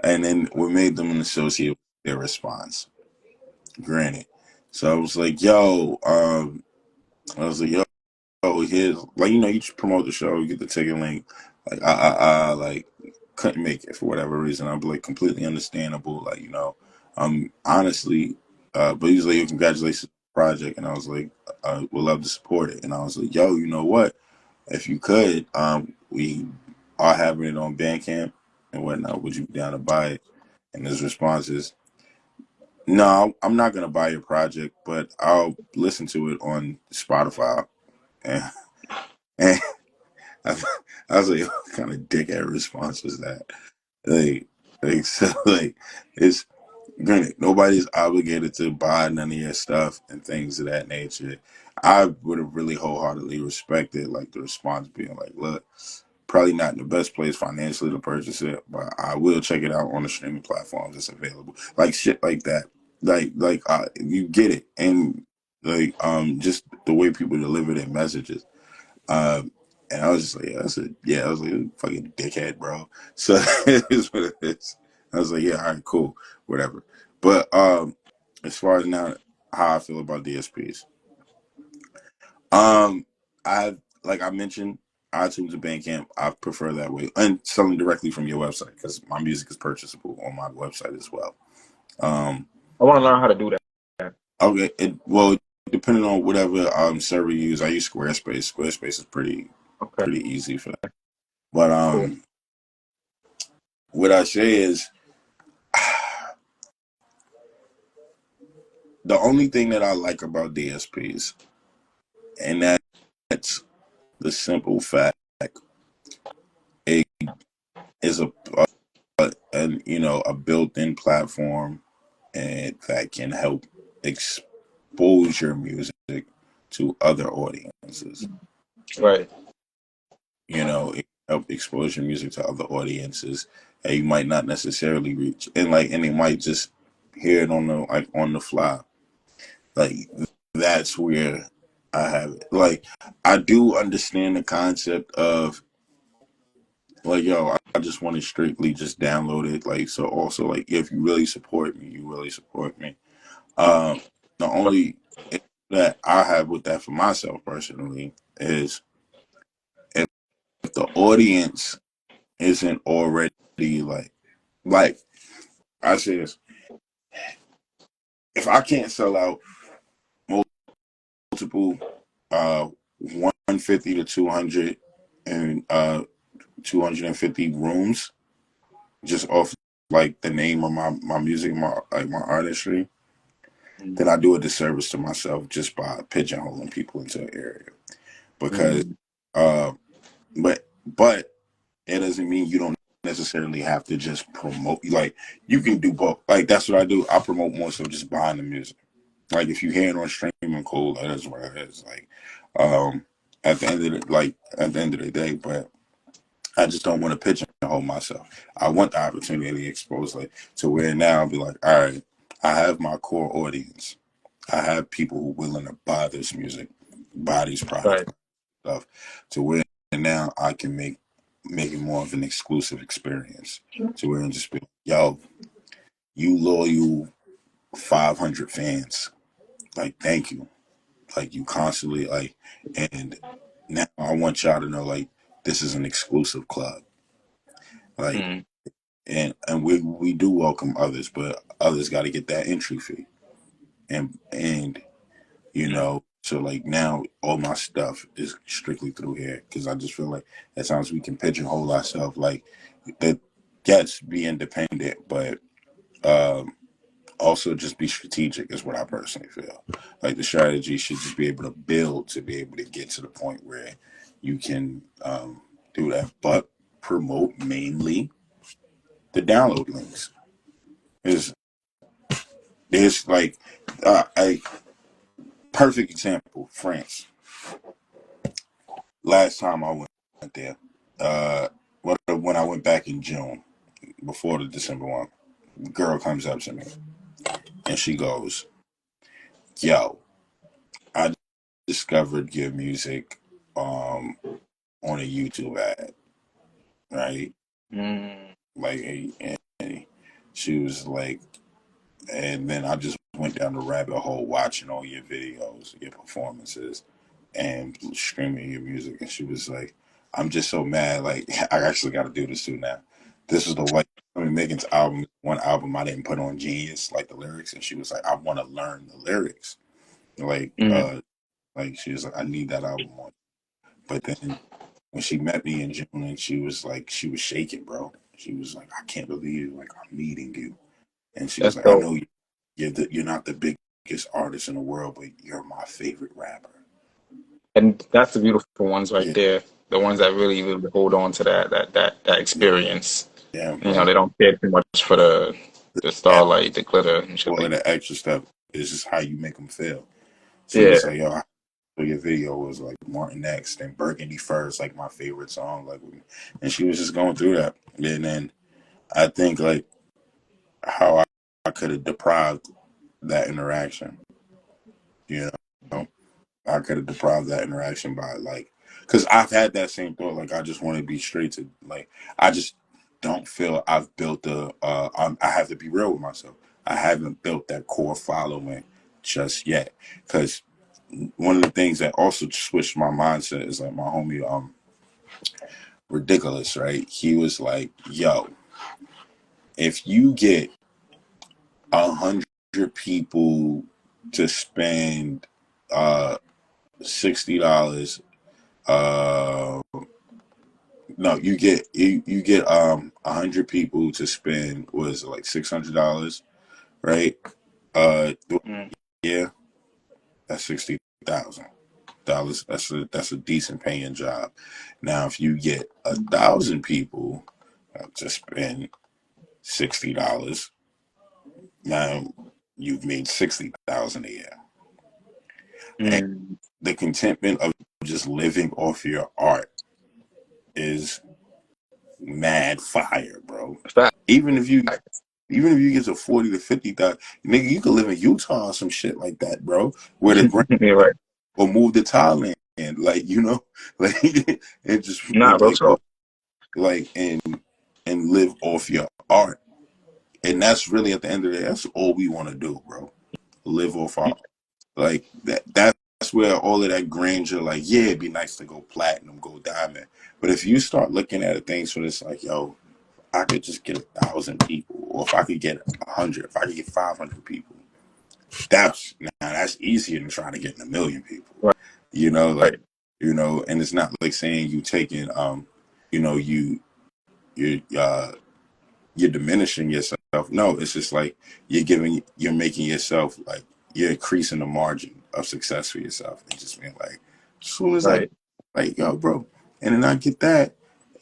And then we made them an associate with their response. Granted, so I was like, yo, I was like, yo, here's like you just promote the show, you get the ticket link. Like I like couldn't make it for whatever reason. I'm like completely understandable. Like honestly, but he was like, yo, congratulations on the project, and I was like, I would love to support it. And I was like, yo, you know what? If you could, we are having it on Bandcamp and whatnot. Would you be down to buy it? And his response is, no, I'm not gonna buy your project, but I'll listen to it on Spotify. And, and I, I was like, what kind of dickhead response was that? Like, so like it's granted nobody's obligated to buy none of your stuff and things of that nature. I would have really wholeheartedly respected like the response being like, look, probably not in the best place financially to purchase it, but I will check it out on the streaming platforms that's available. Like shit like that. You get it. And like just the way people deliver their messages. Um and I was just like, I was like, fucking dickhead, bro. So it is what it is. I was like, yeah, all right, cool, whatever. But as far as now how I feel about DSPs. Um, I like I mentioned iTunes and Bandcamp. I prefer that way, and selling directly from your website because my music is purchasable on my website as well. Um, I want to learn how to do that. okay, well, depending on whatever server you use, I use Squarespace. Squarespace is Okay, pretty easy for that. But cool. what I say is the only thing that I like about DSPs, and that's the simple fact it is a built-in platform and that can help expose your music to other audiences. Right. It help expose your music to other audiences that you might not necessarily reach, and they might just hear it on the fly. Like that's where I have it. Like I do understand the concept of like, yo, I just want to strictly just download it. Like, so also like if you really support me, you really support me. Um, the only issue that I have with that for myself personally is if the audience isn't already like I say this, if I can't sell out multiple 150 to 200 and 250 rooms just off like the name of my music, my artistry, then I do a disservice to myself just by pigeonholing people into an area because Mm, uh but it doesn't mean you don't necessarily have to just promote. Like you can do both. Like that's what I do. I promote more so just buying the music. Like if you hear it on streaming, cool. That is what it is. Like um, at the end of the day, but I just don't want to pigeonhole myself. I want the opportunity to expose like to where now I'll be like, all right, I have my core audience. I have people who are willing to buy this music, buy these products, Right. stuff, to where now I can make it more of an exclusive experience. To where and just be, yo, you loyal 500 fans, like thank you, like you constantly like, and now I want y'all to know like this is an exclusive club, like, Mm, and we do welcome others, but others got to get that entry fee, and you mm. know. So like now, all my stuff is strictly through here because I just feel like at times we can pigeonhole ourselves. Like that, yes, be independent, but um, also just be strategic is what I personally feel. Like the strategy should just be able to build to be able to get to the point where you can do that, but promote mainly the download links. Is there's like a perfect example, France. Last time I went there, uh, when I went back in June before the December one, girl comes up to me and she goes, "Yo, I discovered your music on a YouTube ad, right? Mm, Like, and she was like, and then I just went down the rabbit hole watching all your videos, your performances, and streaming your music." And she was like, "I'm just so mad. Like, I actually got to do this too now. This is the white." I mean, Megan's album, one album I didn't put on Genius, like the lyrics, and she was like, "I want to learn the lyrics." Like, mm. like she was like, "I need that album on." But then when she met me in June, and she was like, she was shaking, bro. She was like, "I can't believe like I'm meeting you." And she was That's like, "I dope. know you're not the biggest artist in the world, but you're my favorite rapper." And that's the beautiful ones right Yeah, there. The ones that really, really hold on to that experience. yeah, You know, bro. they don't care too much for the Yeah, starlight, the glitter, and shit all of like. the extra stuff is just how you make them feel. She Yeah, was like, "Yo, your video was like Martin X and Burgundy First, like my favorite song." Like, and she was just going through that. And then I think like how I could have deprived that interaction, you know, I could have deprived that interaction by like, because I've had that same thought. Like, I just want to be straight to like, I just don't feel I've built I have to be real with myself. I haven't built that core following just yet. Because one of the things that also switched my mindset is like my homie, Ridiculous, right? He was like, "Yo, if you get 100 people to spend $60, uh, no, you get 100 people to spend was like $600, right? Uh, mm, yeah, that's $60,000. That's a decent paying job. Now, if you get 1,000 people to spend $60, now you've made 60,000 a year. And mm. the contentment of just living off your art is mad fire, bro. Fact. Even if you even if you get to 40 to 50,000, nigga, you could live in Utah or some shit like that, bro. Where the rent You're right. or move to Thailand, like like and just Nah, and real like talk. like and live off your art. And that's really at the end of the day, that's all we want to do, bro. Live off our like that. That's where all of that grandeur, like, yeah, it'd be nice to go platinum, go diamond. But if you start looking at things for this, like, yo, I could just get 1,000 people, or if I could get 100, if I could get 500 people, that's easier than trying to get in 1,000,000 people. Right, You know, like right, and it's not like saying you taking you know, you you're diminishing yourself. No, it's just like you're making yourself like you're increasing the margin of success for yourself, and just being like, as soon as I right. like, yo, bro, and then I get that.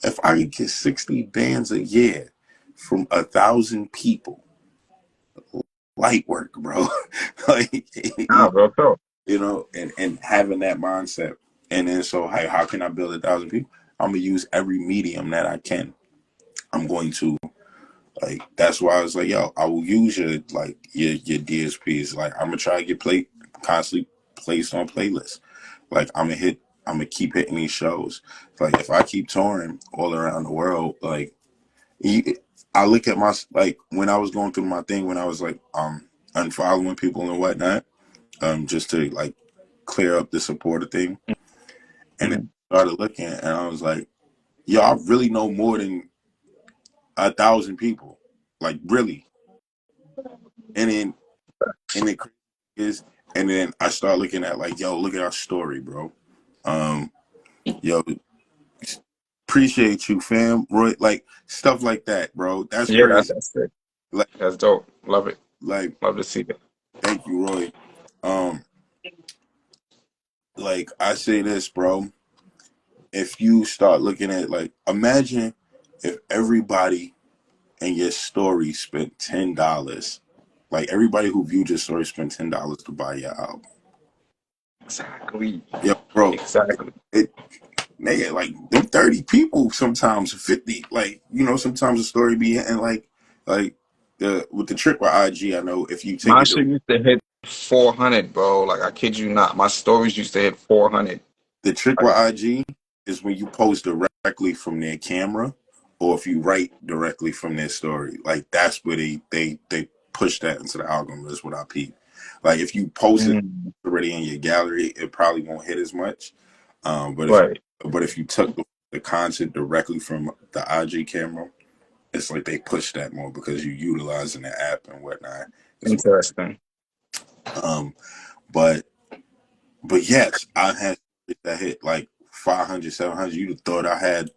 If I could get 60 bands a year from 1,000 people, light work, bro. Like, Nah, bro, bro. and having that mindset. And then so, hey, how can I build 1,000 people? I'm gonna use every medium that I can. I'm going to, like, that's why I was like, yo, I will use your DSPs. Like, I'm gonna try to get constantly placed on playlists. Like, I'm gonna keep hitting these shows. Like, if I keep touring all around the world, like, you- I look at my, like, when I was going through my thing, when I was like unfollowing people and whatnot, just to like clear up the supporter thing, and then Mhm. I started looking, and I was like, yo, I really know more than 1,000 people, like, really. And then and it is, and then I start looking at, like, yo, look at our story, bro. Um, yo, appreciate you, fam, Roy, like, stuff like that, bro. That's Yeah, crazy. that's it. Like, That's dope. Love it. like, Love to see it. thank you, Roy. Um, like, I say this, bro. If you start looking at, like, imagine if everybody in your story spent $10, like, everybody who viewed your story spent $10 to buy your album. Exactly. Yeah, bro. Exactly. It nigga, like, them 30 people, sometimes 50, like, sometimes the story be hitting, like the with the trick with IG. I know if you take My it, shit used to hit 400, bro. Like, I kid you not. My stories used to hit 400. the trick Like, with IG is when you post directly from their camera, or if you write directly from their story. Like, that's where they push that into the algorithm. Is what I peep. Like, if you post it mm, already in your gallery, it probably won't hit as much. But if right. you took the content directly from the IG camera, it's like they push that more because you utilizing the app and whatnot. Is what. Interesting. Um, but yes, I had that hit like 500, 700. You'd have thought I had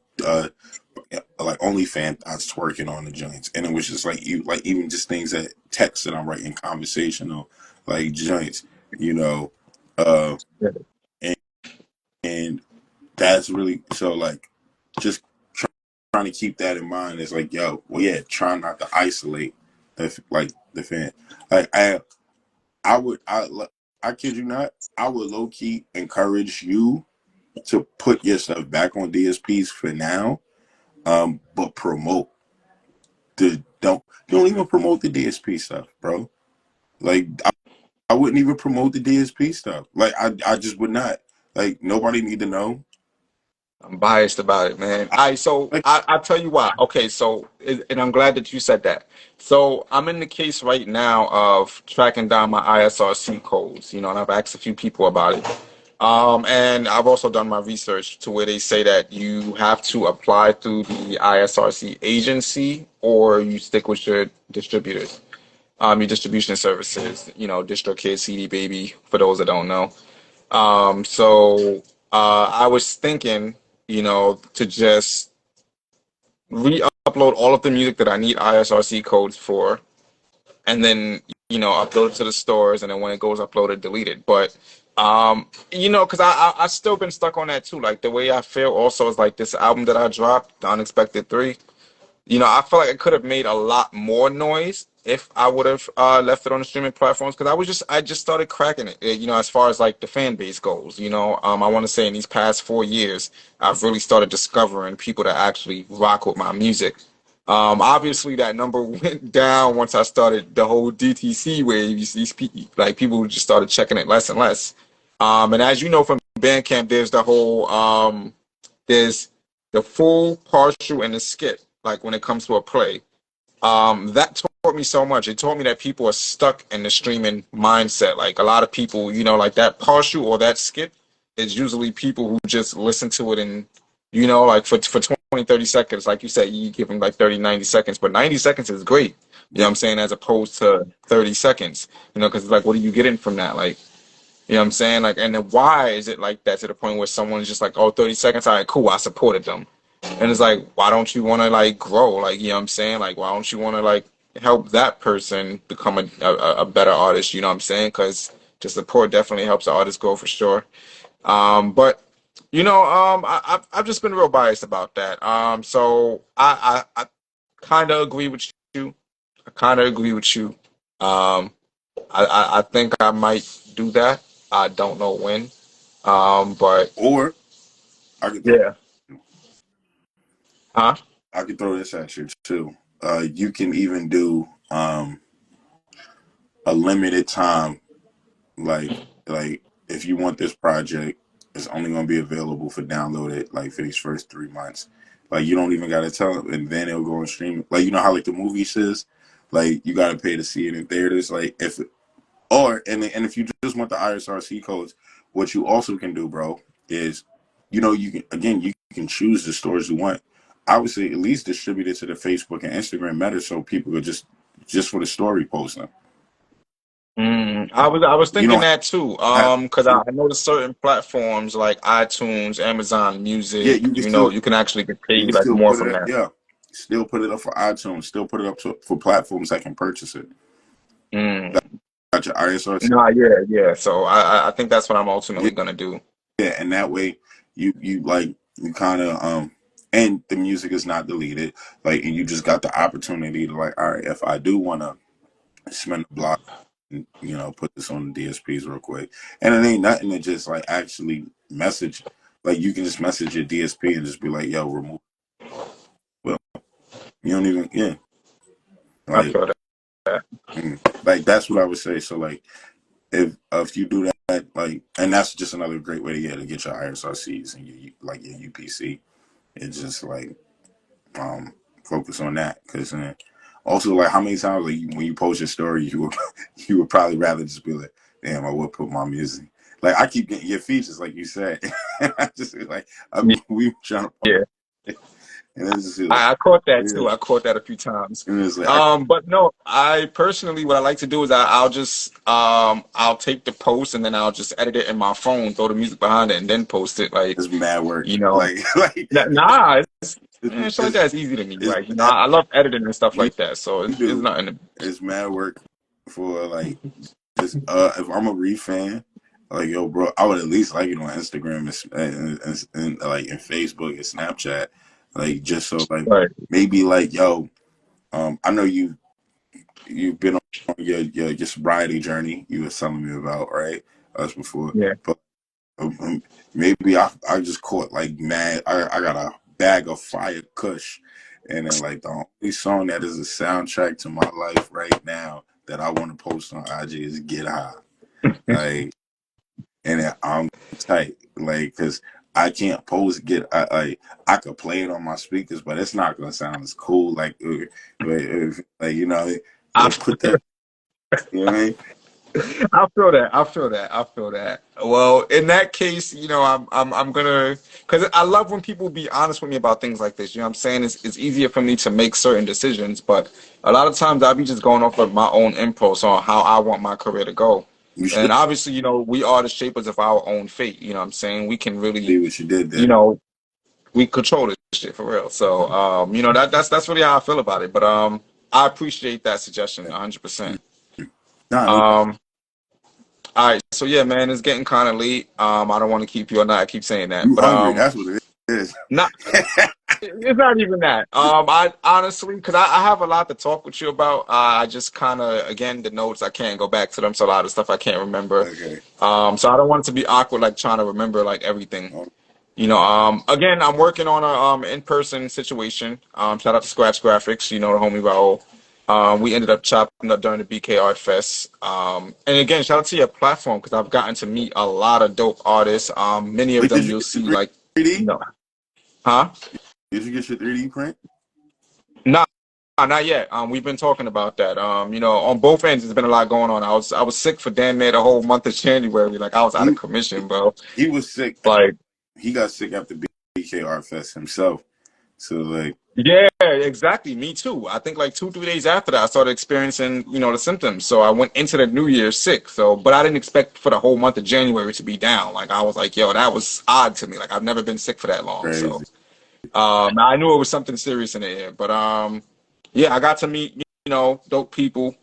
like OnlyFans. I was twerking on the joints, and it was just like even just things that text that I'm writing, conversational, like, joints, you know, uh, Yeah. and, and that's really so, like, just trying to keep that in mind. It's like, yo, well, yeah, try not to isolate the fan. Like, I would, I kid you not, I would low key encourage you to put yourself back on DSPs for now, but promote the don't even promote the DSP stuff, bro. Like, I wouldn't even promote the DSP stuff. Like, I just would not. Like, nobody need to know. I'm biased about it, man. I, So like, I'll tell you why. Okay, so and I'm glad that you said that. So I'm in the case right now of tracking down my ISRC codes, and I've asked a few people about it. And I've also done my research to where they say that you have to apply through the ISRC agency or you stick with your distributors, your distribution services, DistroKid, CD Baby, for those that don't know. So I was thinking, to just re-upload all of the music that I need ISRC codes for, and then upload it to the stores, and then when it goes uploaded, delete it. But because I still been stuck on that too. Like the way I feel also is like this album that I dropped, The Unexpected 3. I feel like I could have made a lot more noise if I would have left it on the streaming platforms because I just started cracking it. As far as like the fan base goes. I want to say in these past 4 years, I've really started discovering people that actually rock with my music. Obviously, that number went down once I started the whole DTC wave. You see, like people just started checking it less and less. And as you know from Bandcamp, there's the full, partial, and the skit. Like when it comes to a play, that taught me so much. It taught me that people are stuck in the streaming mindset. Like a lot of people, like that partial or that skit is usually people who just listen to it and, like for 20, 30 seconds. Like you said, you give them like 30, 90 seconds, but 90 seconds is great. You know yeah, what I'm saying? As opposed to 30 seconds, because it's like, what are you getting from that? Like, what I'm saying? Like, and then why is it like that to the point where someone's just like, oh, 30 seconds, all right, cool, I supported them. And it's like, why don't you want to like grow? Like, what I'm saying? Like, why don't you want to like help that person become a better artist? You know what I'm saying? Because to support definitely helps the artist grow for sure. But I've just been real biased about that. So I kind of agree with you. I kind of agree with you. Um, I think I might do that. I don't know when. But Or I could throw yeah, huh? I could throw this at you too. You can even do a limited time, like if you want this project, it's only going to be available for download it like for these first 3 months. Like you don't even got to tell them, and then it'll go and stream. Like you know how like the movie says, like you got to pay to see it in theaters. Like if or and if you just want the ISRC codes, what you also can do, bro, is you can again you can choose the stores you want. I would say at least distribute it to the Facebook and Instagram Meta so people could just for the story posting. I was You thinking don't that too. have Because I know there's certain platforms like iTunes, Amazon yeah, Music. You can actually get you paid can like still more put it from up, that. yeah. Still put it up for iTunes, still put it up for platforms that can purchase it. Mm. Got your ISRC. No, yeah, yeah. So I think that's what I'm Yeah, ultimately gonna do. yeah, and that way you like you kind of and the music is not deleted, like, and you just got the opportunity to like, all right, if I do want to spend a block and put this on the DSPs real quick, and it ain't nothing to just like actually message, like you can just message your DSP and just be like, yo, remove. Well, you don't even yeah, I like feel that. like that's what I would say. So like if you do that, like, and that's just another great way to get your ISRCs and your like your UPC. It's just like focus on that because also like how many times like when you post your story you would you would probably rather just be like, damn, I would put my music. Like I keep getting your features like you said. I just like we trying to post Yeah. it, and it's just like I caught that yeah, too. I caught that a few times. and it's like But no, I personally, what I like to do is I'll just I'll take the post and then I'll just edit it in my phone, throw the music behind it, and then post it. Like, it's mad work. you know, Like nah, shit like it's that is easy to me. it's Like, mad, I love editing and stuff you like that. So it's do nothing. it's mad work for like just if I'm a Reef fan, like yo, bro, I would at least like it on Instagram and like in Facebook and Snapchat, like just so like Right. maybe like yo, I know you've been on your sobriety journey you were telling me about, right? Us before, Yeah. but maybe I just caught like mad. I got a bag of fire Kush, and then like the only song that is a soundtrack to my life right now that I want to post on IG is Get High. Like, and then I'm tight, like, cause I can't post I could play it on my speakers, but it's not gonna sound as cool. Like I put that. You know what I mean? I feel that. I feel that. I feel that. Well, in that case, I'm gonna, because I love when people be honest with me about things like this. You know what I'm saying? It's easier for me to make certain decisions, but a lot of times I'll be just going off of my own impulse on how I want my career to go. You should And obviously, we are the shapers of our own fate. You know what I'm saying? We can really, see what you did you there. know, we control this shit for real. So, that's really how I feel about it. But I appreciate that suggestion 100%. Nah, no, Um, All right, so yeah, man, it's getting kind of late. I don't want to keep you all night. I keep saying that, you but hungry? That's what it is. not. It's not even that. I honestly, because I have a lot to talk with you about. I just kind of, again, the notes I can't go back to them, so a lot of stuff I can't remember. Okay. So I don't want it to be awkward, like trying to remember like everything. Oh, Again, I'm working on a in-person situation. Shout out to Scratch Graphics, the homie Raul. We ended up chopping up during the BK Art Fest. And again, shout out to your platform because I've gotten to meet a lot of dope artists. Many of wait, them did you you'll get see your like, you 3D? know, huh? Did you get your 3D print? Nah, not yet. We've been talking about that. On both ends, there's been a lot going on. I was sick for damn near the whole month of January. Like I was out He of commission, bro. he was sick. Like. He got sick after BK Art Fest himself. So like, Yeah, exactly. Me too. I think like 2, 3 days after that, I started experiencing, the symptoms. So I went into the new year sick. So, but I didn't expect for the whole month of January to be down. Like I was like, yo, that was odd to me. Like I've never been sick for that long. So, crazy. I knew it was something serious in the air. But yeah, I got to meet, dope people.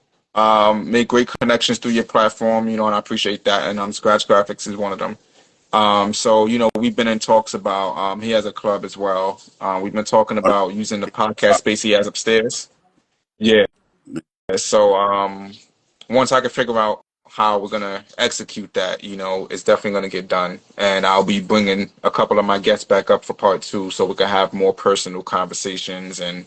Make great connections through your platform, and I appreciate that. And Scratch Graphics is one of them. So we've been in talks about. He has a club as well. We've been talking Oh, about using the podcast space he has upstairs. Yeah. So once I can figure out how we're gonna execute that, it's definitely gonna get done. And I'll be bringing a couple of my guests back up for part two, so we can have more personal conversations, and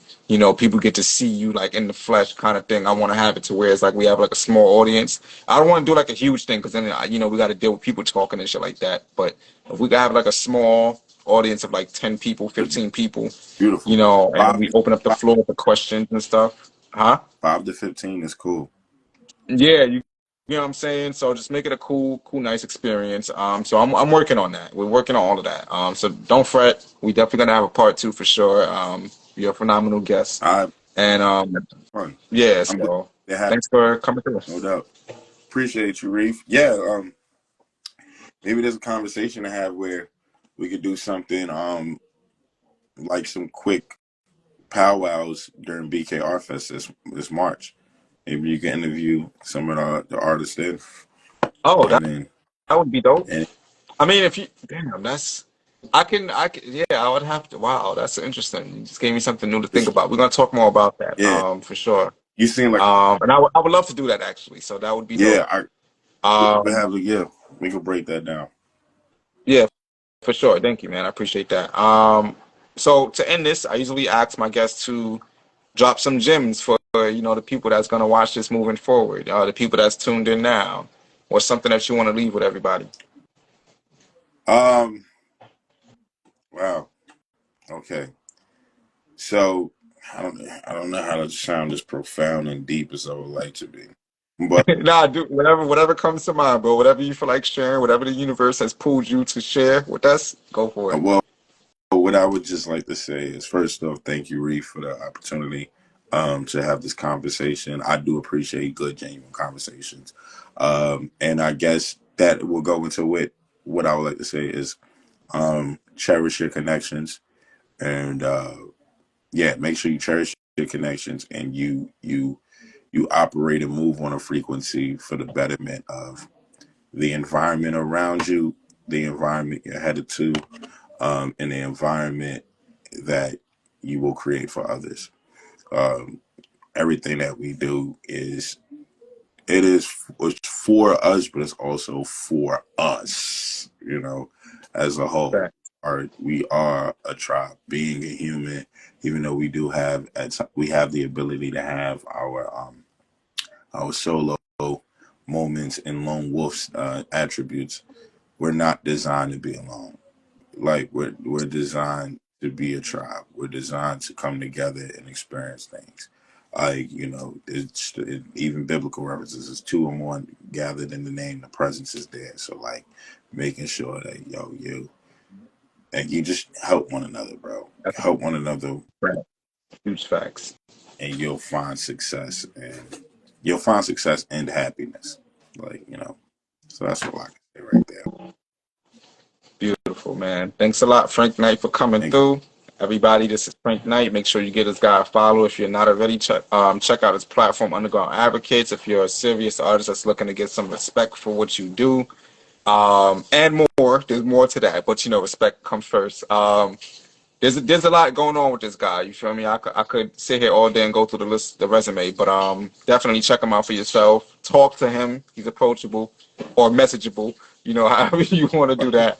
people get to see you like in the flesh, kind of thing. I want to have it to where it's like we have like a small audience. I don't want to do like a huge thing because then we got to deal with people talking and shit like that. But if we can have like a small audience of like 10 people, it's 15 people, beautiful. and then Five we to open up the floor for questions and stuff. Huh? 5 to 15 is cool. Yeah, you know what I'm saying? So just make it a cool, nice experience. So I'm working on that. We're working on all of that. So don't fret. We definitely gonna have a part two for sure. You're a phenomenal guest. I And fun. yeah, I'm glad so they have thanks for coming through. no doubt. Appreciate you, Reef. Yeah, maybe there's a conversation to have where we could do something like some quick powwows during BKR Fest this March. Maybe you can interview some of the artists then, Oh, and then that would be dope. and I mean, if you damn, that's I can yeah, I would have to. Wow, that's interesting. You just gave me something new to think it's, about. We're gonna talk more about that. yeah, For sure. you seem like And I would love to do that actually. So that would be yeah. dope. We Um, have yeah. We could break that down. yeah, for sure. Thank you, man. I appreciate that. So to end this, I usually ask my guests to drop some gems for the people that's gonna watch this moving forward, the people that's tuned in now, or something that you want to leave with everybody. Um. Wow. Okay. So I don't know how to sound as profound and deep as I would like to be, but Nah, do whatever comes to mind, bro. Whatever you feel like sharing, whatever the universe has pulled you to share with us, go for it. well, what I would just like to say is first off, thank you, Reef, for the opportunity to have this conversation. I do appreciate good, genuine conversations, and I guess that will go into what I would like to say is cherish your connections and yeah, make sure you cherish your connections and you operate and move on a frequency for the betterment of the environment around you, the environment you're headed to, and the environment that you will create for others. Um, Everything that we do it's for us, but it's also for us. As a whole, Right. we are a tribe. Being a human, even though we have the ability to have our solo moments and lone wolf attributes. We're not designed to be alone. Like we're designed to be a tribe. We're designed to come together and experience things. Like even biblical references is two or more gathered in the name. The presence is there. So like making sure that you and you just help one another, bro. That's Help one another, right. Huge facts. and you'll find success and happiness. So that's what I can say right there. Beautiful, man. Thanks a lot, Frank Knight, for coming Thank you. through. Everybody, this is Frank Knight. Make sure you get this guy a follow. If you're not already, check out his platform, Underground Advocates. If you're a serious artist that's looking to get some respect for what you do, and more, there's more to that. But respect comes first. There's a lot going on with this guy. You feel me? I could sit here all day and go through the resume, but definitely check him out for yourself. Talk to him. He's approachable or messageable. However you want to do that.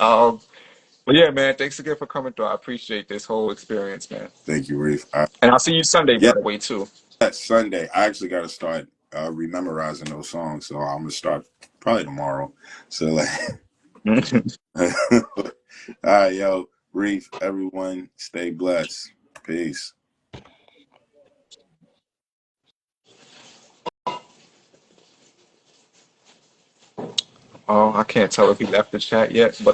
But yeah, man, thanks again for coming through. I appreciate this whole experience, man. Thank you, Reef. And I'll see you Sunday, Yeah, by the way, too. that Sunday. I actually got to start rememorizing those songs, so I'm gonna start probably tomorrow. So like, all right, yo, Reef. Everyone, stay blessed. Peace. Oh, I can't tell if he left the chat yet, but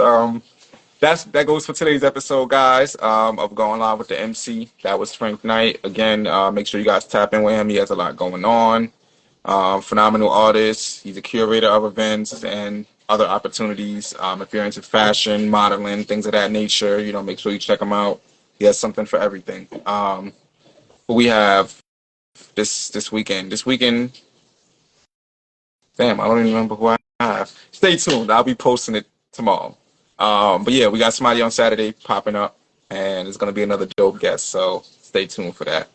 that goes for today's episode, guys. Of Going Live with the MC. That was Frank Knight. Again, make sure you guys tap in with him. He has a lot going on. Phenomenal artist. He's a curator of events and other opportunities. If you're into fashion, modeling, things of that nature, make sure you check him out. He has something for everything. But we have this weekend. This weekend, damn, I don't even remember who I have. Stay tuned. I'll be posting it tomorrow. But yeah, we got somebody on Saturday popping up, and it's gonna be another dope guest. So stay tuned for that.